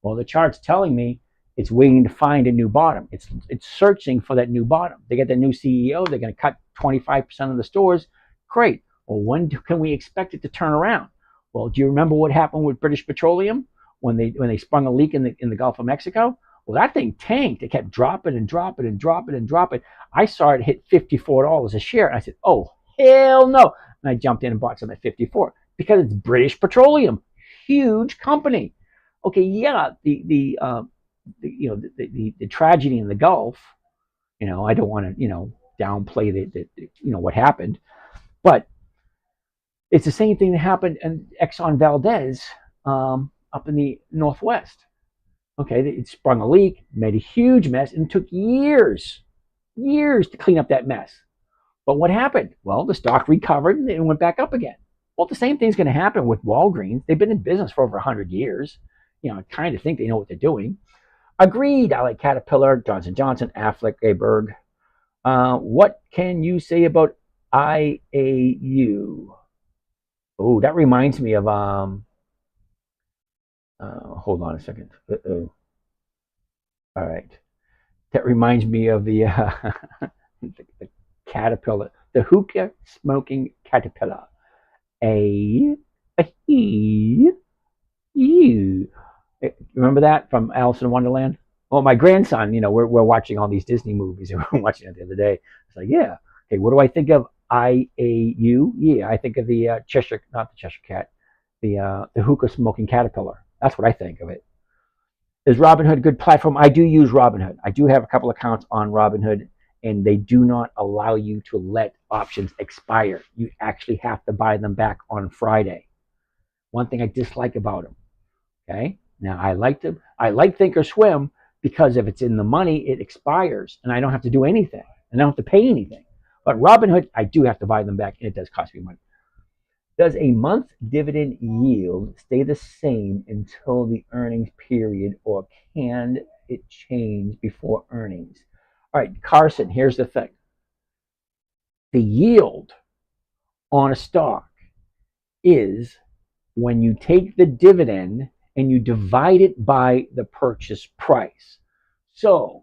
Well, the chart's telling me it's waiting to find a new bottom. It's searching for that new bottom. They get the new CEO. They're going to cut 25% of the stores. Great. Well, when can we expect it to turn around? Well, do you remember what happened with British Petroleum when they sprung a leak in the Gulf of Mexico? Well, that thing tanked. It kept dropping and dropping and dropping and dropping. I saw it hit $54 a share, and I said, "Oh, hell no!" And I jumped in and bought some at 54 because it's British Petroleum, huge company. Okay, yeah, the tragedy in the Gulf. I don't want to downplay the what happened, but it's the same thing that happened in Exxon Valdez up in the Northwest. Okay, it sprung a leak, made a huge mess, and it took years to clean up that mess. But what happened? Well, the stock recovered and it went back up again. Well, the same thing's going to happen with Walgreens. They've been in business for over 100 years. I kind of think they know what they're doing. Agreed. I like Caterpillar, Johnson Johnson, Affleck, Berg. What can you say about IAU? Oh, that reminds me of hold on a second. Uh-oh. All right. That reminds me of the the caterpillar, the hookah smoking caterpillar. A he, you. Remember that from Alice in Wonderland? Well, my grandson, we're watching all these Disney movies, and we were watching it the other day. It's like, yeah, okay, what do I think of IAU? Yeah, I think of the Cheshire, not the Cheshire Cat, the hookah smoking caterpillar. That's what I think of it. Is Robinhood a good platform? I do use Robinhood. I do have a couple accounts on Robinhood, and they do not allow you to let options expire. You actually have to buy them back on Friday. One thing I dislike about them. Okay. Now I like Thinkorswim because if it's in the money, it expires, and I don't have to do anything, and I don't have to pay anything. But Robinhood, I do have to buy them back, and it does cost me money. Does a month dividend yield stay the same until the earnings period, or can it change before earnings? All right, Carson, here's the thing. The yield on a stock is when you take the dividend and you divide it by the purchase price. So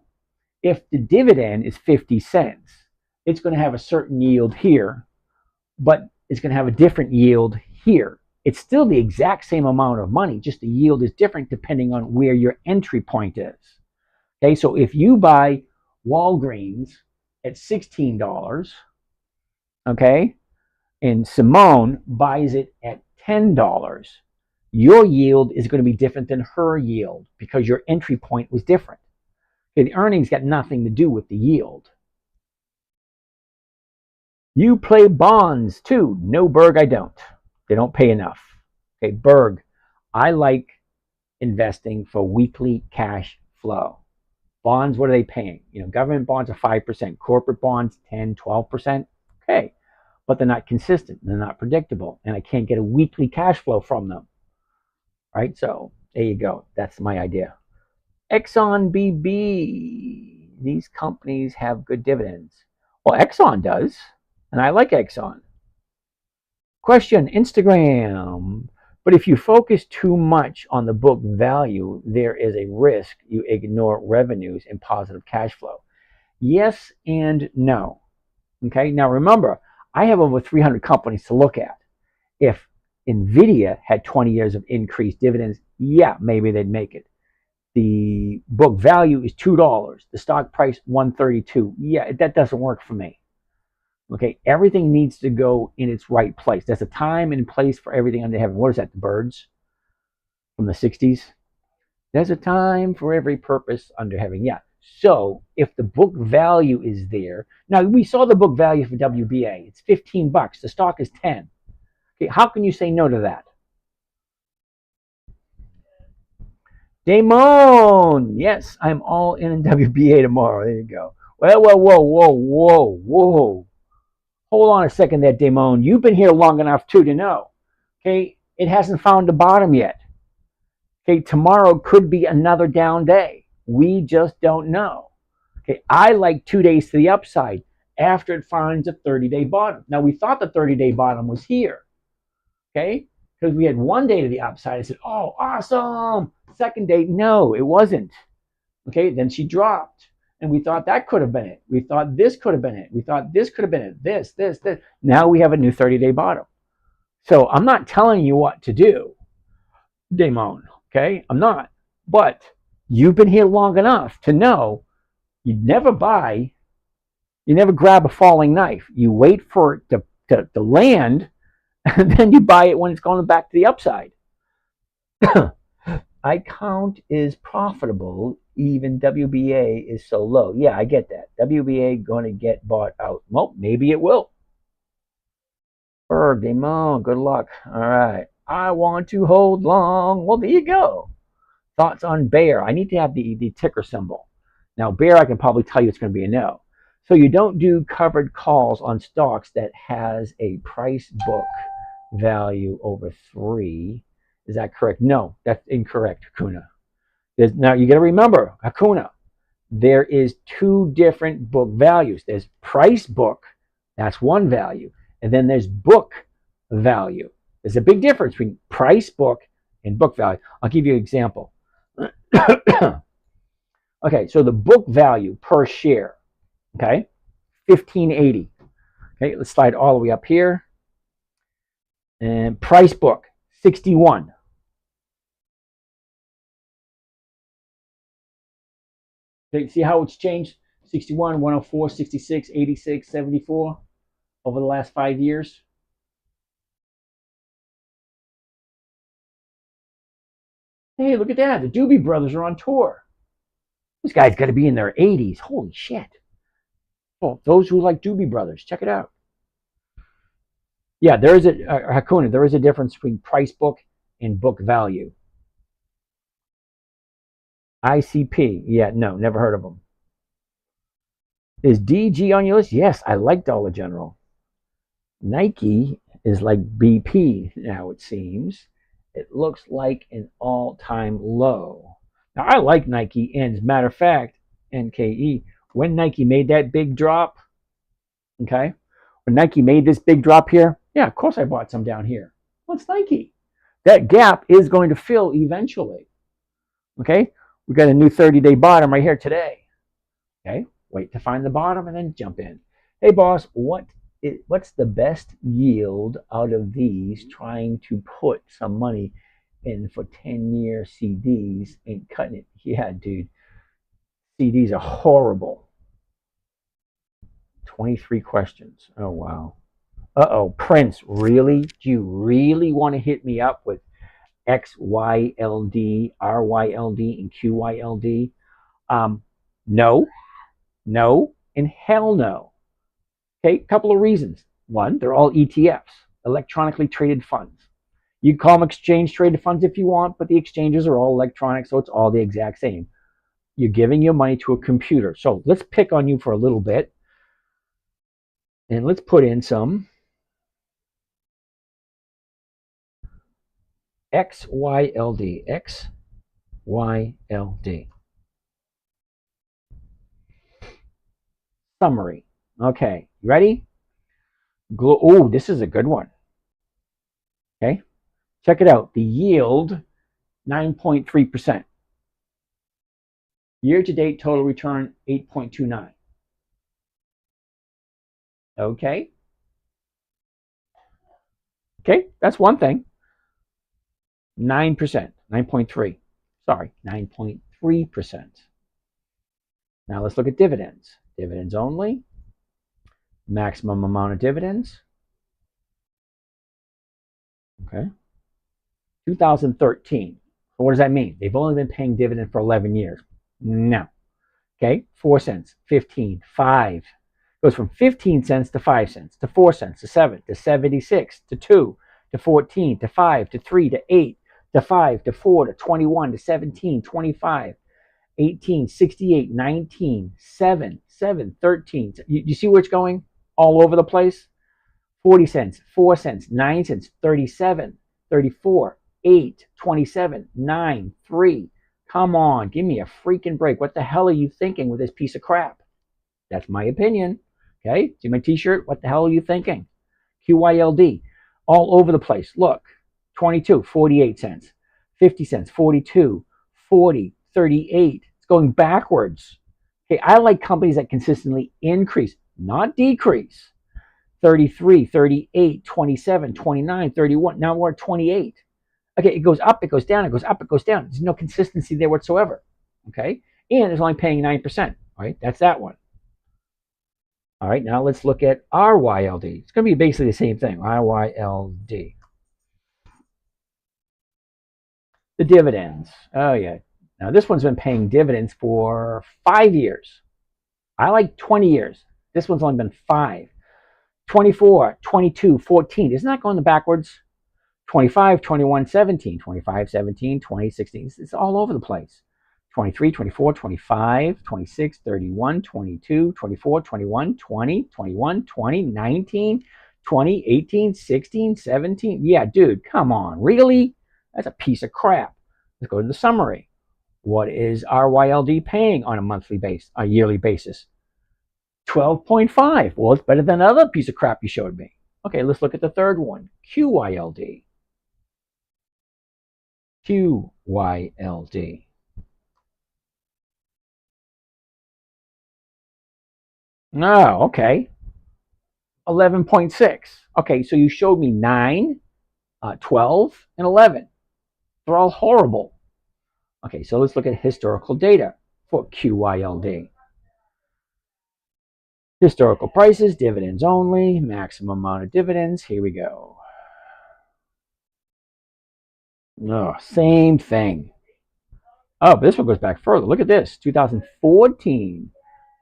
if the dividend is 50 cents, it's going to have a certain yield here, but it's going to have a different yield here. It's still the exact same amount of money, just the yield is different depending on where your entry point is. Okay, so if you buy Walgreens at $16, okay, and Simone buys it at $10, your yield is going to be different than her yield because your entry point was different. Okay, the earnings got nothing to do with the yield. You play bonds too. No, Berg, I don't. They don't pay enough. Okay, Berg, I like investing for weekly cash flow. Bonds, what are they paying? Government bonds are 5%, corporate bonds 10, 12%. Okay, but they're not consistent. They're not predictable, and I can't get a weekly cash flow from them. Right, so there you go. That's my idea. Exxon BB. These companies have good dividends. Well, Exxon does, and I like Exxon. Question, Instagram. But if you focus too much on the book value, there is a risk you ignore revenues and positive cash flow. Yes and no. Okay, now remember, I have over 300 companies to look at. If NVIDIA had 20 years of increased dividends, yeah, maybe they'd make it. The book value is $2. The stock price $132. Yeah, that doesn't work for me. Okay, everything needs to go in its right place. There's a time and place for everything under heaven. What is that, the Birds from the 60s? There's a time for every purpose under heaven. Yeah. So if the book value is there, now we saw the book value for WBA. It's $15. The stock is 10. Okay, how can you say no to that? Damon, yes, I'm all in WBA tomorrow. There you go. Well, whoa. Hold on a second there, Damon. You've been here long enough too to know. Okay, it hasn't found the bottom yet. Okay, tomorrow could be another down day. We just don't know. Okay, I like 2 days to the upside after it finds a 30-day bottom. Now, we thought the 30-day bottom was here. Okay, because we had 1 day to the upside. I said, oh, awesome. Second day, no, it wasn't. Okay, then she dropped. And we thought that could have been it. We thought this could have been it. We thought this could have been it. This. Now we have a new 30-day bottom. So I'm not telling you what to do, Damon. Okay, I'm not. But you've been here long enough to know you never buy, you never grab a falling knife. You wait for it to land, and then you buy it when it's going back to the upside. iCount is profitable, even WBA is so low. Yeah, I get that. WBA going to get bought out. Well, maybe it will. Damon, good luck. All right. I want to hold long. Well, there you go. Thoughts on Bear? I need to have the ticker symbol. Now, Bear, I can probably tell you it's going to be a no. So you don't do covered calls on stocks that has a price book value over 3. Is that correct? No, that's incorrect, Hakuna. Now, you got to remember, Hakuna, there is 2 different book values. There's price book, that's one value, and then there's book value. There's a big difference between price book and book value. I'll give you an example. Okay, so the book value per share, okay, $15.80. Okay, let's slide all the way up here. And price book, 61. Okay, see how it's changed? 61, 104, 66, 86, 74 over the last 5 years. Hey, look at that. The Doobie Brothers are on tour. This guy's got to be in their 80s. Holy shit. Well, those who like Doobie Brothers, check it out. Yeah, there is Hakuna, there is a difference between price book and book value. ICP, yeah, no, never heard of them. Is DG on your list? Yes, I like Dollar General. Nike is like BP now, it seems. It looks like an all-time low. Now, I like Nike, and as a matter of fact, NKE, when Nike made that big drop, okay, when Nike made this big drop here, yeah, of course I bought some down here. Well, it's Nike. That gap is going to fill eventually, okay? We got a new 30-day bottom right here today, okay? Wait to find the bottom and then jump in. Hey, boss, what's the best yield out of these trying to put some money in for 10-year CDs and cutting it? Yeah, dude, CDs are horrible. 23 questions. Oh, wow. Uh-oh, Prince, really? Do you really want to hit me up with XYLD, RYLD, and QYLD? No, and hell no. Okay, couple of reasons. One, they're all ETFs, electronically traded funds. You can call them exchange traded funds if you want, but the exchanges are all electronic, so it's all the exact same. You're giving your money to a computer. So let's pick on you for a little bit. And let's put in some XYLD. XYLD. Summary. Okay, you ready? Oh, this is a good one. Okay, check it out. The yield, 9.3%. Year-to-date total return, 8.29. Okay. Okay, that's one thing. 9%, 9.3. Sorry, 9.3%. Now let's look at dividends. Dividends only. Maximum amount of dividends. Okay. 2013. So what does that mean? They've only been paying dividend for 11 years. No. Okay. 4 cents, 15, 5. Goes from 15 cents to 5 cents to 4 cents to 7 to 76 to 2 to 14 to 5 to 3 to 8 to 5 to 4 to 21 to 17, 25, 18, 68, 19, 7, 7, 13. You see where it's going? All over the place. 40 cents, 4 cents, 9 cents, 37, 34, 8, 27, 9, 3. Come on, give me a freaking break. What the hell are you thinking with this piece of crap? That's my opinion. Okay, see my t-shirt? What the hell are you thinking? QYLD, all over the place. Look, 22, 48 cents, 50 cents, 42, 40, 38. It's going backwards. Okay, I like companies that consistently increase, not decrease. 33, 38, 27, 29, 31. Now we're at 28. Okay, it goes up, it goes down, it goes up, it goes down. There's no consistency there whatsoever. Okay, and it's only paying 9%. Right, that's that one. All right, now let's look at RYLD. It's going to be basically the same thing. RYLD. The dividends. Oh, yeah. Now, this one's been paying dividends for 5 years. I like 20 years. This one's only been 5. 24, 22, 14. Isn't that going backwards? 25, 21, 17. 25, 17, 20, 16. It's all over the place. 23, 24, 25, 26, 31, 22, 24, 21, 20, 21, 20, 19, 20, 18, 16, 17. Yeah, dude, come on. Really? That's a piece of crap. Let's go to the summary. What is RYLD paying on a monthly base, a yearly basis? 12.5. Well, it's better than another piece of crap you showed me. Okay, let's look at the third one. QYLD. QYLD. Oh, okay. 11.6. Okay, so you showed me 9, 12, and 11. They're all horrible. Okay, so let's look at historical data for QYLD. Historical prices, dividends only, maximum amount of dividends. Here we go. Oh, same thing. Oh, but this one goes back further. Look at this, 2014.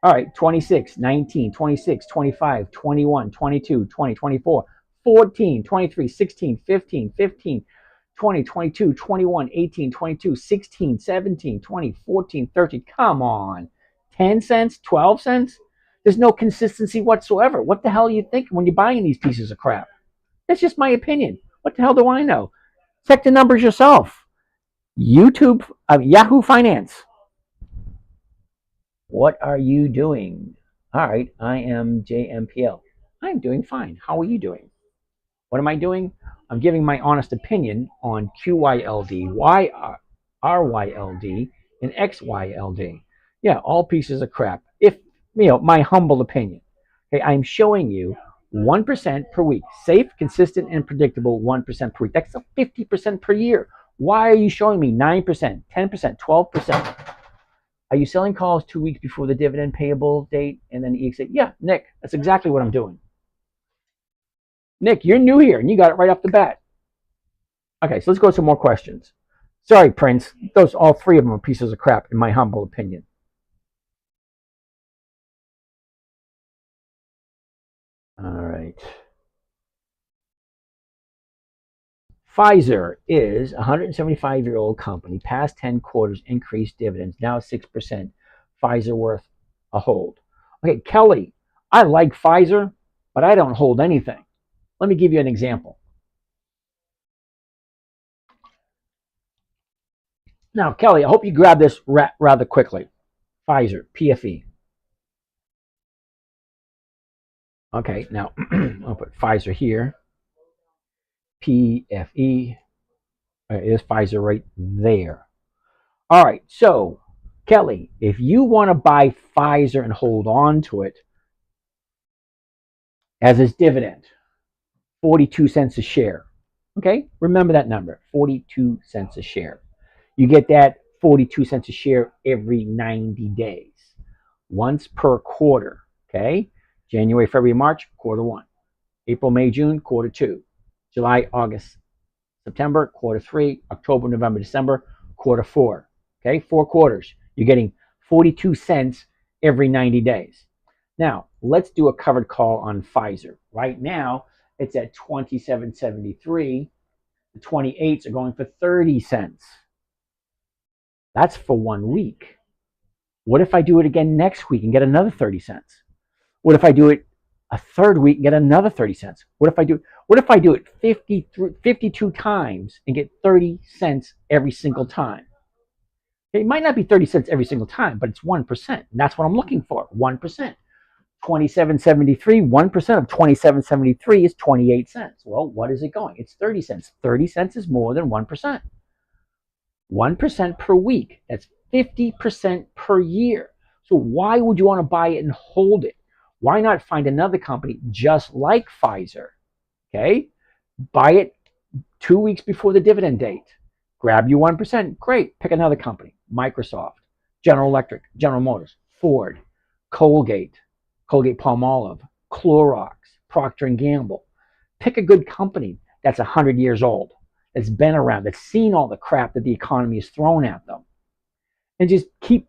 All right, 26, 19, 26, 25, 21, 22, 20, 24, 14, 23, 16, 15, 15, 20, 22, 21, 18, 22, 16, 17, 20, 14, 13. Come on. 10 cents, 12 cents? There's no consistency whatsoever. What the hell are you thinking when you're buying these pieces of crap? That's just my opinion. What the hell do I know? Check the numbers yourself. Yahoo Finance. What are you doing? All right, I am JMPL. I'm doing fine. How are you doing? What am I doing? I'm giving my honest opinion on QYLD, RYLD, and XYLD. Yeah, all pieces of crap. If, my humble opinion. Okay, I'm showing you 1% per week. Safe, consistent, and predictable 1% per week. That's 50% per year. Why are you showing me 9%, 10%, 12%? Are you selling calls 2 weeks before the dividend payable date? And then you say, yeah, Nick, that's exactly what I'm doing. Nick, you're new here, and you got it right off the bat. Okay, so let's go to some more questions. Sorry, Prince. All 3 of them are pieces of crap, in my humble opinion. All right. Pfizer is a 175-year-old company. Past 10 quarters increased dividends. Now 6%. Pfizer worth a hold. Okay, Kelly, I like Pfizer, but I don't hold anything. Let me give you an example. Now, Kelly, I hope you grab this rather quickly. Pfizer, PFE. Okay, now I'll put Pfizer here. PFE. There's Pfizer right there. All right, so Kelly, if you want to buy Pfizer and hold on to it as its dividend, 42 cents a share. Okay, remember that number, 42 cents a share. You get that 42 cents a share every 90 days, once per quarter. Okay, January, February, March, quarter one. April, May, June, quarter two. July, August, September, quarter three. October, November, December, quarter four. Okay, 4 quarters. You're getting 42 cents every 90 days. Now, let's do a covered call on Pfizer. Right now, it's at 27.73. The 28s are going for 30 cents. That's for 1 week. What if I do it again next week and get another 30 cents? What if I do it a third week and get another 30 cents? What if I do it 52 times and get 30 cents every single time? It might not be 30 cents every single time, but it's 1%. And that's what I'm looking for. 1%. 27.73, 1% of 27.73 is 28 cents. Well, what is it going? It's 30 cents. 30 cents is more than 1%. 1% per week. That's 50% per year. So why would you want to buy it and hold it? Why not find another company just like Pfizer? Okay, buy it 2 weeks before the dividend date. Grab you 1%. Great. Pick another company. Microsoft, General Electric, General Motors, Ford, Colgate, Colgate-Palmolive, Clorox, Procter & Gamble. Pick a good company that's 100 years old, that's been around, that's seen all the crap that the economy has thrown at them. And just keep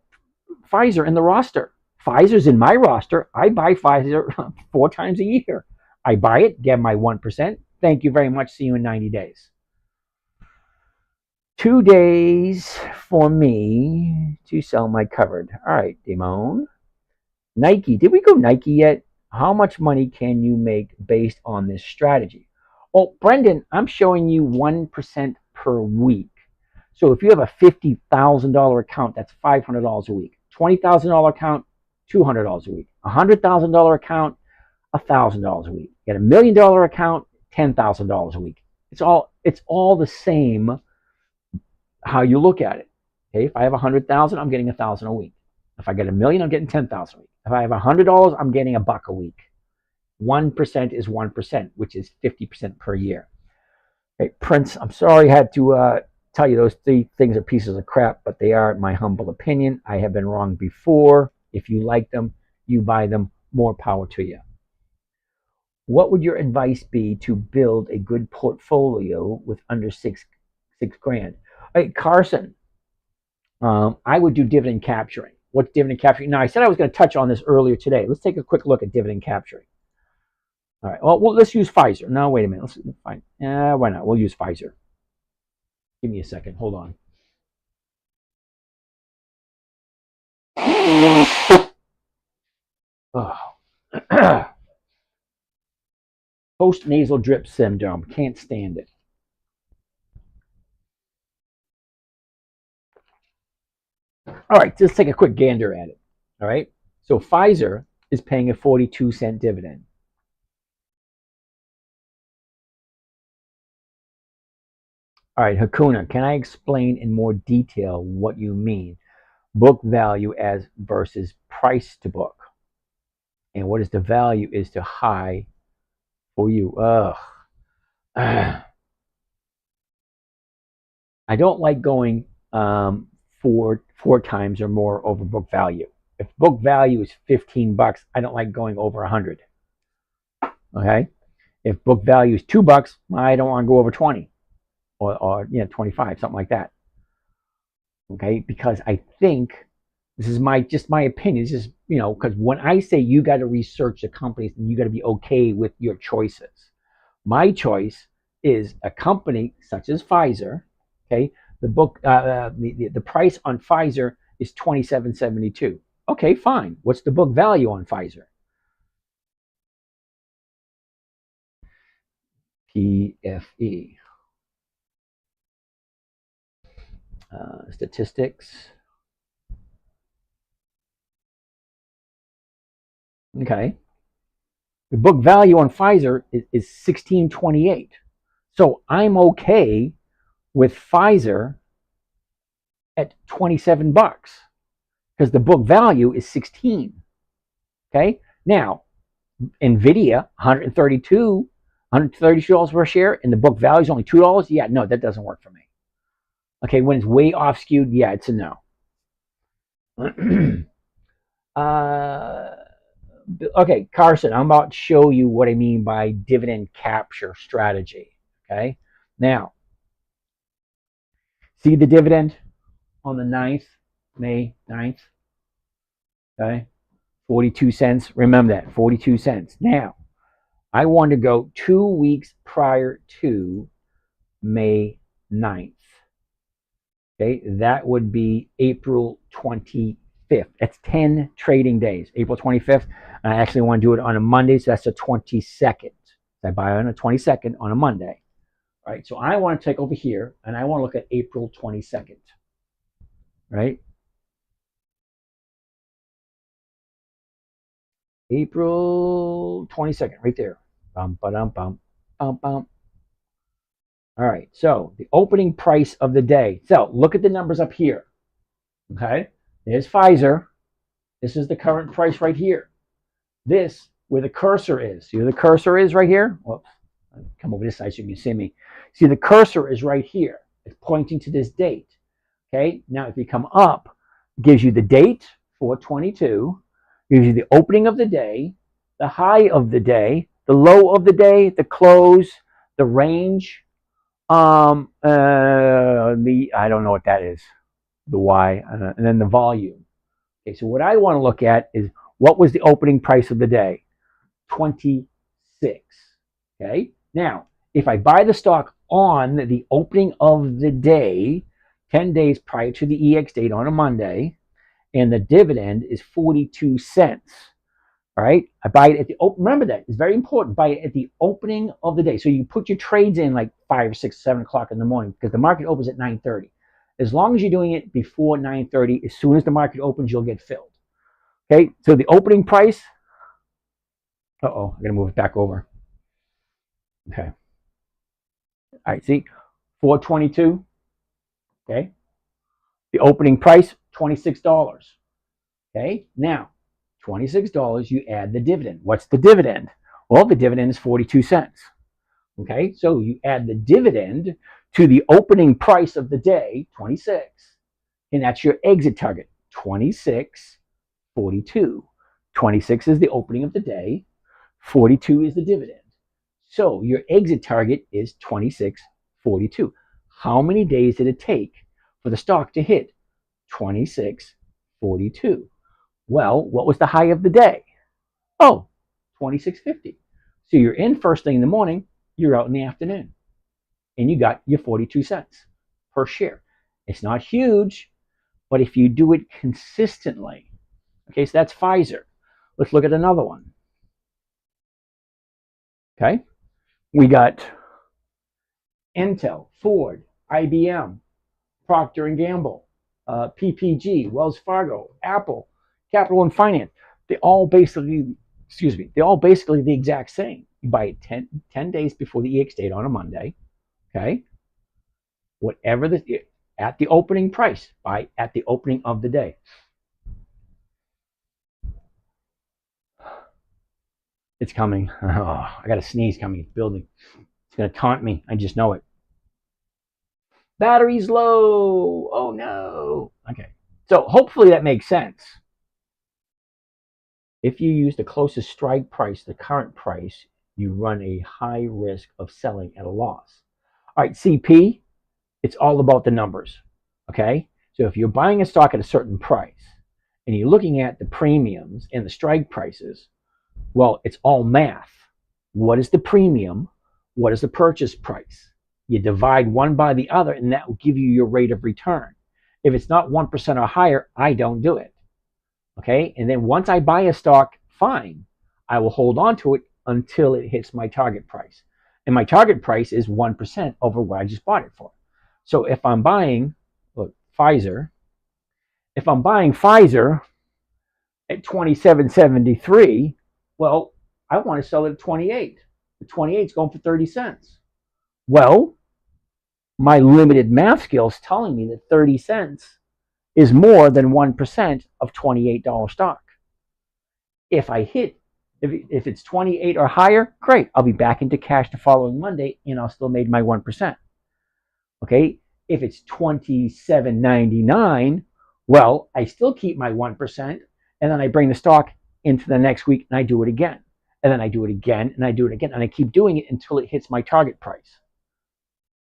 Pfizer in the roster. Pfizer's in my roster. I buy Pfizer 4 times a year. I buy it, get my 1%. Thank you very much. See you in 90 days. 2 days for me to sell my covered. All right, Damone. Nike. Did we go Nike yet? How much money can you make based on this strategy? Oh, Brendan, I'm showing you 1% per week. So if you have a $50,000 account, that's $500 a week. $20,000 account, $200 a week. $100,000 account, $1,000 a week. You got $1 million account, $10,000 a week. It's all the same how you look at it. Okay, if I have 100,000, I'm getting 1,000 a week. If I get $1 million, I'm getting 10,000 a week. If I have $100, I'm getting $1 a week. 1% is 1%, which is 50% per year. Okay, Prince, I'm sorry I had to tell you those 3 things are pieces of crap, but they are my humble opinion. I have been wrong before. If you like them, you buy them. More power to you. What would your advice be to build a good portfolio with under six grand? Hey, Carson, I would do dividend capturing. What's dividend capturing? Now, I said I was going to touch on this earlier today. Let's take a quick look at dividend capturing. All right. Well, let's use Pfizer. No, wait a minute. Let's fine. Why not? We'll use Pfizer. Give me a second. Hold on. Oh. Post-nasal drip syndrome. Can't stand it. All right. Let's take a quick gander at it. All right. So Pfizer is paying a 42-cent dividend. All right, Hakuna, can I explain in more detail what you mean? Book value as versus price to book. And what is the value is to high for you? Ugh. I don't like going four times or more over book value. If book value is $15, I don't like going over 100. Okay. If book value is $2, I don't want to go over 20 or 25, something like that. Okay, because I think this is just my opinion. This is because when I say you got to research the companies and you got to be okay with your choices. My choice is a company such as Pfizer. Okay, the price on Pfizer is $27.72. Okay, fine. What's the book value on Pfizer? PFE. Statistics. Okay. The book value on Pfizer is $16.28. So I'm okay with Pfizer at $27 because the book value is 16. Okay. Now, NVIDIA, 132 $132 per share and the book value is only $2, yeah, no, that doesn't work for me. Okay, when it's way off skewed, yeah, it's a no. Okay, Carson, I'm about to show you what I mean by dividend capture strategy. Okay, now, see the dividend on the 9th, May 9th? Okay, 42 cents. Remember that, 42 cents. Now, I want to go 2 weeks prior to May 9th. Okay, that would be April 25th. That's 10 trading days. April 25th. And I actually want to do it on a Monday, so that's the 22nd. I buy on the 22nd on a Monday. All right, so I want to take over here, and I want to look at April 22nd. Right? April 22nd, right there. Bum, ba-dum, bum, bum, bum. All right, so the opening price of the day. So look at the numbers up here. Okay, there's Pfizer. This is the current price right here. This, where the cursor is. See where the cursor is right here? Whoops. I'll come over this side so you can see me. See, the cursor is right here. It's pointing to this date. Okay, now if you come up, it gives you the date, 4/22, gives you the opening of the day, the high of the day, the low of the day, the close, the range, I don't know what that is, the Y, and then the volume. Okay, so what I want to look at is what was the opening price of the day? 26. Okay, now if I buy the stock on the opening of the day, 10 days prior to the EX date on a Monday, and the dividend is 42 cents. All right, I buy it at the open. Remember that, it's very important. Buy it at the opening of the day. So you put your trades in like 5, 6, 7 o'clock in the morning because the market opens at 9:30. As long as you're doing it before 9:30, as soon as the market opens, you'll get filled. Okay, so the opening price. Uh-oh, I'm gonna move it back over. Okay. All right, see, 4/22. Okay. The opening price, $26. Okay, now $26, you add the dividend. What's the dividend? Well, the dividend is 42 cents. Okay, so you add the dividend to the opening price of the day, 26, and that's your exit target, 26.42. 26 is the opening of the day, 42 is the dividend. So your exit target is 26.42. How many days did it take for the stock to hit 26.42? Well, what was the high of the day? Oh, 26.50. So you're in first thing in the morning, you're out in the afternoon, and you got your 42 cents per share. It's not huge, but if you do it consistently, okay, so that's Pfizer. Let's look at another one. Okay, we got Intel, Ford, IBM, Procter & Gamble, PPG, Wells Fargo, Apple, Capital One Finance. They all basically the exact same. You buy it 10 days before the EX date on a Monday. Okay, whatever at the opening price, buy at the opening of the day. It's coming. Oh, I got a sneeze coming. It's building. It's going to taunt me. I just know it. Battery's low. Oh no. Okay. So hopefully that makes sense. If you use the closest strike price, the current price, you run a high risk of selling at a loss. All right, CP, it's all about the numbers. Okay. So if you're buying a stock at a certain price and you're looking at the premiums and the strike prices, well, it's all math. What is the premium? What is the purchase price? You divide one by the other, and that will give you your rate of return. If it's not 1% or higher, I don't do it. Okay, and then once I buy a stock, fine, I will hold on to it until it hits my target price. And my target price is 1% over what I just bought it for. So if I'm buying, look, Pfizer, if I'm buying Pfizer at $27.73, well, I want to sell it at 28. The 28 is going for 30 cents. Well, my limited math skills telling me that 30 cents is more than 1% of $28 stock. If I hit If it's 28 or higher, great. I'll be back into cash the following Monday, and I'll still made my 1%. Okay. If it's 27.99, well, I still keep my 1%, and then I bring the stock into the next week, and I do it again, and then I do it again, and I do it again, and I keep doing it until it hits my target price.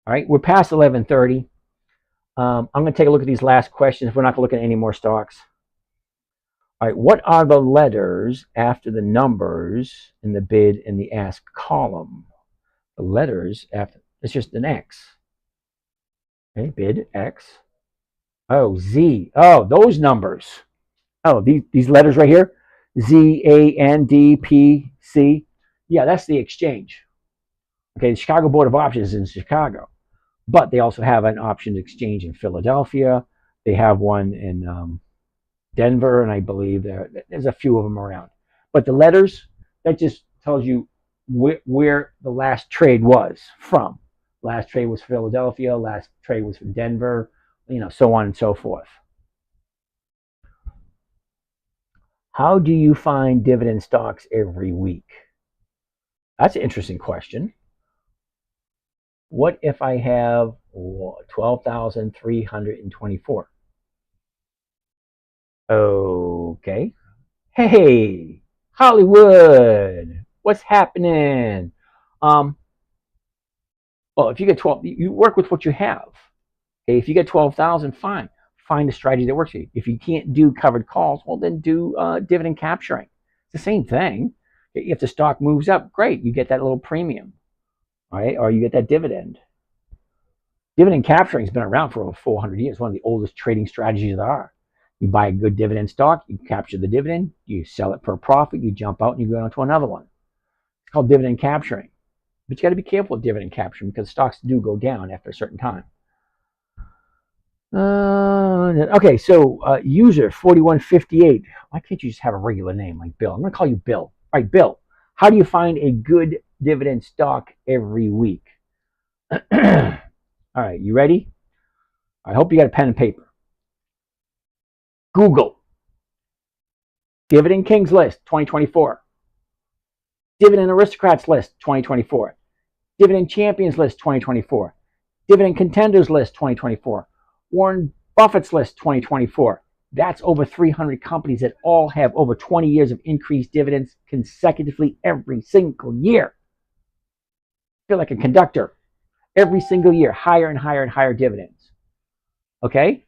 All right. We're past 11:30. I'm going to take a look at these last questions. We're not going to look at any more stocks. All right, what are the letters after the numbers in the bid and the ask column? The letters after, it's just an X. Okay, bid, X. Oh, Z. Oh, those numbers. Oh, these letters right here. Z, A, N, D, P, C. Yeah, that's the exchange. Okay, the Chicago Board of Options is in Chicago. But they also have an options exchange in Philadelphia. They have one in Denver, and I believe there's a few of them around. But the letters, that just tells you where the last trade was from. Last trade was Philadelphia. Last trade was from Denver. So on and so forth. How do you find dividend stocks every week? That's an interesting question. What if I have 12,324? Okay. Hey, Hollywood, what's happening? Well, if you get 12, you work with what you have. Okay, if you get 12,000, fine. Find a strategy that works for you. If you can't do covered calls, well, then do dividend capturing. It's the same thing. If the stock moves up, great, you get that little premium, right? Or you get that dividend. Dividend capturing has been around for over 400 years. One of the oldest trading strategies there are. You buy a good dividend stock, you capture the dividend, you sell it for a profit, you jump out and you go on to another one. It's called dividend capturing. But you got to be careful with dividend capturing because stocks do go down after a certain time. Okay, so user 4158. Why can't you just have a regular name like Bill? I'm going to call you Bill. All right, Bill, how do you find a good dividend stock every week? All right, you ready? I hope you got a pen and paper. Google Dividend Kings List 2024. Dividend Aristocrats List 2024. Dividend Champions List 2024. Dividend Contenders List 2024. Warren Buffett's List 2024. That's over 300 companies that all have over 20 years of increased dividends consecutively every single year. I feel like a conductor. Every single year, higher and higher and higher dividends. Okay?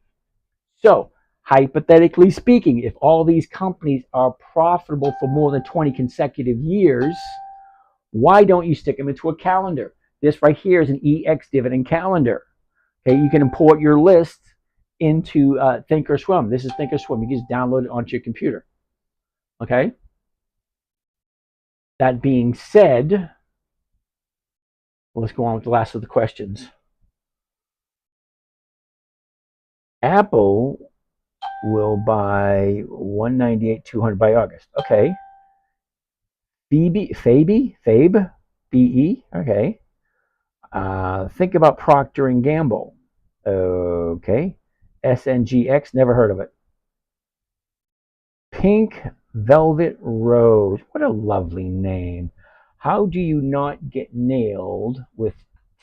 So, hypothetically speaking, if all these companies are profitable for more than 20 consecutive years, why don't you stick them into a calendar? This right here is an EX dividend calendar. Okay, you can import your list into Thinkorswim. This is Thinkorswim. You can just download it onto your computer. Okay? That being said, well, let's go on with the last of the questions. Apple will buy 198,200 by August. Okay. Fabe, BE. Okay. Think about Procter and Gamble. Okay. SNGX. Never heard of it. Pink Velvet Rose. What a lovely name. How do you not get nailed with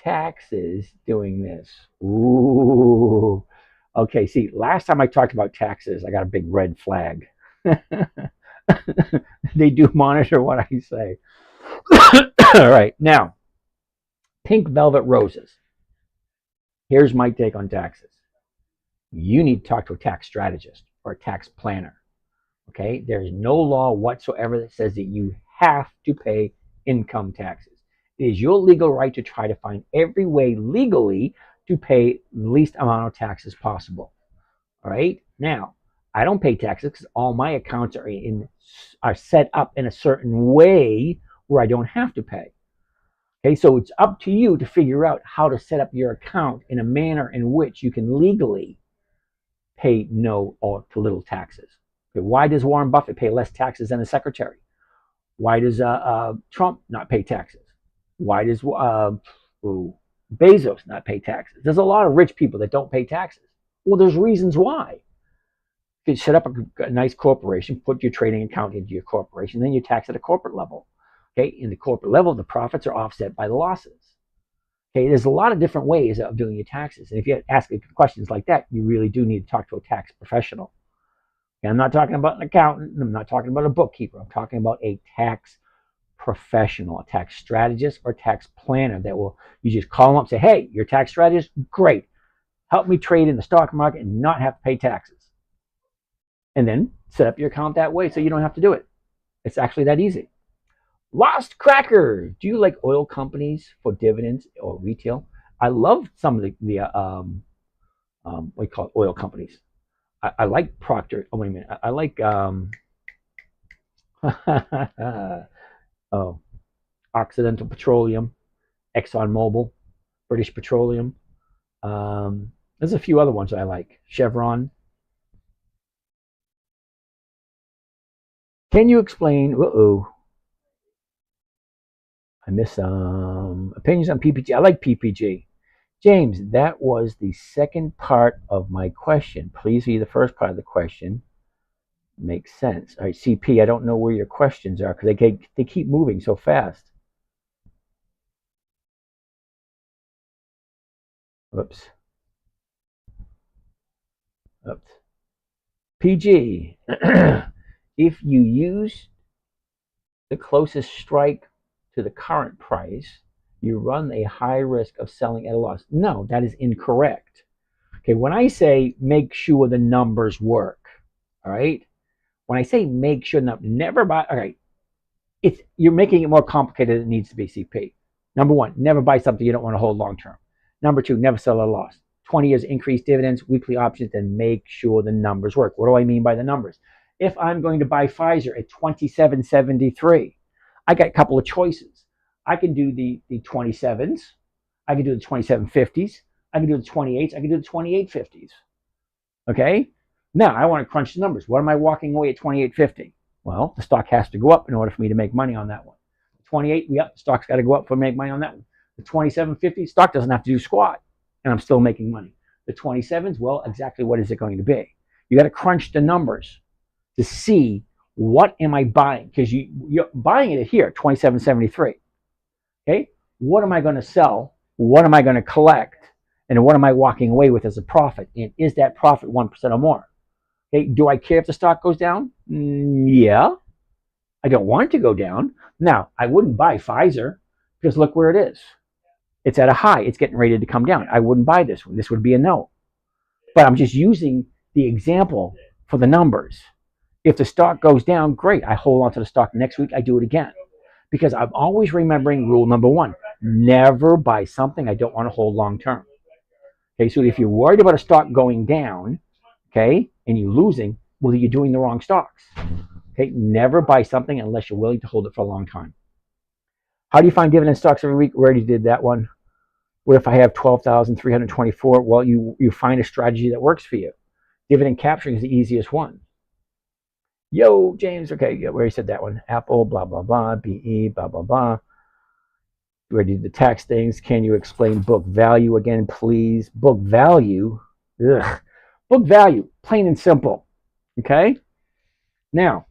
taxes doing this? Ooh. Okay, see, last time I talked about taxes, I got a big red flag. They do monitor what I say. All right, now, Pink Velvet Roses. Here's my take on taxes. You need to talk to a tax strategist or a tax planner. Okay, there's no law whatsoever that says that you have to pay income taxes. It is your legal right to try to find every way legally to pay the least amount of taxes possible. All right. Now, I don't pay taxes because all my accounts are set up in a certain way where I don't have to pay. Okay, so it's up to you to figure out how to set up your account in a manner in which you can legally pay no or to little taxes. Okay, why does Warren Buffett pay less taxes than his secretary? Why does Trump not pay taxes? Why does Bezos not pay taxes? There's a lot of rich people that don't pay taxes. Well, there's reasons why. You set up a nice corporation, put your trading account into your corporation, then you tax at a corporate level. Okay, in the corporate level, the profits are offset by the losses. Okay, there's a lot of different ways of doing your taxes. And if you ask questions like that, you really do need to talk to a tax professional. Okay, I'm not talking about an accountant. I'm not talking about a bookkeeper. I'm talking about a tax professional, a tax strategist or tax planner that will, you just call them up and say, hey, you're a tax strategist? Great. Help me trade in the stock market and not have to pay taxes. And then set up your account that way so you don't have to do it. It's actually that easy. Lost Cracker. Do you like oil companies for dividends or retail? I love some of the what do you call it, oil companies. I like Procter. Oh, wait a minute. I like oh, Occidental Petroleum, ExxonMobil, British Petroleum. There's a few other ones I like. Chevron. Can you explain? I miss some opinions on PPG. I like PPG. James, that was the second part of my question. Please read the first part of the question. Makes sense. All right, CP, I don't know where your questions are because they keep moving so fast. Oops. Oops. PG, if you use the closest strike to the current price, you run a high risk of selling at a loss. No, that is incorrect. Okay, when I say make sure the numbers work, all right? When I say make sure, never buy, all right, you're making it more complicated than it needs to be, CP. Number one, never buy something you don't want to hold long term. Number two, never sell at a loss. 20 years increased dividends, weekly options, and make sure the numbers work. What do I mean by the numbers? If I'm going to buy Pfizer at 27.73, I got a couple of choices. I can do the 27s, I can do the 27.50s, I can do the 28s, I can do the 28.50s. Okay? Now I want to crunch the numbers. What am I walking away at 28.50? Well, the stock has to go up in order for me to make money on that one. 28, the stock's got to go up for make money on that one. The 27.50, stock doesn't have to do squat, and I'm still making money. The 27s, well, exactly what is it going to be? You got to crunch the numbers to see what am I buying, because you're buying it here, 27.73. Okay, what am I going to sell? What am I going to collect? And what am I walking away with as a profit? And is that profit 1% or more? Okay, do I care if the stock goes down? Yeah. I don't want it to go down. Now, I wouldn't buy Pfizer because look where it is. It's at a high. It's getting ready to come down. I wouldn't buy this one. This would be a no. But I'm just using the example for the numbers. If the stock goes down, great. I hold on to the stock. Next week, I do it again. Because I'm always remembering rule number one. Never buy something I don't want to hold long term. Okay, so if you're worried about a stock going down, okay, and you're losing, well, you're doing the wrong stocks. Okay, never buy something unless you're willing to hold it for a long time. How do you find dividend stocks every week? We already did that one. What if I have 12,324? Well, you find a strategy that works for you. Dividend capturing is the easiest one. Yo, James, okay, yeah, we already said that one. Apple, blah, blah, blah, BE, blah, blah, blah. We already did the tax things. Can you explain book value again, please? Book value? Ugh. Book value, plain and simple. Okay? Now,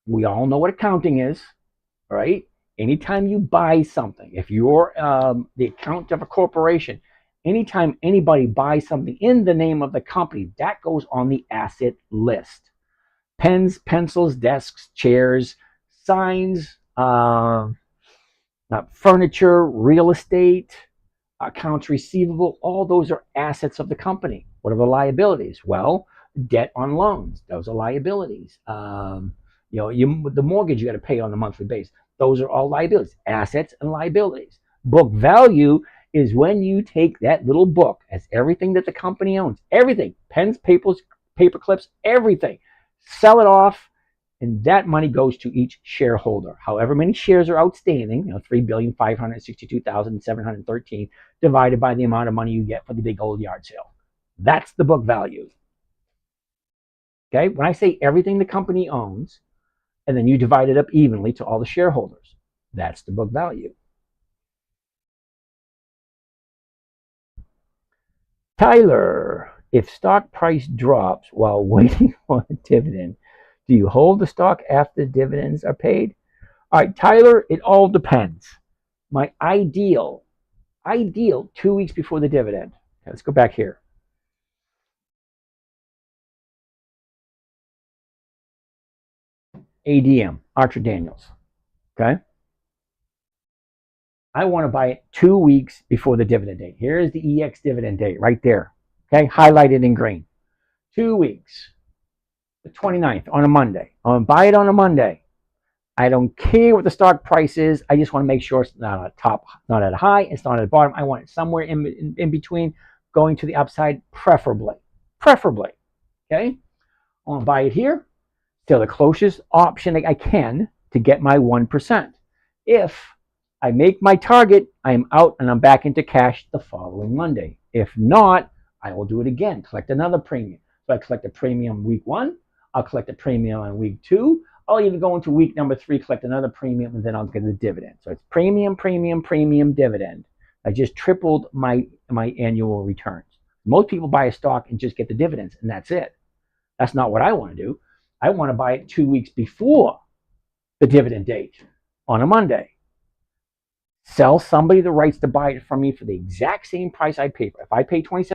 we all know what accounting is, right? Anytime you buy something, if you're the accountant of a corporation, anytime anybody buys something in the name of the company, that goes on the asset list. Pens, pencils, desks, chairs, signs, furniture, real estate, accounts receivable, all those are assets of the company. What are the liabilities? Well, debt on loans, those are liabilities. The mortgage you got to pay on a monthly basis. Those are all liabilities, assets and liabilities. Book value is when you take that little book as everything that the company owns, everything, pens, papers, paper clips, everything, sell it off, and that money goes to each shareholder. However many shares are outstanding, 3,562,713 divided by the amount of money you get for the big old yard sale. That's the book value. Okay, when I say everything the company owns, and then you divide it up evenly to all the shareholders, that's the book value. Tyler, If stock price drops while waiting for a dividend, do you hold the stock after dividends are paid? All right, Tyler, it all depends. My ideal 2 weeks before the dividend. Okay, let's go back here. ADM, Archer Daniels. Okay. I want to buy it 2 weeks before the dividend date. Here is the EX dividend date right there. Okay, highlighted in green. 2 weeks, the 29th on a Monday. I want to buy it on a Monday. I don't care what the stock price is. I just want to make sure it's not at top, not at a high, it's not at the bottom. I want it somewhere in between, going to the upside, preferably. Preferably. Okay? I want to buy it here. Still the closest option I can to get my 1%. If I make my target, I am out and I'm back into cash the following Monday. If not, I will do it again, collect another premium. So I collect a premium week 1, I'll collect a premium on week 2, I'll even go into week number 3, collect another premium, and then I'll get a dividend. So it's premium, premium, premium, dividend. I just tripled my annual returns. Most people buy a stock and just get the dividends, and that's it. That's not what I want to do. I want to buy it 2 weeks before the dividend date on a Monday. Sell somebody the rights to buy it from me for the exact same price I paid. If I pay 27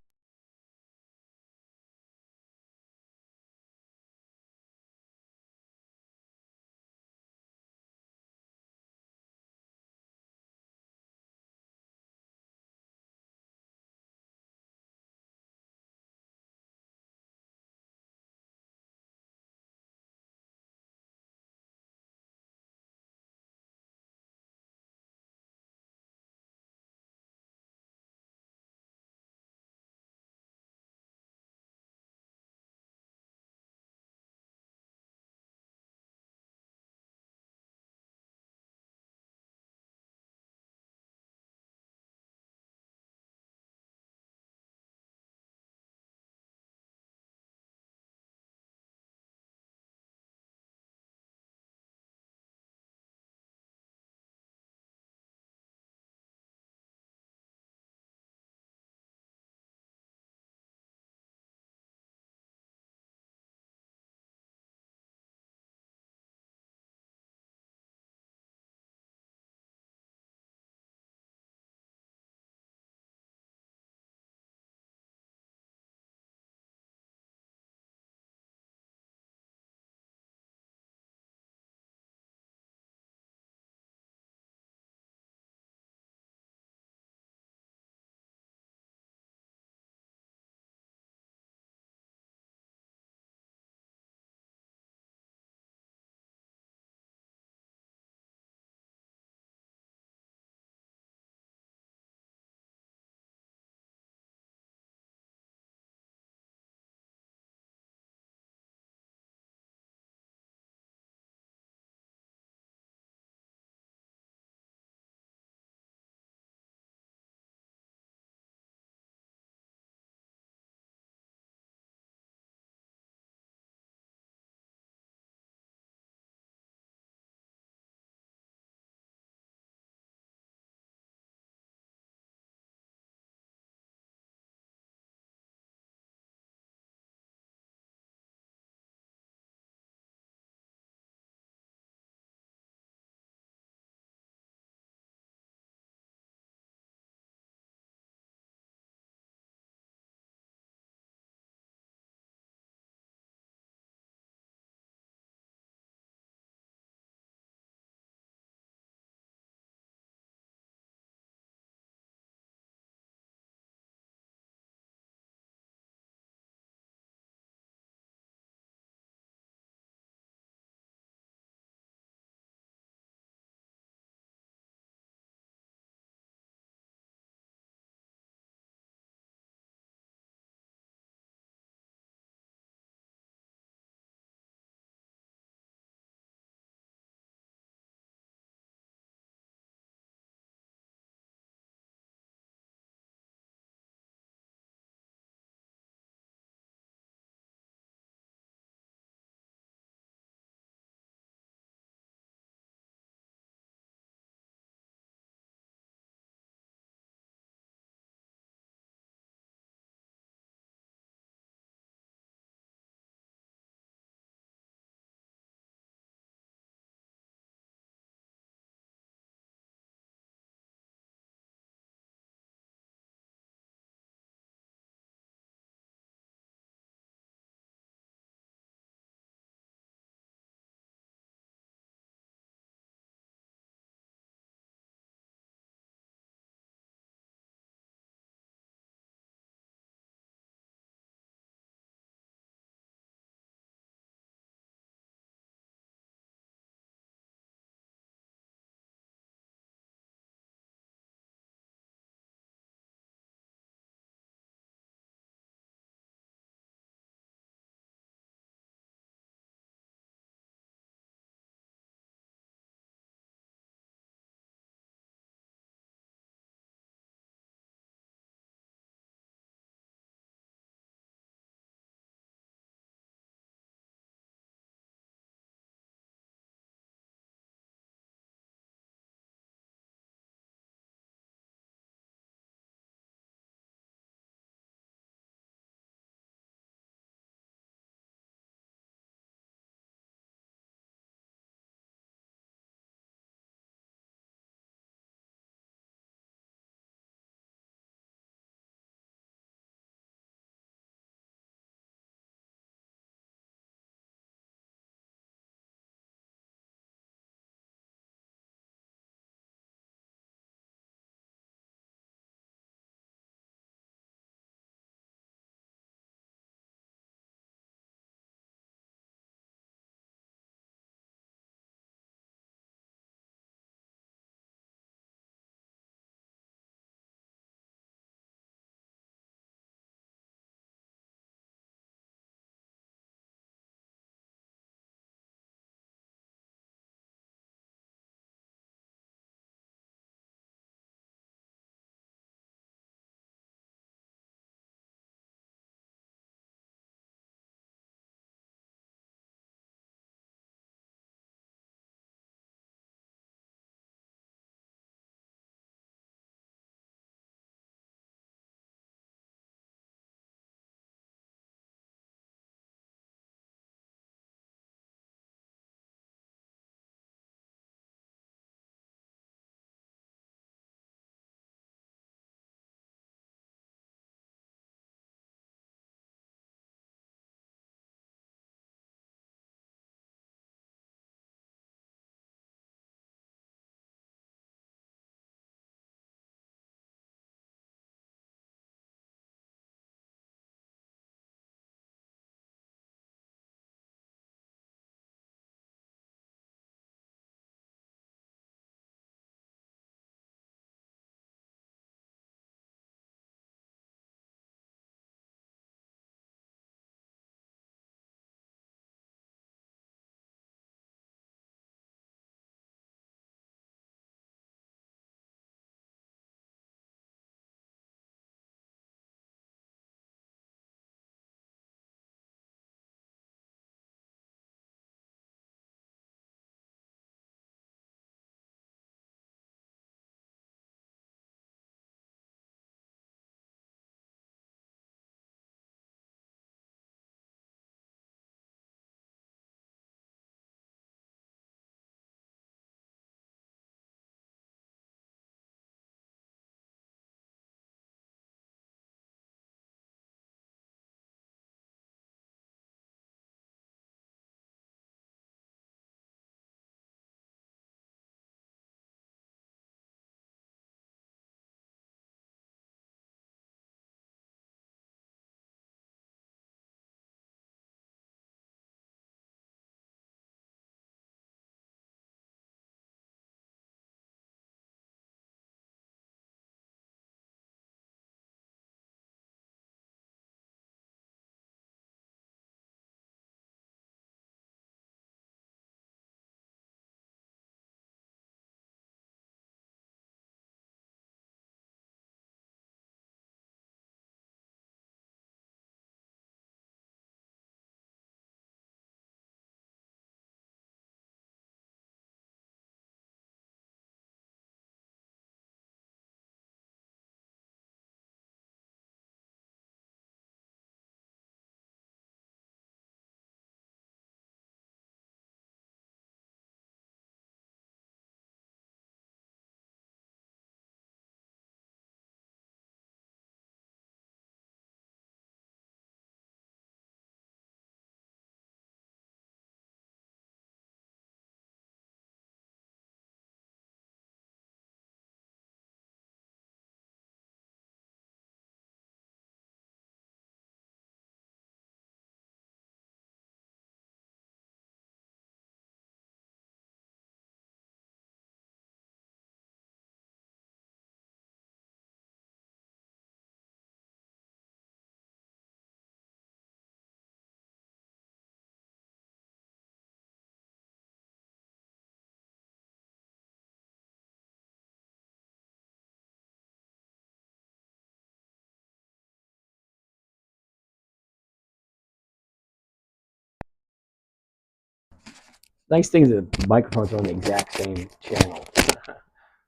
Nice thing is the microphones are on the exact same channel.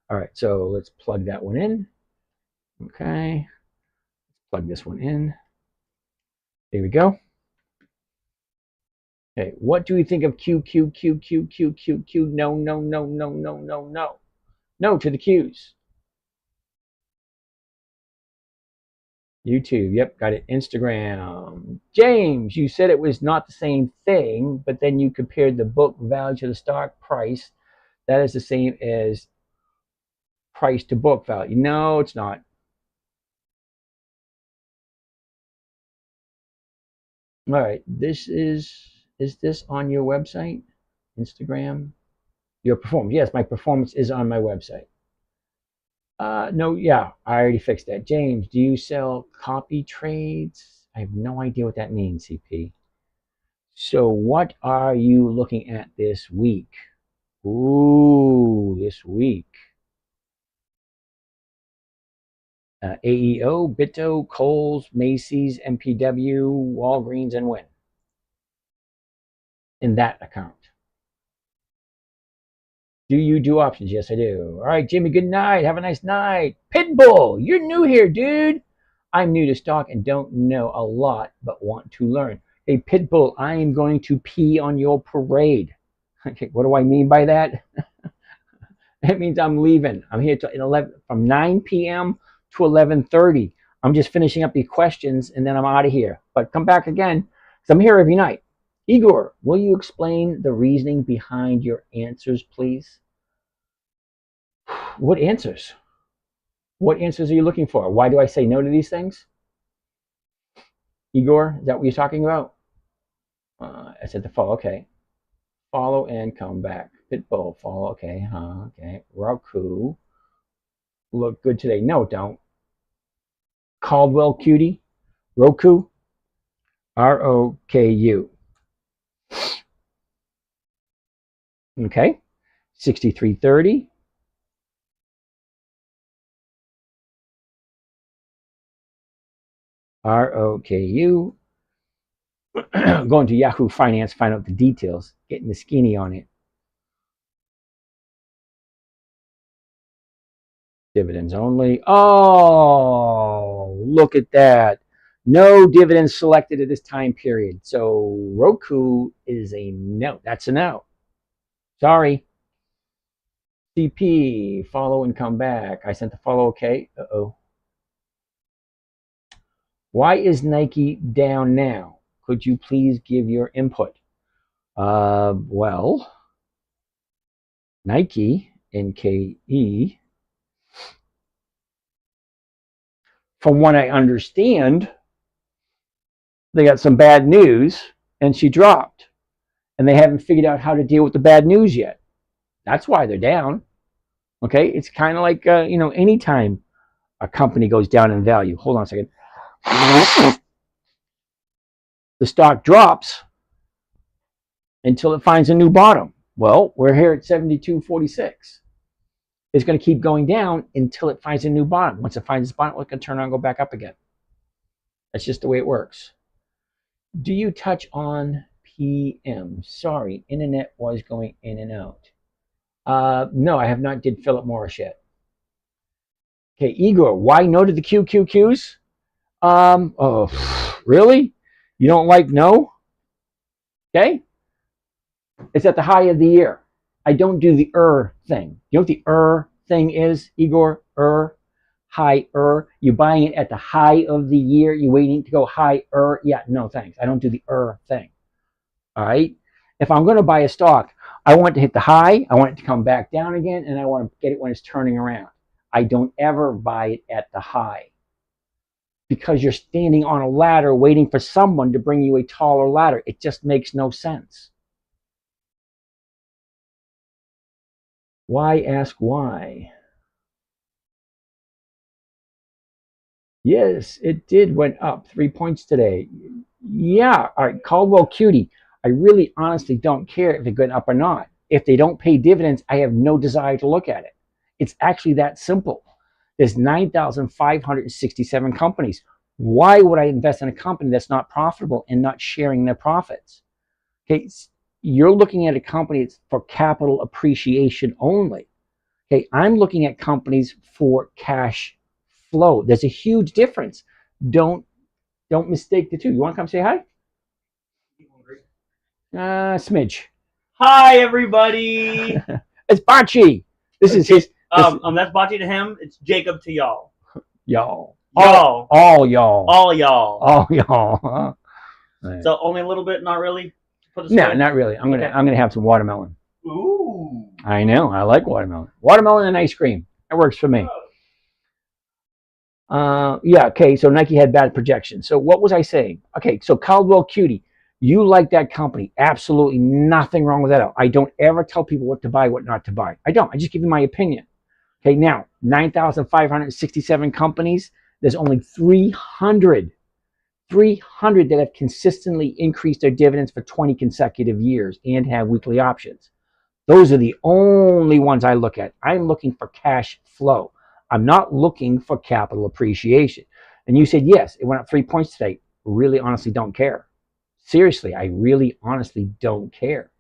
All right, so let's plug that one in. Okay, plug this one in. There we go. Okay, what do we think of Q, Q, Q, Q, Q, Q, Q? No, no, no, no, no, no, no. No to the Qs. YouTube, yep, got it. Instagram. James, you said it was not the same thing, but then you compared the book value to the stock price. That is the same as price to book value. No, it's not. All right, this is this on your website? Instagram? Your performance. Yes, my performance is on my website. No, yeah, I already fixed that. James, do you sell copy trades? I have no idea what that means, CP. So what are you looking at this week? Ooh, this week. AEO, Bitto, Kohl's, Macy's, MPW, Walgreens, and Wynn. In that account. Do you do options? Yes, I do. All right, Jimmy, good night. Have a nice night. Pitbull, you're new here, dude. I'm new to stock and don't know a lot, but want to learn. Hey, Pitbull, I am going to pee on your parade. Okay, what do I mean by that? That means I'm leaving. I'm here till 11, from 9 p.m. to 11:30. I'm just finishing up the questions and then I'm out of here. But come back again because I'm here every night. Igor, will you explain the reasoning behind your answers, please? What answers? What answers are you looking for? Why do I say no to these things? Igor, is that what you're talking about? I said to follow. Okay. Follow and come back. Pitbull, follow. Okay. Okay. Roku. Look good today. No, don't. Caldwell Cutie. Roku. ROKU. Okay. 6330. ROKU. Going to Yahoo Finance, find out the details. Getting the skinny on it. Dividends only. Oh, look at that. No dividends selected at this time period. So Roku is a no. That's a no. Sorry. CP, follow and come back. I sent the follow, okay. Uh-oh. Why is Nike down now? Could you please give your input? Well, Nike, NKE, from what I understand, they got some bad news and she dropped. And they haven't figured out how to deal with the bad news yet. That's why they're down. Okay, it's kind of like, anytime a company goes down in value. Hold on a second. The stock drops until it finds a new bottom. Well, we're here at 72.46. It's going to keep going down until it finds a new bottom. Once it finds its bottom, it can turn around and go back up again. That's just the way it works. Do you touch on PM? Sorry, internet was going in and out. No, I have not did Philip Morris yet. Okay, Igor, why no to the QQQs? Oh, really? You don't like no? Okay. It's at the high of the year. I don't do the thing. You know what the thing is, Igor? Higher. You're buying it at the high of the year. You're waiting to go higher. Yeah, no thanks. I don't do the thing. All right. If I'm going to buy a stock, I want to hit the high. I want it to come back down again, and I want to get it when it's turning around. I don't ever buy it at the high because you're standing on a ladder waiting for someone to bring you a taller ladder. It just makes no sense. Why ask why? Yes, it did went up 3 points today. Yeah, all right, Caldwell Cutie. I really honestly don't care if it went up or not. If they don't pay dividends, I have no desire to look at it. It's actually that simple. There's 9,567 companies. Why would I invest in a company that's not profitable and not sharing their profits? Okay, you're looking at a company that's for capital appreciation only. Okay, I'm looking at companies for cash flow. There's a huge difference. Don't don't mistake the two. You want to come say hi? Smidge. Hi, everybody. It's Bocce. This is his. That's Bocce to him. It's Jacob to y'all. Y'all. Y'all. All y'all. All y'all. All y'all. Right. So only a little bit, not really. No, not really. I'm gonna have some watermelon. Ooh. I know. I like watermelon. Watermelon and ice cream. That works for me. Yeah. Okay. So Nike had bad projections. So what was I saying? Okay. So Caldwell Cutie, you like that company? Absolutely nothing wrong with that. I don't ever tell people what to buy, what not to buy. I don't. I just give you my opinion. Okay. Now 9,567 companies. There's only 300 that have consistently increased their dividends for 20 consecutive years and have weekly options. Those are the only ones I look at. I'm looking for cash flow. I'm not looking for capital appreciation. And you said, yes, it went up 3 points today. Really, honestly, don't care. Seriously, I really, honestly don't care.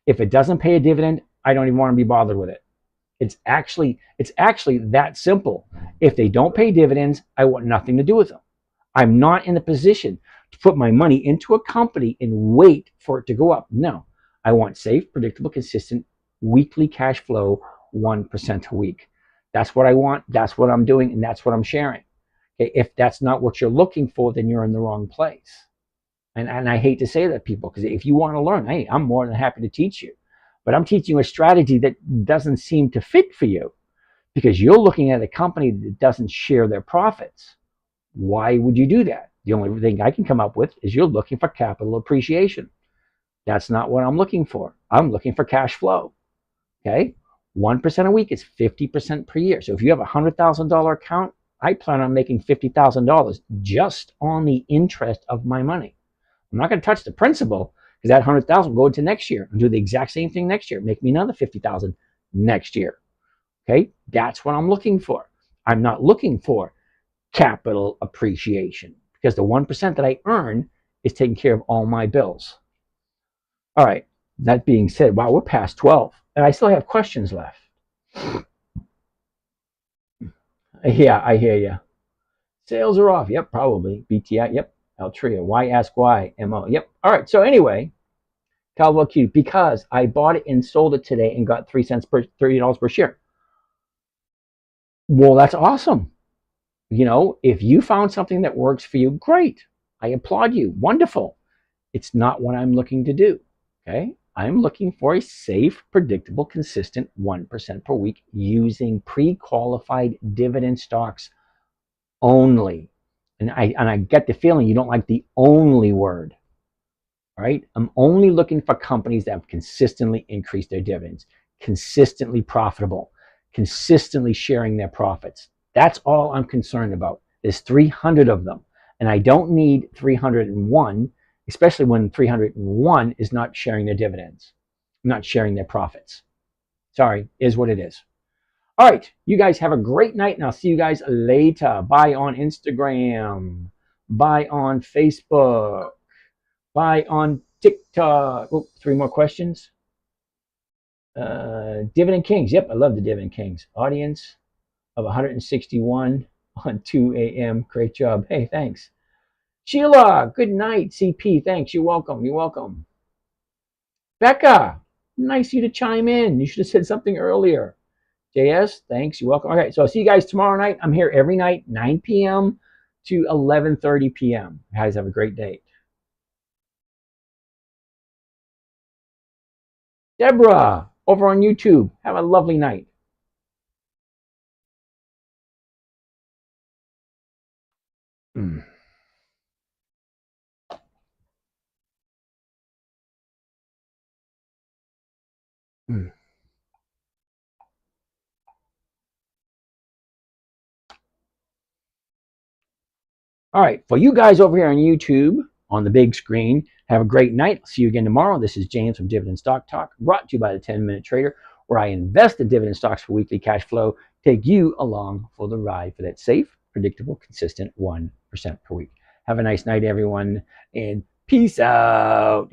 If it doesn't pay a dividend, I don't even want to be bothered with it. It's actually that simple. If they don't pay dividends, I want nothing to do with them. I'm not in the position to put my money into a company and wait for it to go up. No, I want safe, predictable, consistent weekly cash flow, 1% a week. That's what I want. That's what I'm doing, and that's what I'm sharing. Okay, if that's not what you're looking for, then you're in the wrong place. And I hate to say that, people, because if you want to learn, hey, I'm more than happy to teach you. But I'm teaching you a strategy that doesn't seem to fit for you because you're looking at a company that doesn't share their profits. Why would you do that? The only thing I can come up with is you're looking for capital appreciation. That's not what I'm looking for. I'm looking for cash flow. Okay? 1% a week is 50% per year. So if you have a $100,000 account, I plan on making $50,000 just on the interest of my money. I'm not going to touch the principal because that 100,000 will go into next year and do the exact same thing next year. Make me another 50,000 next year. Okay? That's what I'm looking for. I'm not looking for capital appreciation because the 1% that I earn is taking care of all my bills. All right. That being said, wow, we're past 12 and I still have questions left. Yeah, I hear you. Sales are off. Yep, probably. BTI. Yep. Altria. Why ask why? MO. Yep. All right. So anyway, Caldwell Q, because I bought it and sold it today and got 3 cents per $30 per share. Well, that's awesome. You know, if you found something that works for you, great. I applaud you. Wonderful. It's not what I'm looking to do. Okay. I'm looking for a safe, predictable, consistent 1% per week using pre-qualified dividend stocks only. And I get the feeling you don't like the only word. All right. I'm only looking for companies that have consistently increased their dividends, consistently profitable, consistently sharing their profits. That's all I'm concerned about. There's 300 of them. And I don't need 301, especially when 301 is not sharing their dividends, not sharing their profits. Sorry, is what it is. All right, you guys have a great night, and I'll see you guys later. Bye on Instagram. Bye on Facebook. Bye on TikTok. Oh, 3 more questions. Dividend Kings. Yep, I love the Dividend Kings. Audience of 161 on 2 a.m. Great job. Hey, thanks. Sheila, good night. CP, thanks. You're welcome. You're welcome. Becca, nice of you to chime in. You should have said something earlier. JS, thanks. You're welcome. Okay, so I'll see you guys tomorrow night. I'm here every night, 9 p.m. to 11:30 p.m. You guys have a great day. Deborah, over on YouTube, have a lovely night. Mm. Mm. All right, for you guys over here on YouTube, on the big screen, have a great night. See you again tomorrow. This is James from Dividend Stock Talk, brought to you by the 10-Minute Trader, where I invest in dividend stocks for weekly cash flow, take you along for the ride for that safe, predictable, consistent 1% per week. Have a nice night, everyone, and peace out.